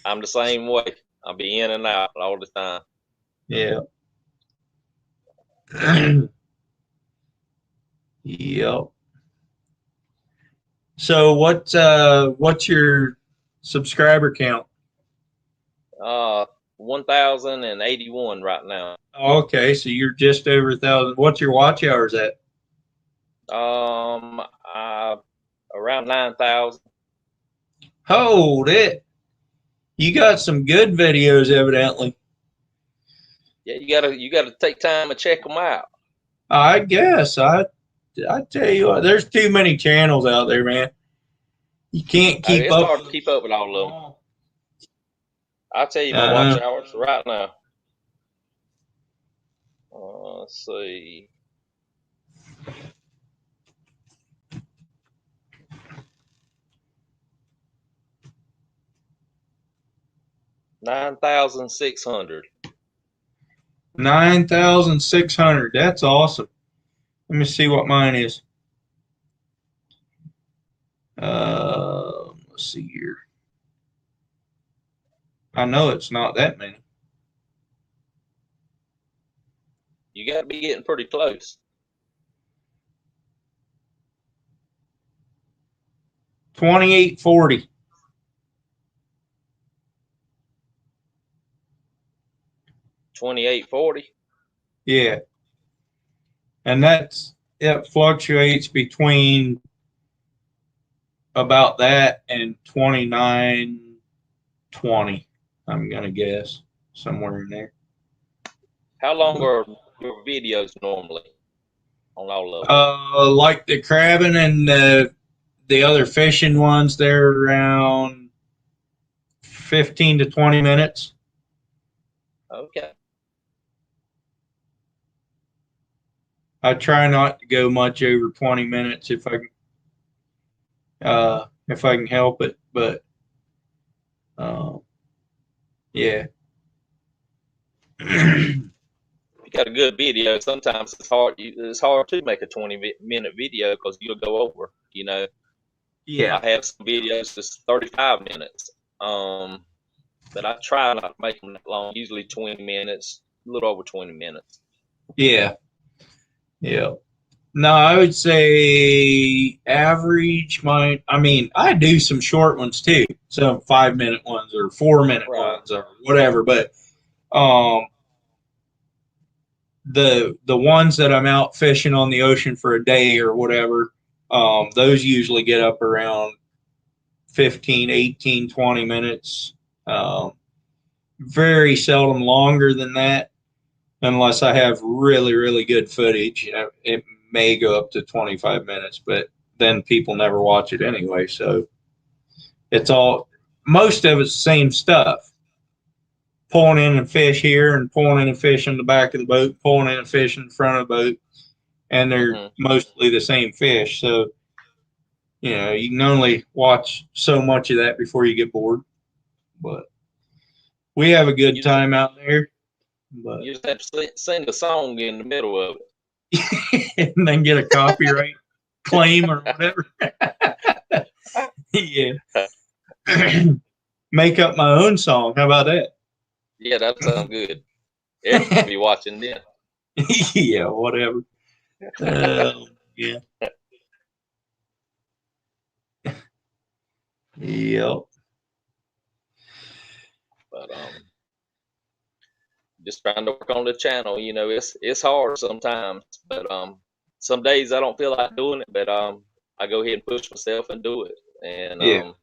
I'm the same way. I'll be in and out all the time. Yeah. Yep. So what's your subscriber count? 1,081 right now. Okay, so you're just over 1,000. What's your watch hours at? Around 9,000. Hold it. You got some good videos, evidently. Yeah, you gotta take time to check them out. I guess. I tell you what, there's too many channels out there, man. You can't keep It's up. hard to keep up with all of them. I'll tell you my watch hours right now. Let's see. 9,600. 9,600. That's awesome. Let me see what mine is. Let's see here. I know it's not that many. You got to be getting pretty close. 2840. 2840. Yeah. And it fluctuates between about that and 2920. I'm gonna guess somewhere in there. How long are your videos normally on all of them? Like the crabbing and the other fishing ones, they're around 15 to 20 minutes. Okay. I try not to go much over 20 minutes if I can help it, but yeah. You got a good video. Sometimes it's hard to make a 20-minute video because you'll go over, Yeah. I have some videos that's 35 minutes. But I try not to make them that long, usually 20 minutes, a little over 20 minutes. Yeah. Yeah. No, I would say average I do some short ones too, some 5-minute ones or 4-minute ones or whatever, but the ones that I'm out fishing on the ocean for a day or whatever, those usually get up around 15, 18, 20 minutes. Very seldom longer than that unless I have really, really good footage. It may go up to 25 minutes, but then people never watch it anyway. So most of it's the same stuff. Pulling in a fish here and pulling in a fish in the back of the boat, pulling in a fish in front of the boat, and they're mostly the same fish. So, you can only watch so much of that before you get bored. But we have a good time out there. But you just have to sing a song in the middle of it. and then get a copyright claim or whatever. Yeah. Make up my own song. How about that? Yeah, that sounds good. Everybody be watching then. Yeah, whatever. Yeah. Yep. But just trying to work on the channel. It's hard sometimes, but some days I don't feel like doing it, but I go ahead and push myself and do it, and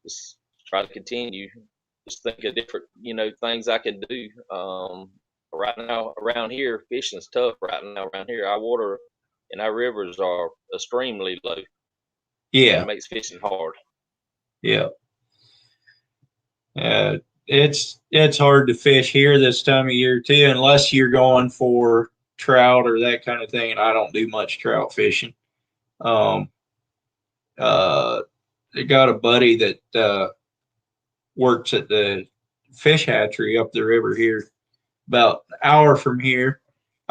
just try to continue. Just think of different things I can do. Right now around here, fishing's tough. Right now around here, our water and our rivers are extremely low. Yeah, it makes fishing hard. Yeah. It's hard to fish here this time of year too, unless you're going for trout or that kind of thing. And I don't do much trout fishing. They got a buddy that works at the fish hatchery up the river here, about an hour from here.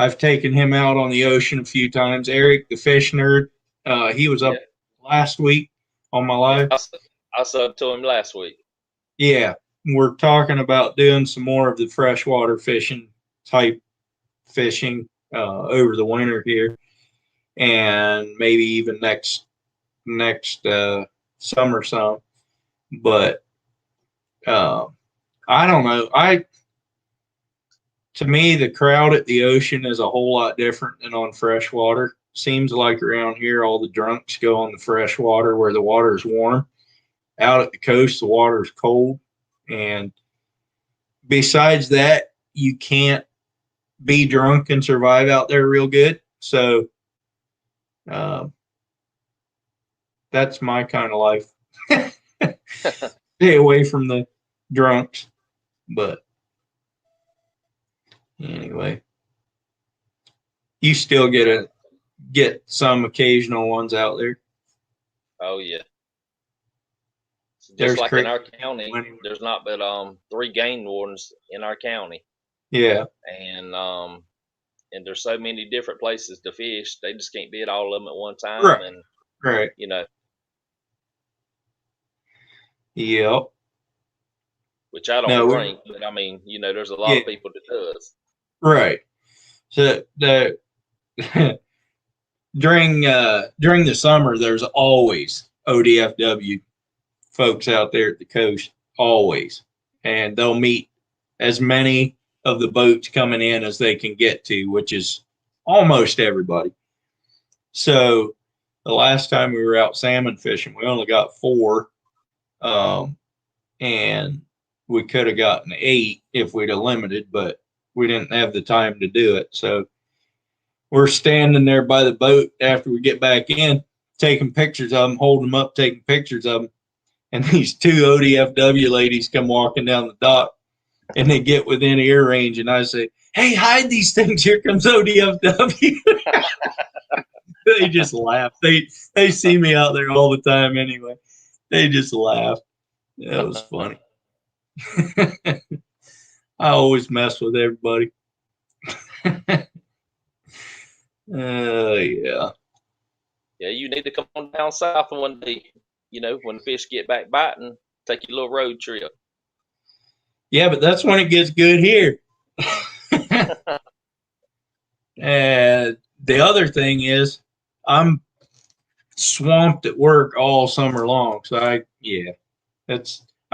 I've taken him out on the ocean a few times. Eric, the fish nerd, he was up last week on my live. I subbed to him last week. Yeah, we're talking about doing some more of the freshwater fishing type fishing over the winter here, and maybe even next summer some. But I don't know. To me, the crowd at the ocean is a whole lot different than on freshwater. Seems like around here, all the drunks go on the freshwater where the water is warm. Out at the coast, the water is cold. And besides that, you can't be drunk and survive out there real good. So that's my kind of life. Stay away from the drunks. But anyway, you still get some occasional ones out there. Oh yeah. Just like in our county, there's not but 3 game wardens in our county. Yeah. And there's so many different places to fish, they just can't be at all of them at one time. Right. And right. You know. Yep. Which I don't drink, but I mean, you know, there's a lot of people that does. Right. So the during the summer, there's always ODFW folks out there at the coast, always, and they'll meet as many of the boats coming in as they can get to, which is almost everybody. So the last time we were out salmon fishing, we only got 4, and we could have gotten 8 if we'd have limited, but we didn't have the time to do it. So we're standing there by the boat after we get back in, taking pictures of them, holding them up, taking pictures of them. And these 2 ODFW ladies come walking down the dock, and they get within ear range, and I say, "Hey, hide these things. Here comes ODFW." They just laugh. They see me out there all the time anyway. They just laugh. That was funny. I always mess with everybody. Yeah. Yeah, you need to come on down south one day. You know, when the fish get back biting, take your little road trip. Yeah, but that's when it gets good here. And the other thing is, I'm swamped at work all summer long. So I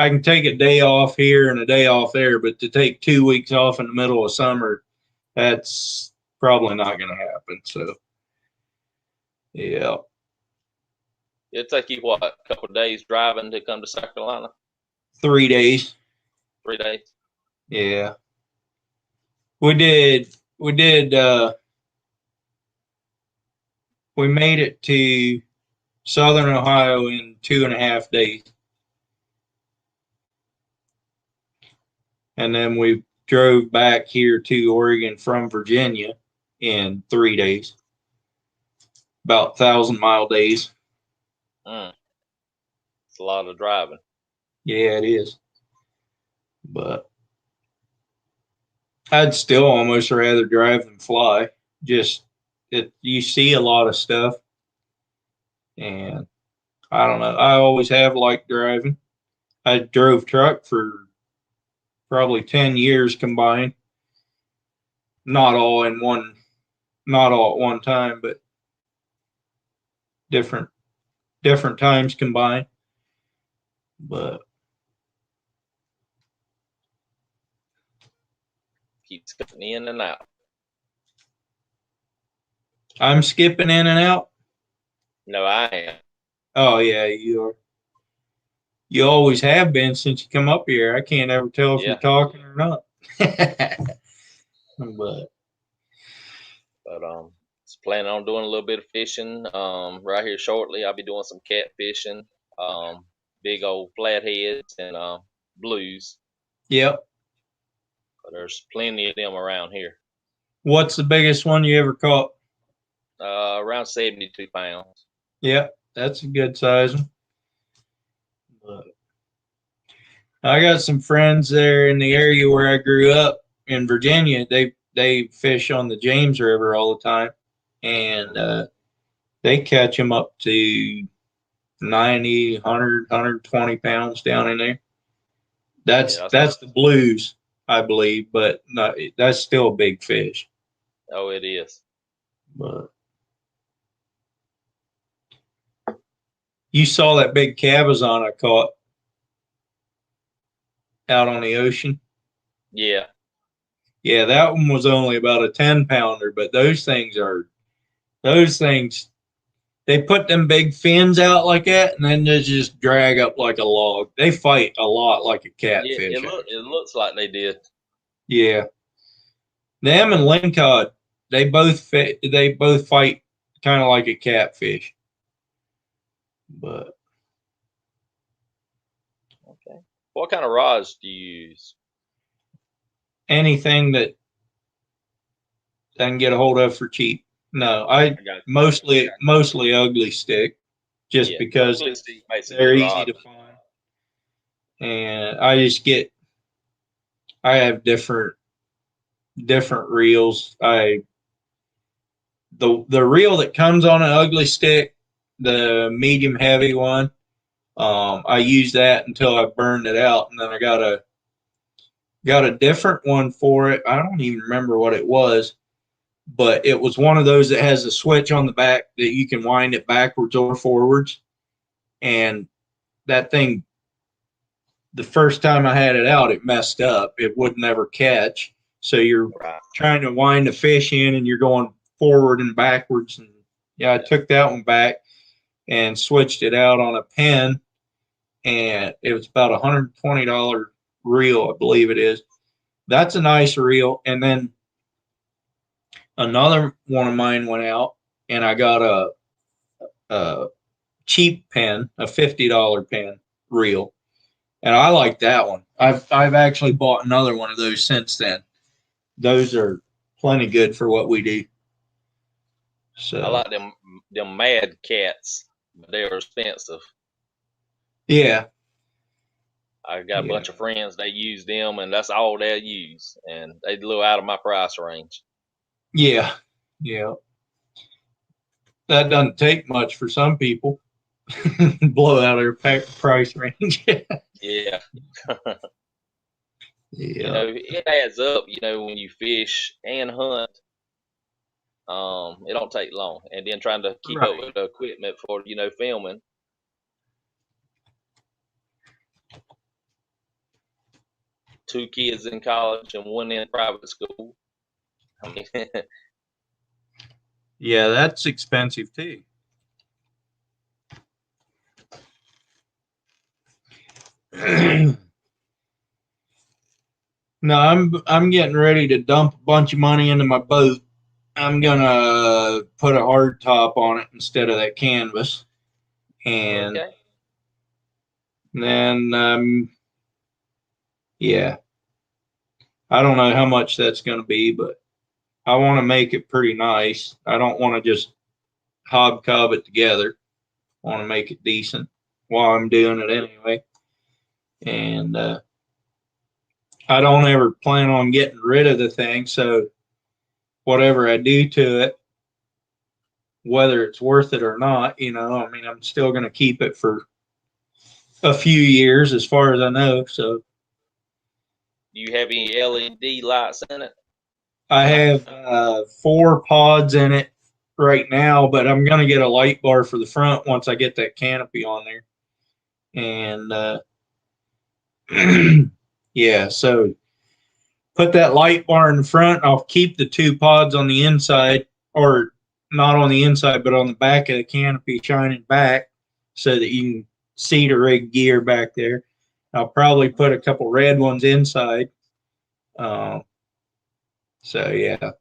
can take a day off here and a day off there, but to take 2 weeks off in the middle of summer, that's probably not going to happen. So, yeah. It'll take you, what, a couple of days driving to come to South Carolina? 3 days. 3 days? Yeah. We made it to Southern Ohio in 2.5 days. And then we drove back here to Oregon from Virginia in 3 days. About 1,000-mile days. It's a lot of driving. Yeah, it is. But I'd still almost rather drive than fly. You see a lot of stuff. And I don't know. I always have liked driving. I drove truck for probably 10 years combined. Not all at one time, but different times combined. But keep skipping in and out. I'm skipping in and out? No, I am. Oh, yeah, you are. You always have been since you come up here. I can't ever tell if you're talking or not. But planning on doing a little bit of fishing. Right here shortly, I'll be doing some catfishing, big old flatheads and blues. Yep. But there's plenty of them around here. What's the biggest one you ever caught? Around 72 pounds. Yep, that's a good size one. But I got some friends there in the area where I grew up in Virginia. They they fish on the James River all the time, and they catch them up to 90, 100, 120 pounds down in there. That's the blues, I believe, but no, that's still a big fish. Oh, it is. But you saw that big cabezon I caught out on the ocean? Yeah. Yeah, that one was only about a 10-pounder, but those things, they put them big fins out like that, and then they just drag up like a log. They fight a lot like a catfish. Yeah, it looks like they did. Yeah. Them and lingcod, they both fight kind of like a catfish. But okay. What kind of rods do you use? Anything that I can get a hold of for cheap. No, I mostly ugly stick, just because they're easy to find. And I have different reels. The reel that comes on an ugly stick, the medium heavy one, I used that until I burned it out, and then I got a different one for it. I don't even remember what it was, but it was one of those that has a switch on the back that you can wind it backwards or forwards. And that thing, the first time I had it out, it messed up. It would never catch. So you're trying to wind the fish in, and you're going forward and backwards. And yeah, I took that one back and switched it out on a pen, and it was about $120 reel, I believe it is. That's a nice reel. And then another one of mine went out, and I got a cheap pen, a $50 pen reel, and I like that one. I've actually bought another one of those since then. Those are plenty good for what we do. So I like them Mad Cats, but they are expensive. Yeah. I got a bunch of friends, they use them, and that's all they use, and they a little out of my price range. Yeah. That doesn't take much for some people. Blow out their price range. Yeah. Yeah. It adds up, when you fish and hunt. It don't take long. And then trying to keep up with the equipment for, filming. Two kids in college and one in private school. I mean, yeah, that's expensive too. No, I'm getting ready to dump a bunch of money into my boat. I'm gonna put a hard top on it instead of that canvas, and then yeah, I don't know how much that's gonna be, but I want to make it pretty nice. I don't want to just hobcob it together. I want to make it decent while I'm doing it anyway, and I don't ever plan on getting rid of the thing, so whatever I do to it, whether it's worth it or not, I'm still going to keep it for a few years as far as I know. So, do you have any LED lights in it? I have 4 pods in it right now, but I'm going to get a light bar for the front once I get that canopy on there. And yeah, so put that light bar in the front. I'll keep the 2 pods on the inside, or not on the inside, but on the back of the canopy shining back so that you can see the rig gear back there. I'll probably put a couple red ones inside. So, yeah.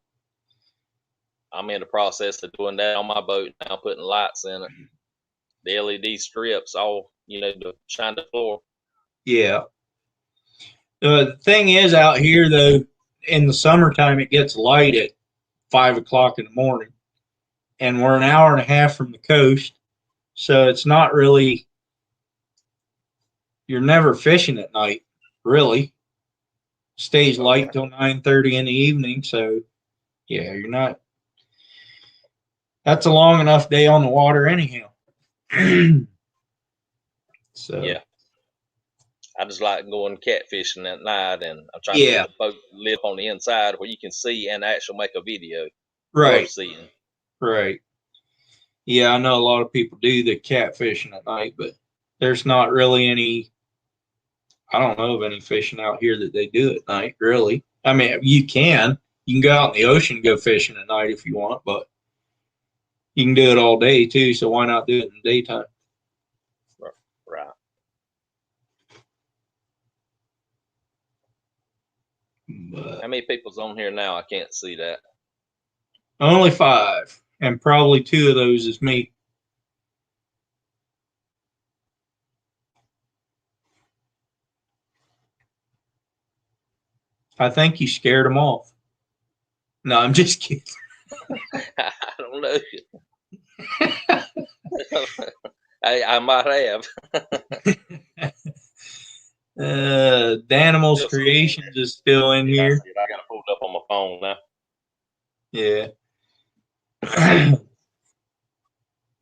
I'm in the process of doing that on my boat now, putting lights in it. The LED strips, all, to shine the floor. Yeah. The thing is, out here, though, in the summertime, it gets light at 5 o'clock in the morning. And we're an hour and a half from the coast. So it's not really, you're never fishing at night, really. stays light till 9:30 in the evening. So yeah, you're not. That's a long enough day on the water anyhow. So Yeah. I just like going catfishing at night, and I'm trying to yeah, get the boat lit on the inside where you can see and actually make a video. right, Of seeing. right. Yeah, I know a lot of people do the catfishing at night, but there's not really any. I don't know of any fishing out here that they do at night. Really, I mean, you can go out in the ocean and go fishing at night if you want, but you can do it all day too. So why not do it in the daytime? Right. But How many people's on here now? I can't see that. only 5, and probably 2 of those is me. I think you scared them off. No, I'm just kidding. I don't know. I might have. Danimals Creations is still in here. I got it pulled up on my phone now. Yeah.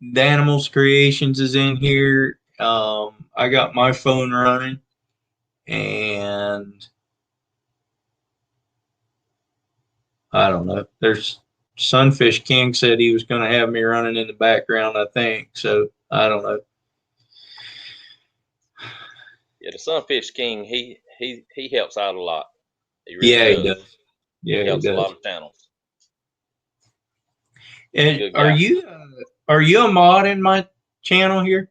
Danimals Creations is in here. I got my phone running, and I don't know. There's Sunfish King said he was going to have me running in the background, I think. So I don't know. Yeah, the Sunfish King, he helps out a lot. He really Yeah, does. he does. Yeah, he helps does. a lot of channels. And are you a mod in my channel here?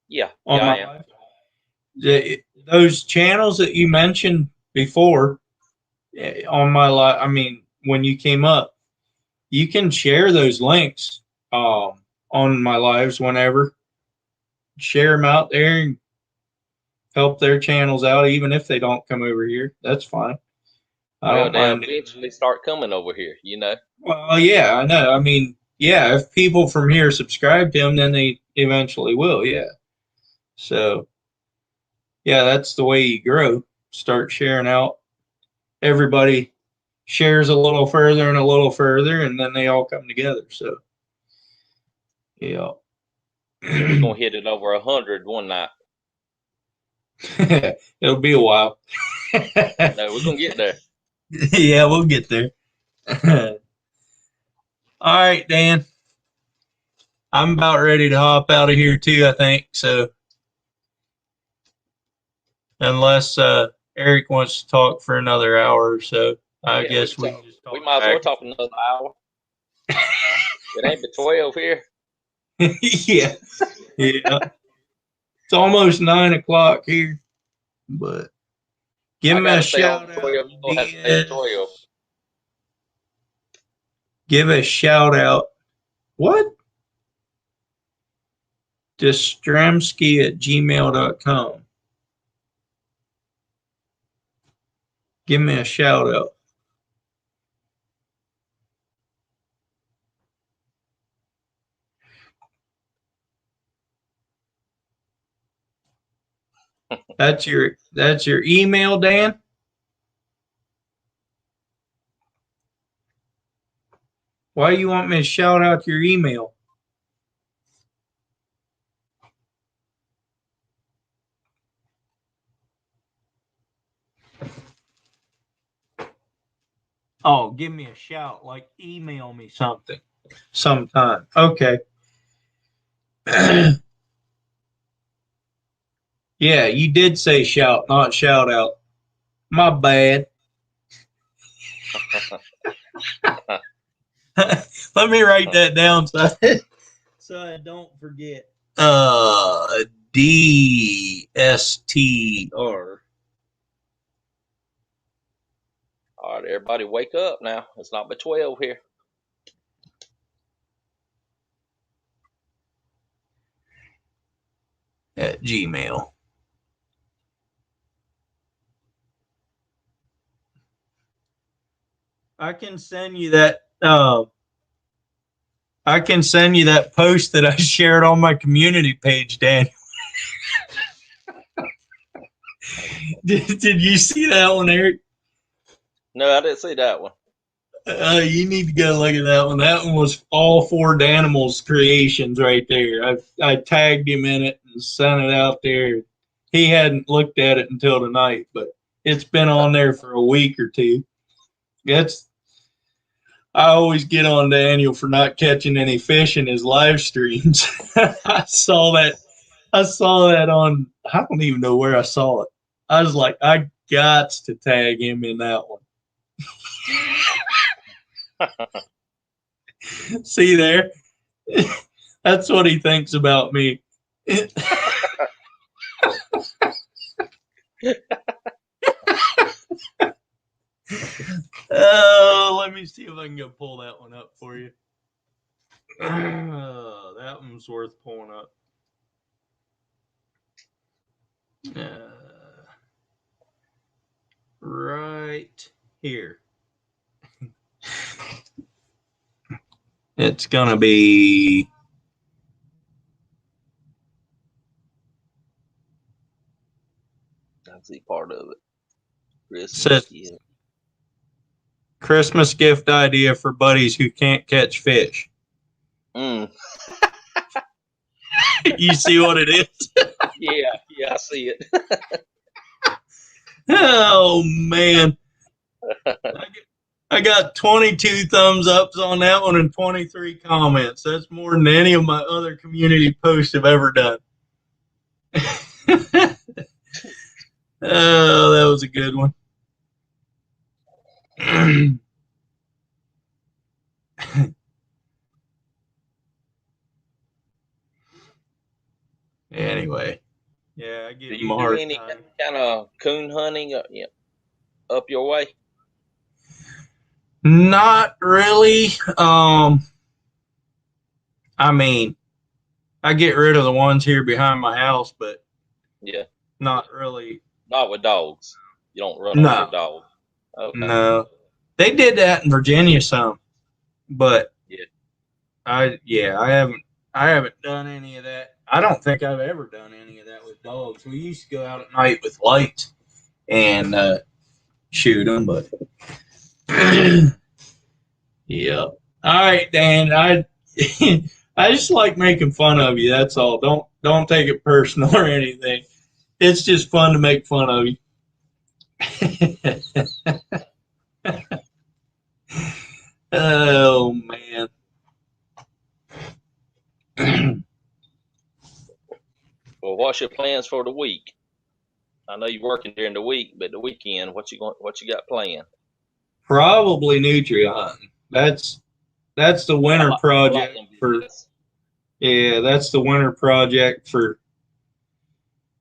Yeah, on yeah, my I am. live? Those channels that you mentioned before on my live, I mean, when you came up, you can share those links on my lives whenever. Share them out there and help their channels out, even if they don't come over here. That's fine. Well, they'll eventually start coming over here, you know. Well, yeah, I know. I mean, yeah, if people from here subscribe to them, then they eventually will. Yeah. So, yeah, that's the way you grow. Start sharing out. Everybody shares a little further and a little further, and then they all come together. So, yeah. We're gonna hit it over 100 one night. It'll be a while. No, we're gonna get there. Yeah, we'll get there. All right, Dan. I'm about ready to hop out of here too, I think. So, unless Eric wants to talk for another hour or so, I guess we can just talk. We might as well talk another hour. It ain't but 12 here. Yeah. It's almost 9 o'clock here, but give me a shout out. Give a shout out. What? Distramsky@gmail.com. Give me a shout out. That's your email, Dan? Why do you want me to shout out your email? Oh, give me a shout, like email me something sometime. Okay. Yeah, you did say shout, not shout out. My bad. Let me write that down so I don't forget. DSTR. All right, everybody wake up now. It's not but 12 here. At Gmail. I can send you that post that I shared on my community page, Dan. Did you see that one, Eric? No, I didn't see that one. You need to go look at that one. That one was all four Danimals creations right there. I tagged him in it and sent it out there. He hadn't looked at it until tonight, but it's been on there for a week or two. I always get on Daniel for not catching any fish in his live streams. I saw that on, I don't even know where I saw it. I was like, I got to tag him in that one. See there? That's what he thinks about me. Oh, let me see if I can go pull that one up for you. That one's worth pulling up. Right here. It's gonna be I see part of it. Christmas gift idea for buddies who can't catch fish. Mm. You see what it is? Yeah, I see it. Oh man. I got 22 thumbs ups on that one and 23 comments. That's more than any of my other community posts have ever done. Oh, that was a good one. Anyway, yeah, I give Do him you a do hard any time. kind of coon hunting up your way? Not really. I mean, I get rid of the ones here behind my house, but yeah, not really. Not with dogs. You don't run No. over your dog. Okay. No, they did that in Virginia some, but yeah, I haven't done any of that. I don't think I've ever done any of that with dogs. We used to go out at night with lights and shoot them, but yeah. All right, Dan. I just like making fun of you. That's all. Don't take it personal or anything. It's just fun to make fun of you. Oh man. Well, what's your plans for the week? I know you're working during the week, but the weekend, what you got planned? Probably nutria hunting. That's the winter project for. Yeah, that's the winter project for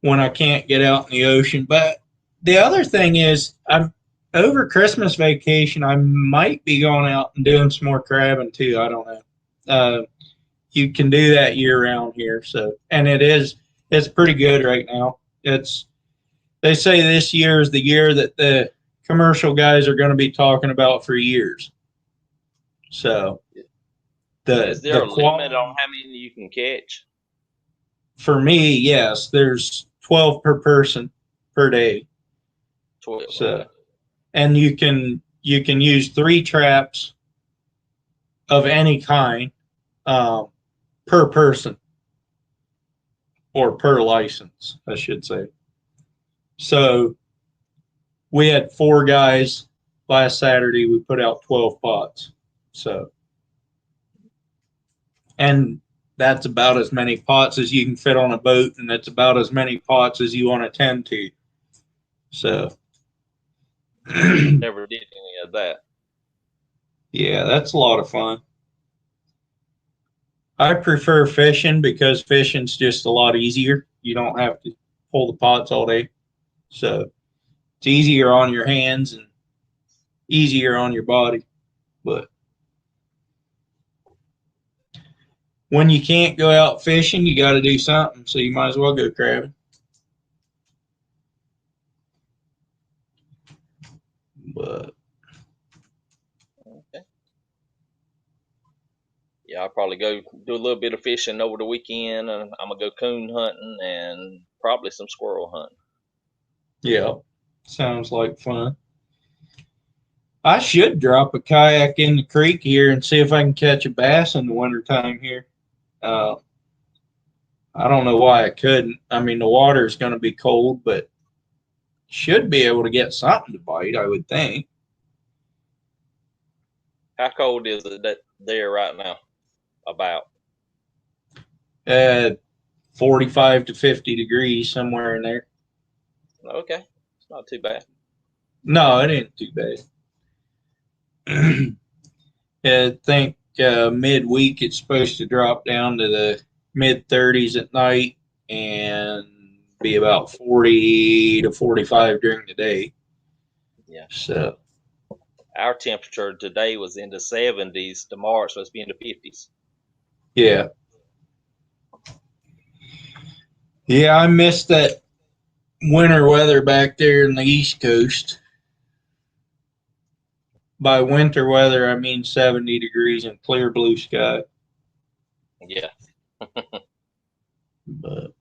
when I can't get out in the ocean. But the other thing is, I'm over Christmas vacation. I might be going out and doing some more crabbing too. I don't know. You can do that year round here, so and it's pretty good right now. They say this year is the year that the commercial guys are going to be talking about for years. So Is there a limit on how many you can catch? For me, yes, there's 12 per person per day. 12. So, okay. And you can use 3 traps of any kind per person or per license, I should say. So we had 4 guys last Saturday. We put out 12 pots. So, and that's about as many pots as you can fit on a boat, and that's about as many pots as you want to tend to. So, never did any of that. Yeah, that's a lot of fun. I prefer fishing because fishing's just a lot easier. You don't have to pull the pots all day. So it's easier on your hands and easier on your body. But when you can't go out fishing, you got to do something. So you might as well go crabbing. But okay. Yeah, I'll probably go do a little bit of fishing over the weekend, and I'm gonna go coon hunting and probably some squirrel hunting. yeah, sounds like fun. I should drop a kayak in the creek here and see if I can catch a bass in the wintertime here. I don't know why I couldn't. I mean, the water is going to be cold, but should be able to get something to bite, I would think. How cold is it there right now? About 45 to 50 degrees, somewhere in there. okay. It's not too bad. No, it ain't too bad. I think midweek it's supposed to drop down to the mid 30s at night and be about 40 to 45 during the day. Yeah. So our temperature today was in the 70s. Tomorrow it's supposed to be in the 50s. yeah. Yeah, I missed that winter weather back there in the East Coast. By winter weather, I mean 70 degrees and clear blue sky. Yeah. But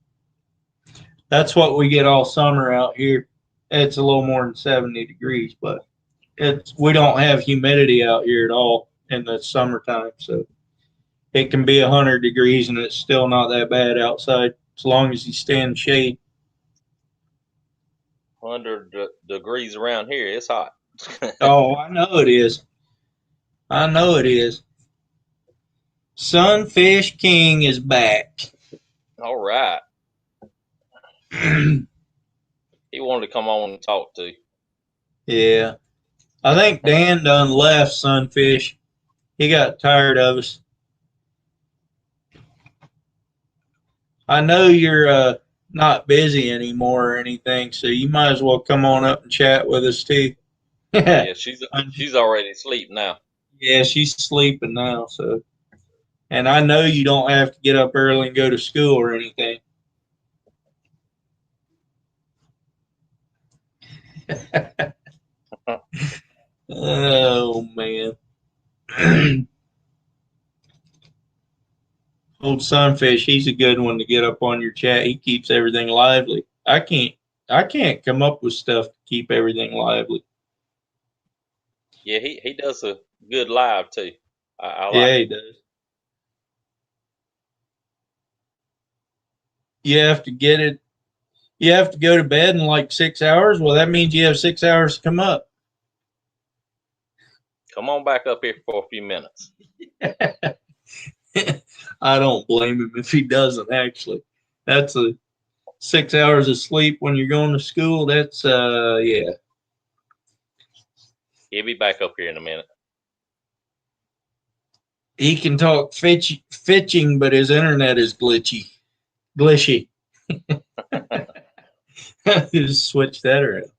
that's what we get all summer out here. It's a little more than 70 degrees, but we don't have humidity out here at all in the summertime. So it can be 100 degrees and it's still not that bad outside as long as you stay in the shade. 100 degrees around here. It's hot. Oh, I know it is. I know it is. Sunfish King is back. All right. He wanted to come on and talk to. Yeah. I think Dan done left Sunfish. He got tired of us. I know you're not busy anymore or anything, so you might as well come on up and chat with us too. Yeah, she's already asleep now. Yeah, she's sleeping now, so. And I know you don't have to get up early and go to school or anything. Oh man. Old Sunfish, he's a good one to get up on your chat. He keeps everything lively. I can't come up with stuff to keep everything lively. Yeah, he does a good live too. I like Yeah, it. he does. You have to get it. You have to go to bed in like 6 hours. Well, that means you have 6 hours to come up. Come on back up here for a few minutes. I don't blame him if he doesn't, actually. That's 6 hours of sleep when you're going to school. That's, yeah. He'll be back up here in a minute. He can talk fitching, but his internet is glitchy. Just switch that around.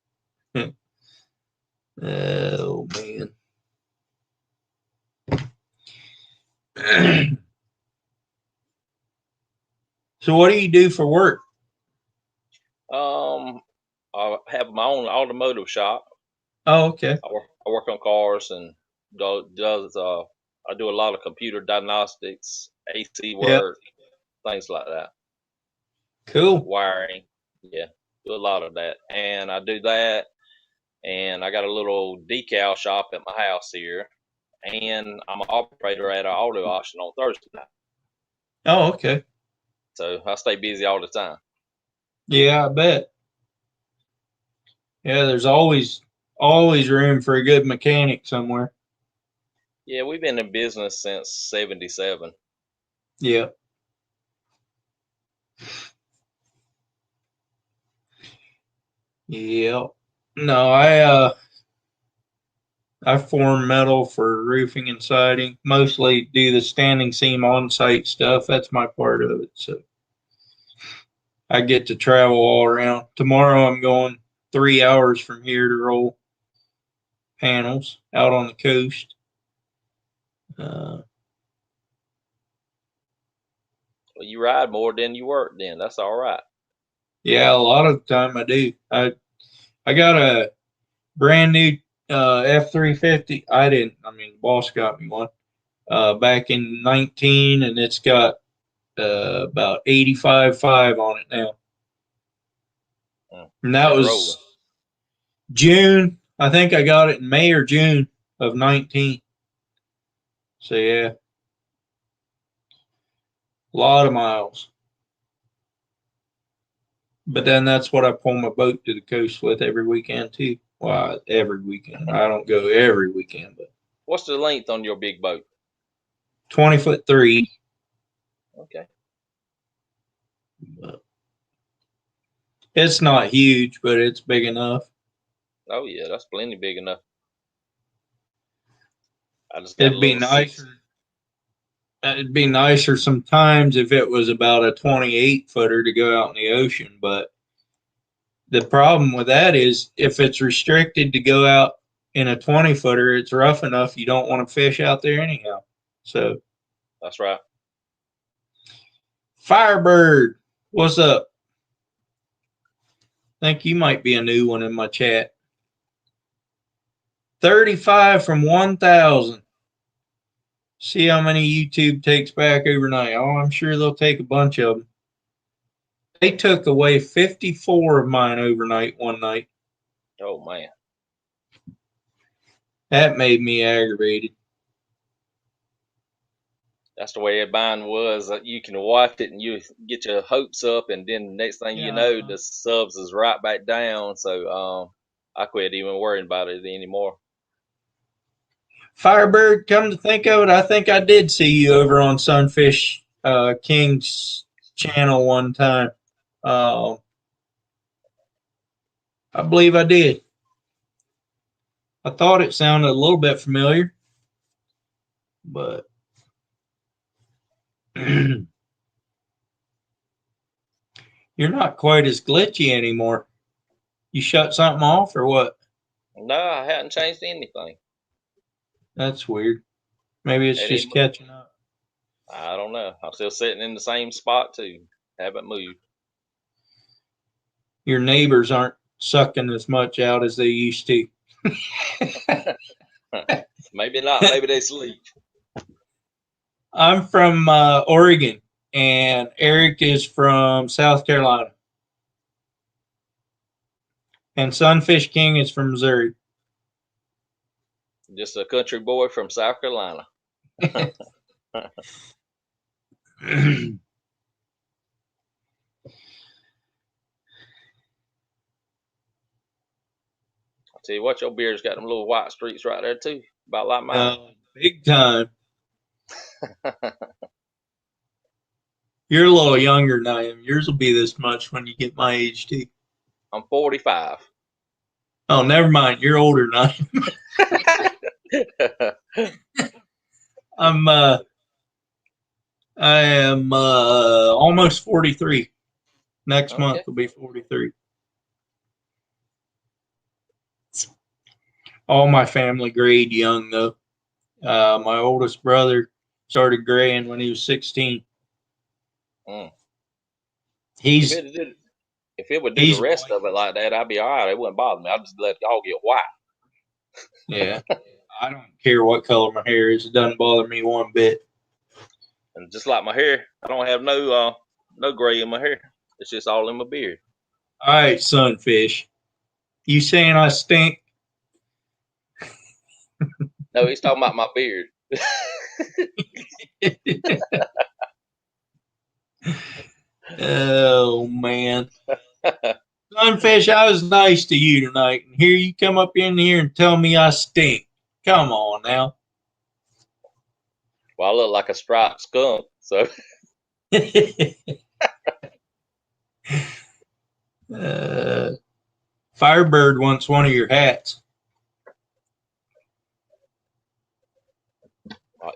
Oh, man. So what do you do for work? I have my own automotive shop. Oh, okay. I work on cars and I do a lot of computer diagnostics, AC work, things like that. Cool. Wiring. Yeah, do a lot of that. And I do that. And I got a little decal shop at my house here. And I'm an operator at an auto auction on Thursday night. Oh, okay. So I stay busy all the time. Yeah, I bet. Yeah, there's always room for a good mechanic somewhere. Yeah, we've been in business since '77. Yeah. Yeah. No, I form metal for roofing and siding. Mostly do the standing seam on-site stuff. That's my part of it. So I get to travel all around. Tomorrow I'm going 3 hours from here to roll panels out on the coast. Well, you ride more than you work then. That's all right. Yeah, a lot of the time I do. I got a brand new F-350. The boss got me one back in 19, and it's got about 85.5 on it now. And that was rolling. June. I think I got it in May or June. of 19. So yeah, a lot of miles. But then that's what I pull my boat to the coast with every weekend too. Well, every weekend. I don't go every weekend, but What's the length on your big boat? 20'3". Okay. But it's not huge, but it's big enough. Oh yeah, that's plenty big enough. I just got It'd be nicer. It'd be nicer sometimes if it was about a 28-footer to go out in the ocean, but the problem with that is if it's restricted to go out in a 20-footer, it's rough enough you don't want to fish out there anyhow. So that's right. Firebird, what's up? I think you might be a new one in my chat. 35 from 1,000. See how many YouTube takes back overnight. Oh, I'm sure they'll take a bunch of them. They took away 54 of mine overnight one night. Oh man. That made me aggravated. That's the way mine was. You can watch it and you get your hopes up, and then the next thing you know, the subs is right back down. So I quit even worrying about it anymore. Firebird, come to think of it, I think I did see you over on Sunfish King's channel one time. I believe I did. I thought it sounded a little bit familiar, but you're not quite as glitchy anymore. You shut something off or what? No, I hadn't changed anything. That's weird. Maybe it's just catching up. I don't know. I'm still sitting in the same spot too. Haven't moved. Your neighbors aren't sucking as much out as they used to. Maybe not. Maybe they sleep. I'm from Oregon, and Eric is from South Carolina. And Sunfish King is from Missouri. Just a country boy from South Carolina. I'll tell you what, your beard's got them little white streaks right there too, about like mine. Big time. You're a little younger than I am. Yours will be this much when you get my age too. I'm 45. Oh, never mind. You're older than I am almost 43. Next month will be 43. All my family grayed young though. My oldest brother started graying when he was 16. If it would do the rest of it like that, I'd be all right. It wouldn't bother me. I'd just let it all get white. Yeah. I don't care what color my hair is. It doesn't bother me one bit. And just like my hair, I don't have no gray in my hair. It's just all in my beard. All right, Sunfish. You saying I stink? No, he's talking about my beard. Oh, man. Sunfish, I was nice to you tonight. And here you come up in here and tell me I stink. Come on now. Well, I look like a striped skunk, so. Firebird wants one of your hats.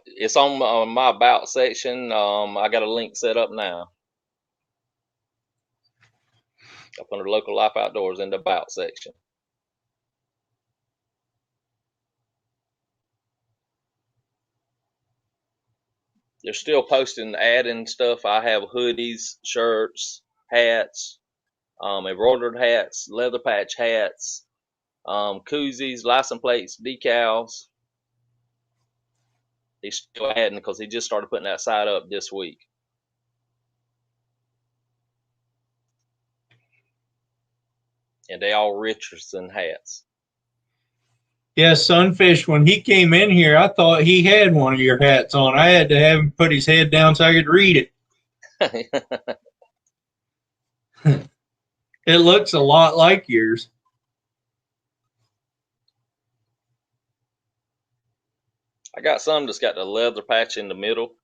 It's on my about section. I got a link set up now. Up under Local Life Outdoors in the about section. They're still posting, adding stuff. I have hoodies, shirts, hats, embroidered hats, leather patch hats, koozies, license plates, decals. He's still adding because he just started putting that site up this week. And they all Richardson hats. Yeah, Sunfish, when he came in here, I thought he had one of your hats on. I had to have him put his head down so I could read it. It looks a lot like yours. I got some that's got the leather patch in the middle,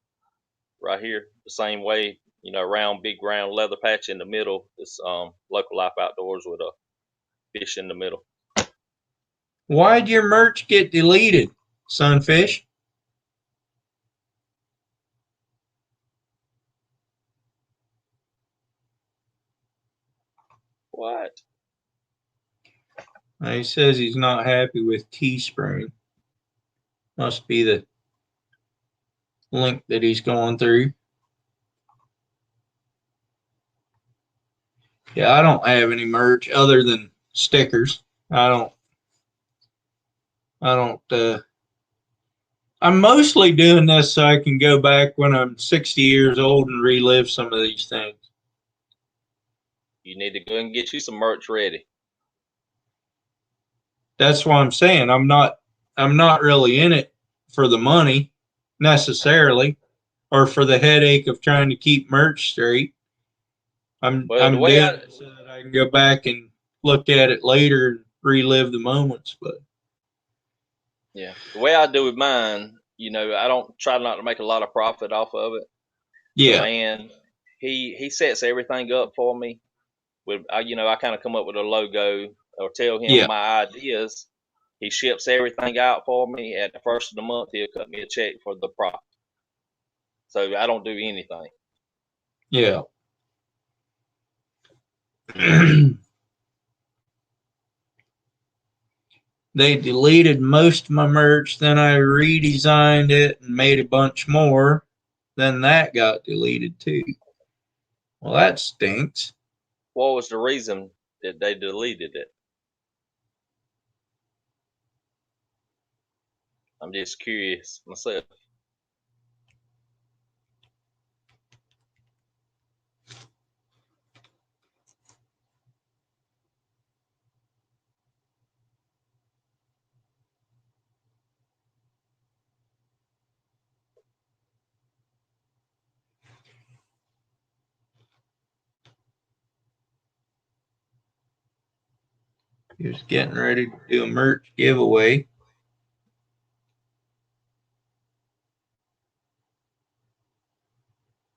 right here, the same way, round, big round leather patch in the middle. It's Local Life Outdoors with a fish in the middle. Why'd your merch get deleted, Sunfish? What? He says he's not happy with Teespring. Must be the link that he's going through. Yeah, I don't have any merch other than stickers. I'm mostly doing this so I can go back when I'm 60 years old and relive some of these things. You need to go and get you some merch ready. That's what I'm saying. I'm not really in it for the money necessarily, or for the headache of trying to keep merch straight. I'm doing it so that I can go back and look at it later and relive the moments. But yeah, the way I do with mine, I don't try not to make a lot of profit off of it. yeah, The man, he sets everything up for me. With I kind of come up with a logo or tell him my ideas. He ships everything out for me. At the first of the month, he'll cut me a check for the profit. So I don't do anything. Yeah. They deleted most of my merch, then I redesigned it and made a bunch more. Then that got deleted too. Well, that stinks. What was the reason that they deleted it? I'm just curious myself. He was getting ready to do a merch giveaway.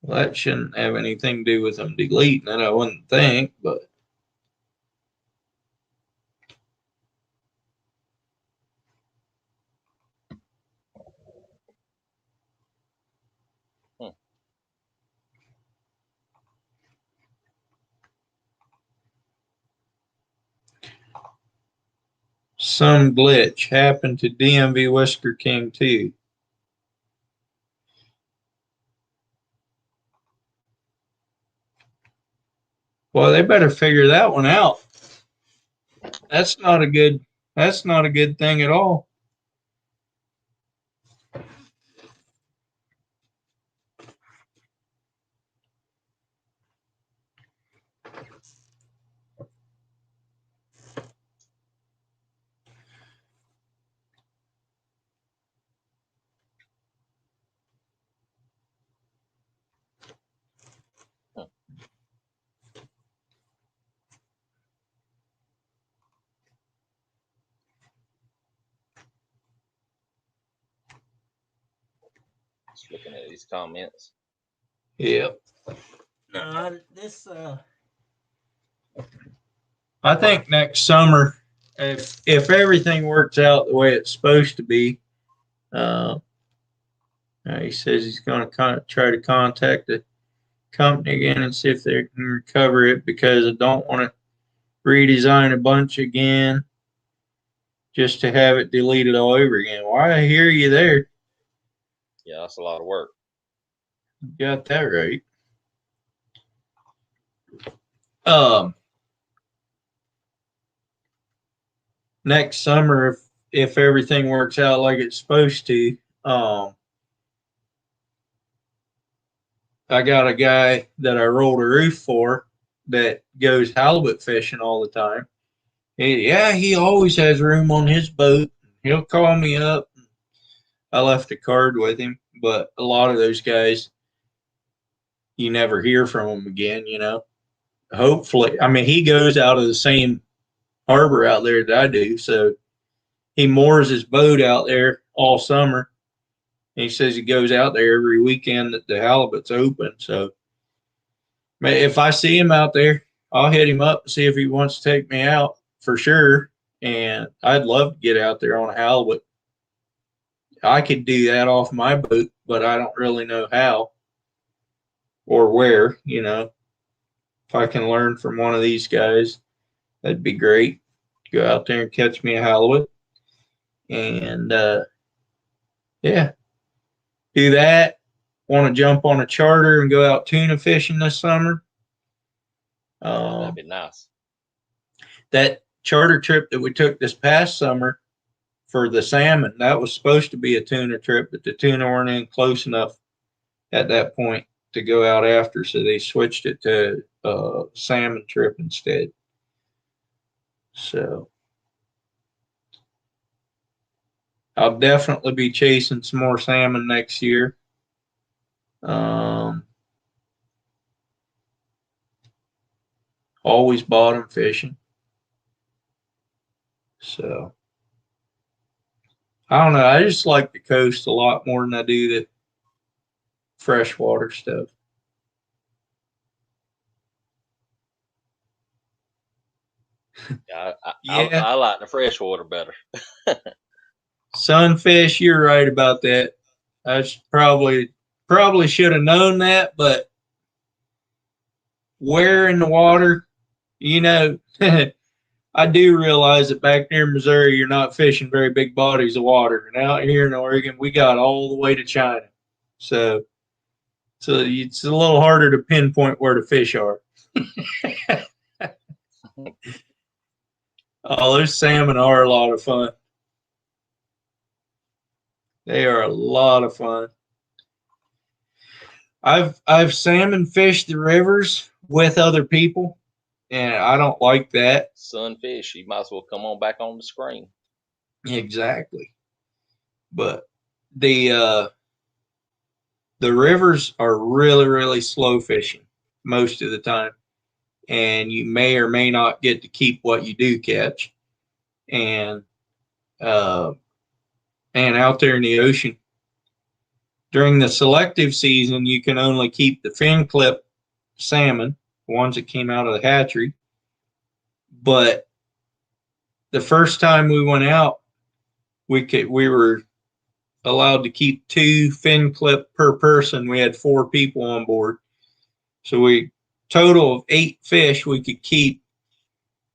Well, that shouldn't have anything to do with them deleting it, I wouldn't think, but some glitch happened to DMV Whisker King too. Well, they better figure that one out. That's not a good thing at all. Just looking at these comments. Yep. I think next summer, if everything works out the way it's supposed to be, he says he's going to try to contact the company again and see if they can recover it, because I don't want to redesign a bunch again just to have it deleted all over again. Why, I hear you there. Yeah, that's a lot of work. You got that right. Next summer, if everything works out like it's supposed to, I got a guy that I rolled a roof for that goes halibut fishing all the time. He always has room on his boat. He'll call me up. I left a card with him, but a lot of those guys, you never hear from them again, you know. Hopefully, I mean, he goes out of the same harbor out there that I do, so he moors his boat out there all summer. And he says he goes out there every weekend that the halibut's open. So if I see him out there, I'll hit him up and see if he wants to take me out for sure. And I'd love to get out there on a halibut. I could do that off my boat, but I don't really know how or where, you know. If I can learn from one of these guys, that'd be great. Go out there and catch me a halibut. And, yeah, do that. Want to jump on a charter and go out tuna fishing this summer. That'd be nice. That charter trip that we took this past summer for the salmon, that was supposed to be a tuna trip, but the tuna weren't in close enough at that point to go out after, so they switched it to a salmon trip instead. So I'll definitely be chasing some more salmon next year. Always bottom fishing. So I don't know. I just like the coast a lot more than I do the freshwater stuff. Yeah, Yeah. I like the freshwater better. Sunfish, you're right about that. I probably should have known that, but where in the water, you know, I do realize that back there in Missouri, you're not fishing very big bodies of water. And out here in Oregon, we got all the way to China. So it's a little harder to pinpoint where the fish are. Oh, those salmon are a lot of fun. They are a lot of fun. I've salmon fished the rivers with other people, and I don't like that. Sunfish, you might as well come on back on the screen. Exactly. But the rivers are really, really slow fishing most of the time. And you may or may not get to keep what you do catch. And out there in the ocean, during the selective season, you can only keep the fin clip salmon, the ones that came out of the hatchery. But the first time we went out, we were allowed to keep 2 fin clip per person. We had 4 people on board. So we total of 8 fish we could keep.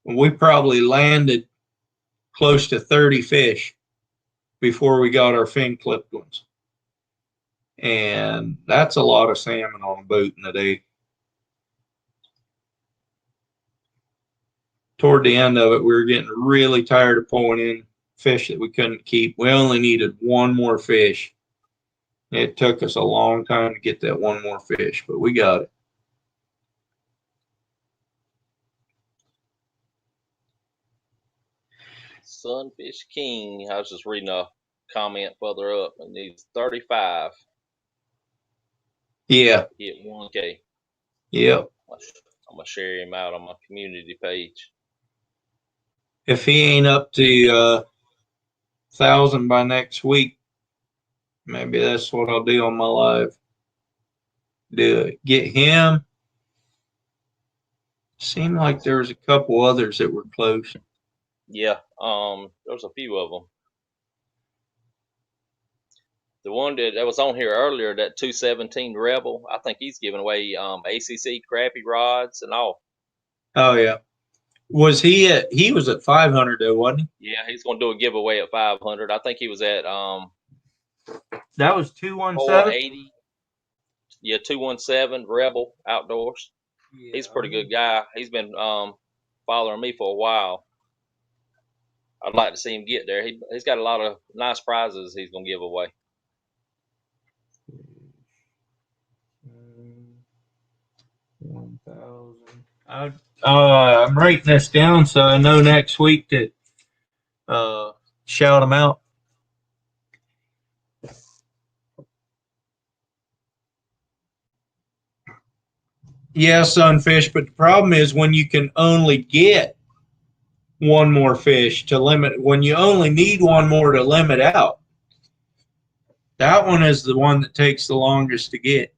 And we probably landed close to 30 fish before we got our fin clipped ones. And that's a lot of salmon on a boat in a day. Toward the end of it, we were getting really tired of pulling in fish that we couldn't keep. We only needed 1 more fish. It took us a long time to get that 1 more fish, but we got it. Sunfish King. I was just reading a comment further up, and he's 35. Yeah. Hit 1K. Yep. I'm gonna share him out on my community page. If he ain't up to 1,000 by next week, maybe that's what I'll do on my live. Do it. Get him. Seemed like there was a couple others that were close. Yeah, there's a few of them. The one that was on here earlier, that 217 Rebel, I think he's giving away ACC crappie rods and all. Oh yeah, was he at? He was at 500 though, wasn't he? Yeah, he's gonna do a giveaway at 500. I think he was at That was 217. 480. Yeah, 217 Rebel Outdoors. Yeah, he's a pretty good guy. He's been following me for a while. I'd like to see him get there. He's got a lot of nice prizes he's gonna give away. 1,000. I'm writing this down so I know next week to shout them out. Yeah, sunfish, but the problem is when you can only get one more fish to limit, when you only need one more to limit out, that one is the one that takes the longest to get.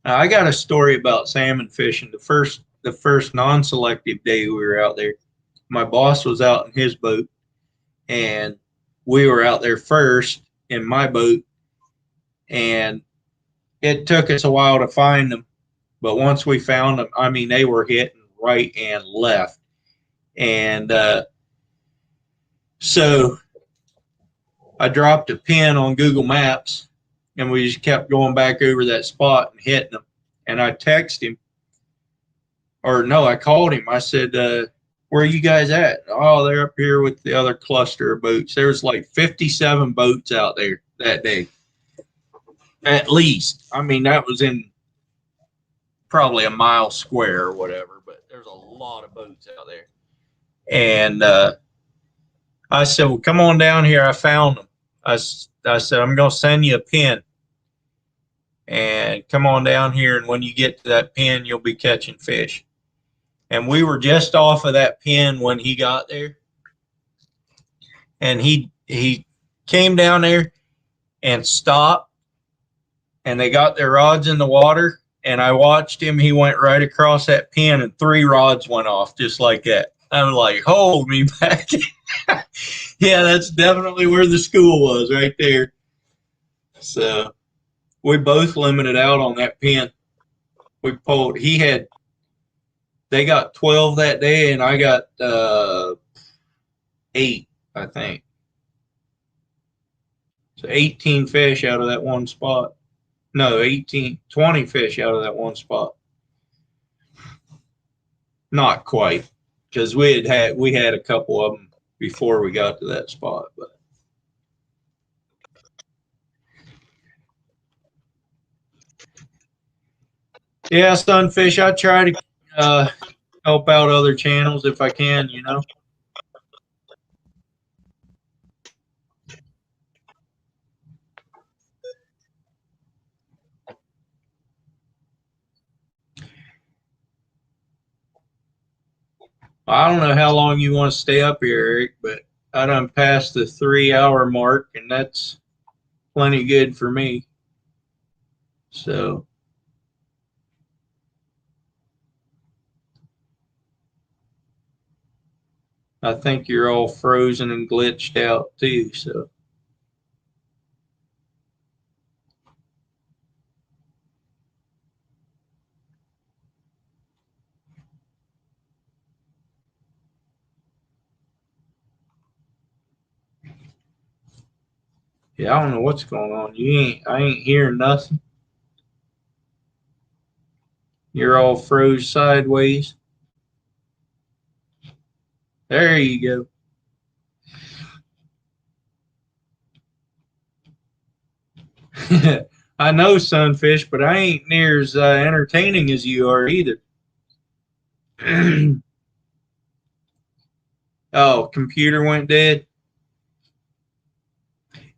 Now, I got a story about salmon fishing. The first non-selective day we were out there, my boss was out in his boat, and we were out there first in my boat, and it took us a while to find them. But once we found them, I mean, they were hitting right and left. And so I dropped a pin on Google Maps, and we just kept going back over that spot and hitting them. And I texted him, or no, I called him. I said, where are you guys at? Oh, they're up here with the other cluster of boats. There was like 57 boats out there that day. At least. I mean, that was in probably a mile square or whatever, but there's a lot of boats out there. And I said, well, come on down here. I found them. I said, I'm going to send you a pin. And come on down here, and when you get to that pin, you'll be catching fish. And we were just off of that pin when he got there. And he came down there and stopped, and they got their rods in the water, and I watched him. He went right across that pin, and 3 rods went off just like that. I'm like, hold me back. Yeah, that's definitely where the school was, right there. So we both limited out on that pin. We pulled. They got 12 that day, and I got 8, I think. So 18 fish out of that one spot. No, 20 fish out of that one spot. Not quite, because we had a couple of them before we got to that spot, but. Yeah, sunfish. I try to help out other channels if I can, you know. I don't know how long you want to stay up here, Eric, but I done passed the 3-hour mark, and that's plenty good for me. So. I think you're all frozen and glitched out too, so. Yeah, I don't know what's going on. I ain't hearing nothing. You're all froze sideways. There you go. I know, sunfish, but I ain't near as entertaining as you are either. Oh, computer went dead.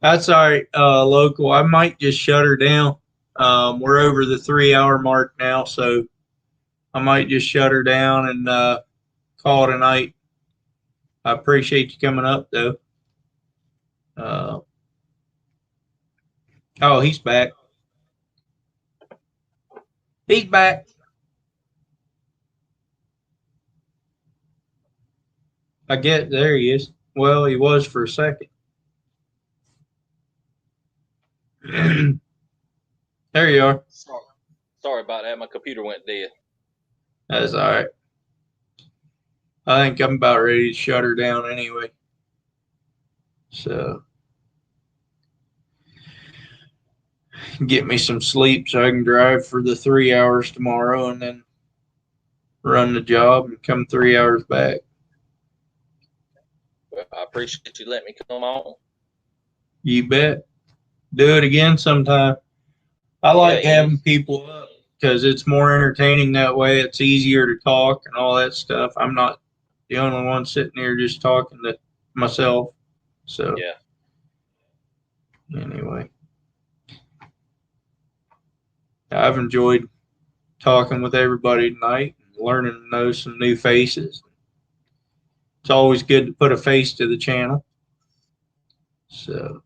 That's all right, local. I might just shut her down. We're over the 3-hour mark now, so I might just shut her down and call it a night. I appreciate you coming up, though. Oh, he's back. He's back. I get there he is. Well, he was for a second. There you are. Sorry about that. My computer went dead. That's all right. I think I'm about ready to shut her down anyway. So get me some sleep so I can drive for the 3 hours tomorrow and then run the job and come 3 hours back. Well, I appreciate you letting me come on. You bet. Do it again sometime. I like having people up because it's more entertaining that way. It's easier to talk and all that stuff. I'm not the only one sitting here just talking to myself. So yeah. Anyway, I've enjoyed talking with everybody tonight, and learning to know some new faces. It's always good to put a face to the channel. So,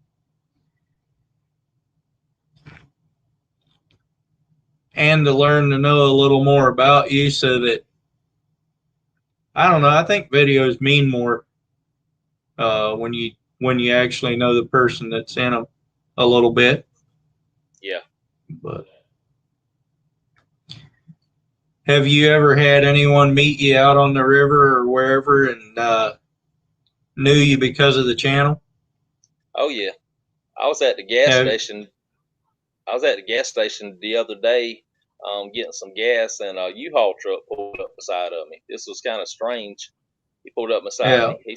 and to learn to know a little more about you so that, I don't know, I think videos mean more when you actually know the person that's in them a little bit. Yeah. But have you ever had anyone meet you out on the river or wherever and knew you because of the channel? Oh yeah. I was at the gas Have, station. I was at the gas station the other day, getting some gas, and a U-Haul truck pulled up beside of me. This was kind of strange. He pulled up beside yeah. me. He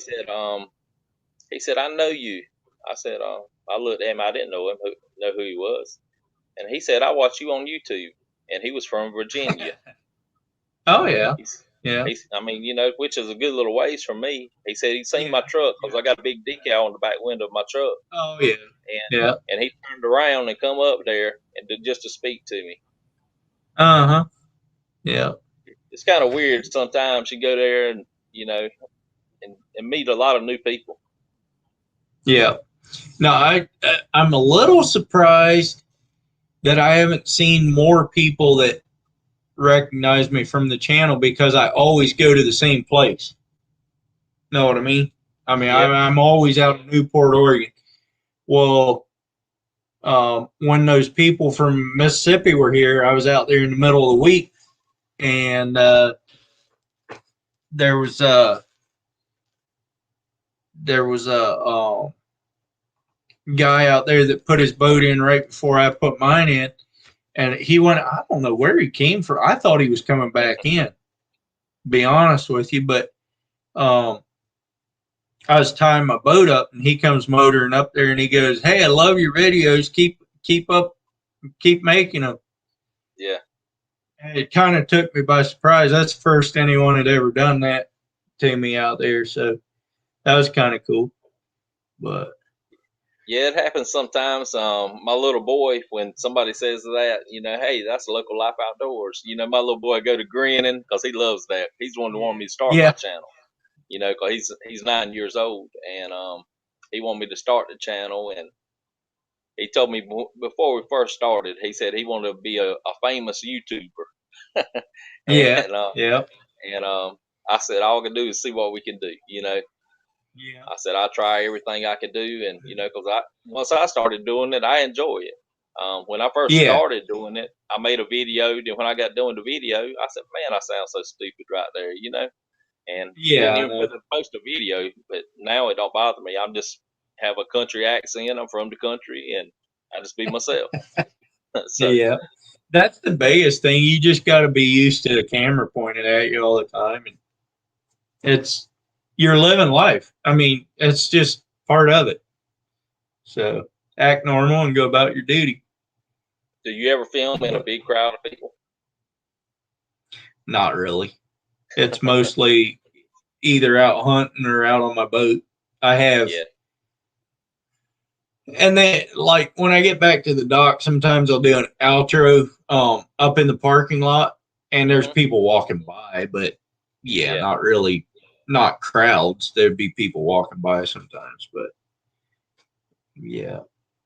said, "I know you." I said, I looked at him. I didn't know who he was, and he said, "I watch you on YouTube." And he was from Virginia. Oh yeah. Yeah. I mean, which is a good little ways from me. He said he'd seen my truck because I got a big decal on the back window of my truck. Oh yeah. And he turned around and come up there and just to speak to me. Uh-huh. Yeah. It's kind of weird sometimes you go there and and meet a lot of new people. Yeah. Now I'm a little surprised that I haven't seen more people that recognize me from the channel, because I always go to the same place. Know what I mean? I mean, Yep. I'm always out in Newport, Oregon. Well, when those people from Mississippi were here, I was out there in the middle of the week, and there was a guy out there that put his boat in right before I put mine in, and he went. I don't know where he came from. I thought he was coming back in, to be honest with you, but I was tying my boat up, and he comes motoring up there, and he goes, "Hey, I love your videos. Keep up, keep making them." Yeah. And it kind of took me by surprise. That's the first anyone had ever done that to me out there, so that was kind of cool. But yeah, it happens sometimes. My little boy, when somebody says that, hey, that's Local Life Outdoors. My little boy go to grinning because he loves that. He's the one who wanted me to start my channel. Because he's 9 years old, and he wanted me to start the channel, and he told me before we first started, he said he wanted to be a famous YouTuber. And I said all I can do is see what we can do. I said I'll try everything I can do, and because once I started doing it, I enjoy it. When I first started doing it, I made a video. Then when I got doing the video, I said, "Man, I sound so stupid right there," And didn't even post a video, but now it don't bother me. I'm just have a country accent. I'm from the country, and I just be myself. So, yeah, that's the biggest thing. You just got to be used to the camera pointed at you all the time, and you're living life. I mean, it's just part of it. So act normal and go about your duty. do you ever film in a big crowd of people? Not really. It's mostly either out hunting or out on my boat. I have. Yeah. And then, like, when I get back to the dock, sometimes I'll do an outro up in the parking lot, and there's people walking by, but not really, not crowds. There'd be people walking by sometimes, but yeah.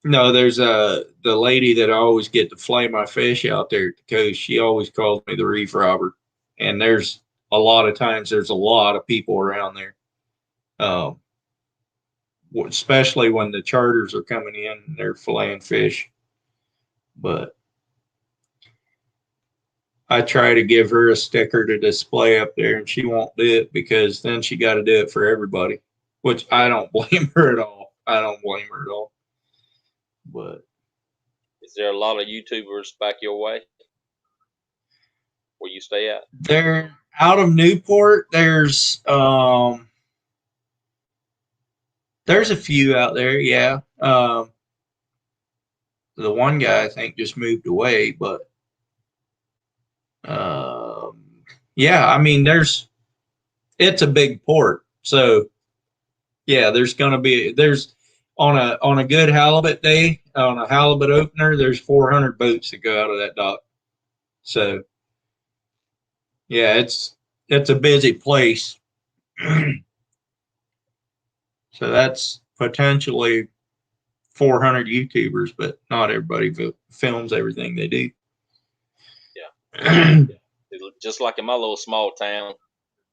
No, there's the lady that I always get to flay my fish out there at the coast. She always calls me the reef robber, and there's a lot of times there's a lot of people around there. Especially when the charters are coming in and they're filleting fish. But I try to give her a sticker to display up there, and she won't do it, because then she got to do it for everybody, which I don't blame her at all. But is there a lot of YouTubers back your way where you stay at? They're out of Newport. There's a few out there, yeah. The one guy I think just moved away, but yeah, I mean, it's a big port, so yeah, there's on a good halibut day, on a halibut opener, there's 400 boats that go out of that dock. So Yeah, it's a busy place. So that's potentially 400 YouTubers, but not everybody films everything they do. Yeah. Just like in my little small town,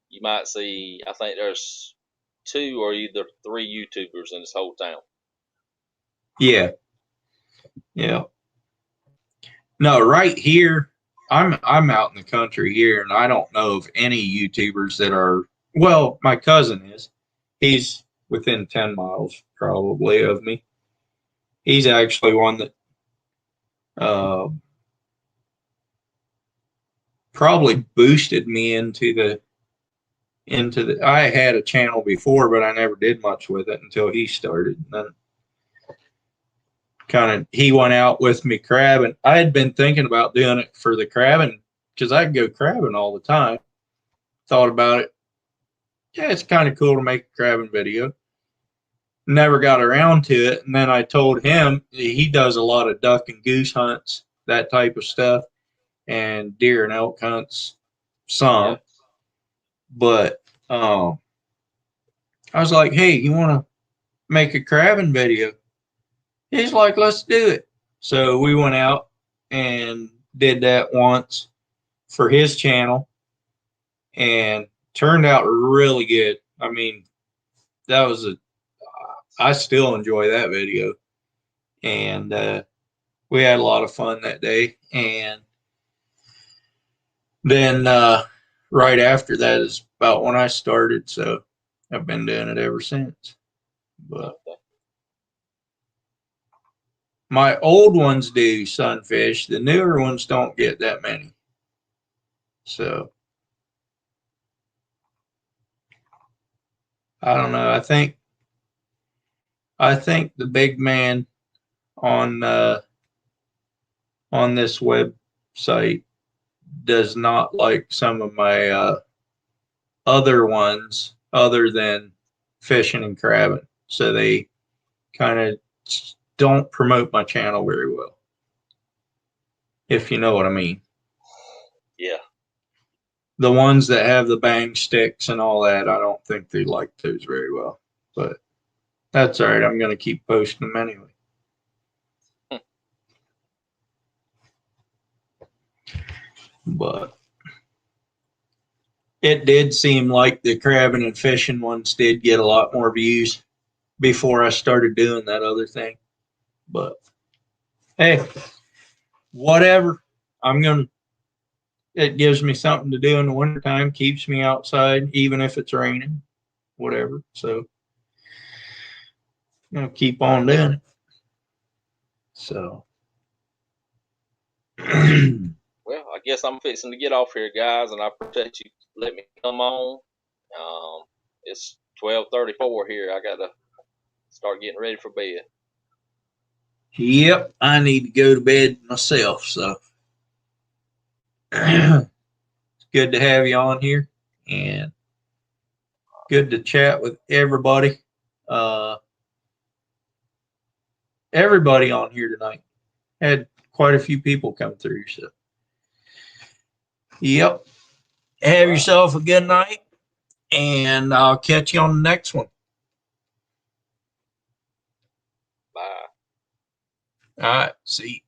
you might see, I think there's 2 or either 3 YouTubers in this whole town. Yeah. Yeah. No, right here, I'm out in the country here, and I don't know of any YouTubers that are. Well, my cousin is. He's within 10 miles probably of me. He's actually one that probably boosted me into the. I had a channel before, but I never did much with it until he started. And then he went out with me crabbing. I had been thinking about doing it for the crabbing because I go crabbing all the time. Thought about it. Yeah, it's kind of cool to make a crabbing video. Never got around to it. And then I told him he does a lot of duck and goose hunts, that type of stuff, and deer and elk hunts, some. Yeah. But I was like, hey, you want to make a crabbing video? He's like, let's do it. So we went out and did that once for his channel and turned out really good. I mean, I still enjoy that video. And we had a lot of fun that day. And then right after that is about when I started. So I've been doing it ever since. But my old ones do sunfish. The newer ones don't get that many. So I don't know. I think the big man on this website does not like some of my other ones other than fishing and crabbing. So they kind of don't promote my channel very well, if you know what I mean. Yeah. The ones that have the bang sticks and all that, I don't think they like those very well. But that's all right. I'm going to keep posting them anyway. But it did seem like the crabbing and fishing ones did get a lot more views before I started doing that other thing. But hey, whatever. It gives me something to do in the wintertime, keeps me outside, even if it's raining, whatever. So I'm going to keep on doing it. So. Well, I guess I'm fixing to get off here, guys, and I appreciate you letting me come on. It's 12:34 here. I got to start getting ready for bed. Yep, I need to go to bed myself. So it's good to have you on here and good to chat with everybody. Everybody on here tonight. Had quite a few people come through. So, yep. Have yourself a good night, and I'll catch you on the next one. Bye. All right. See you.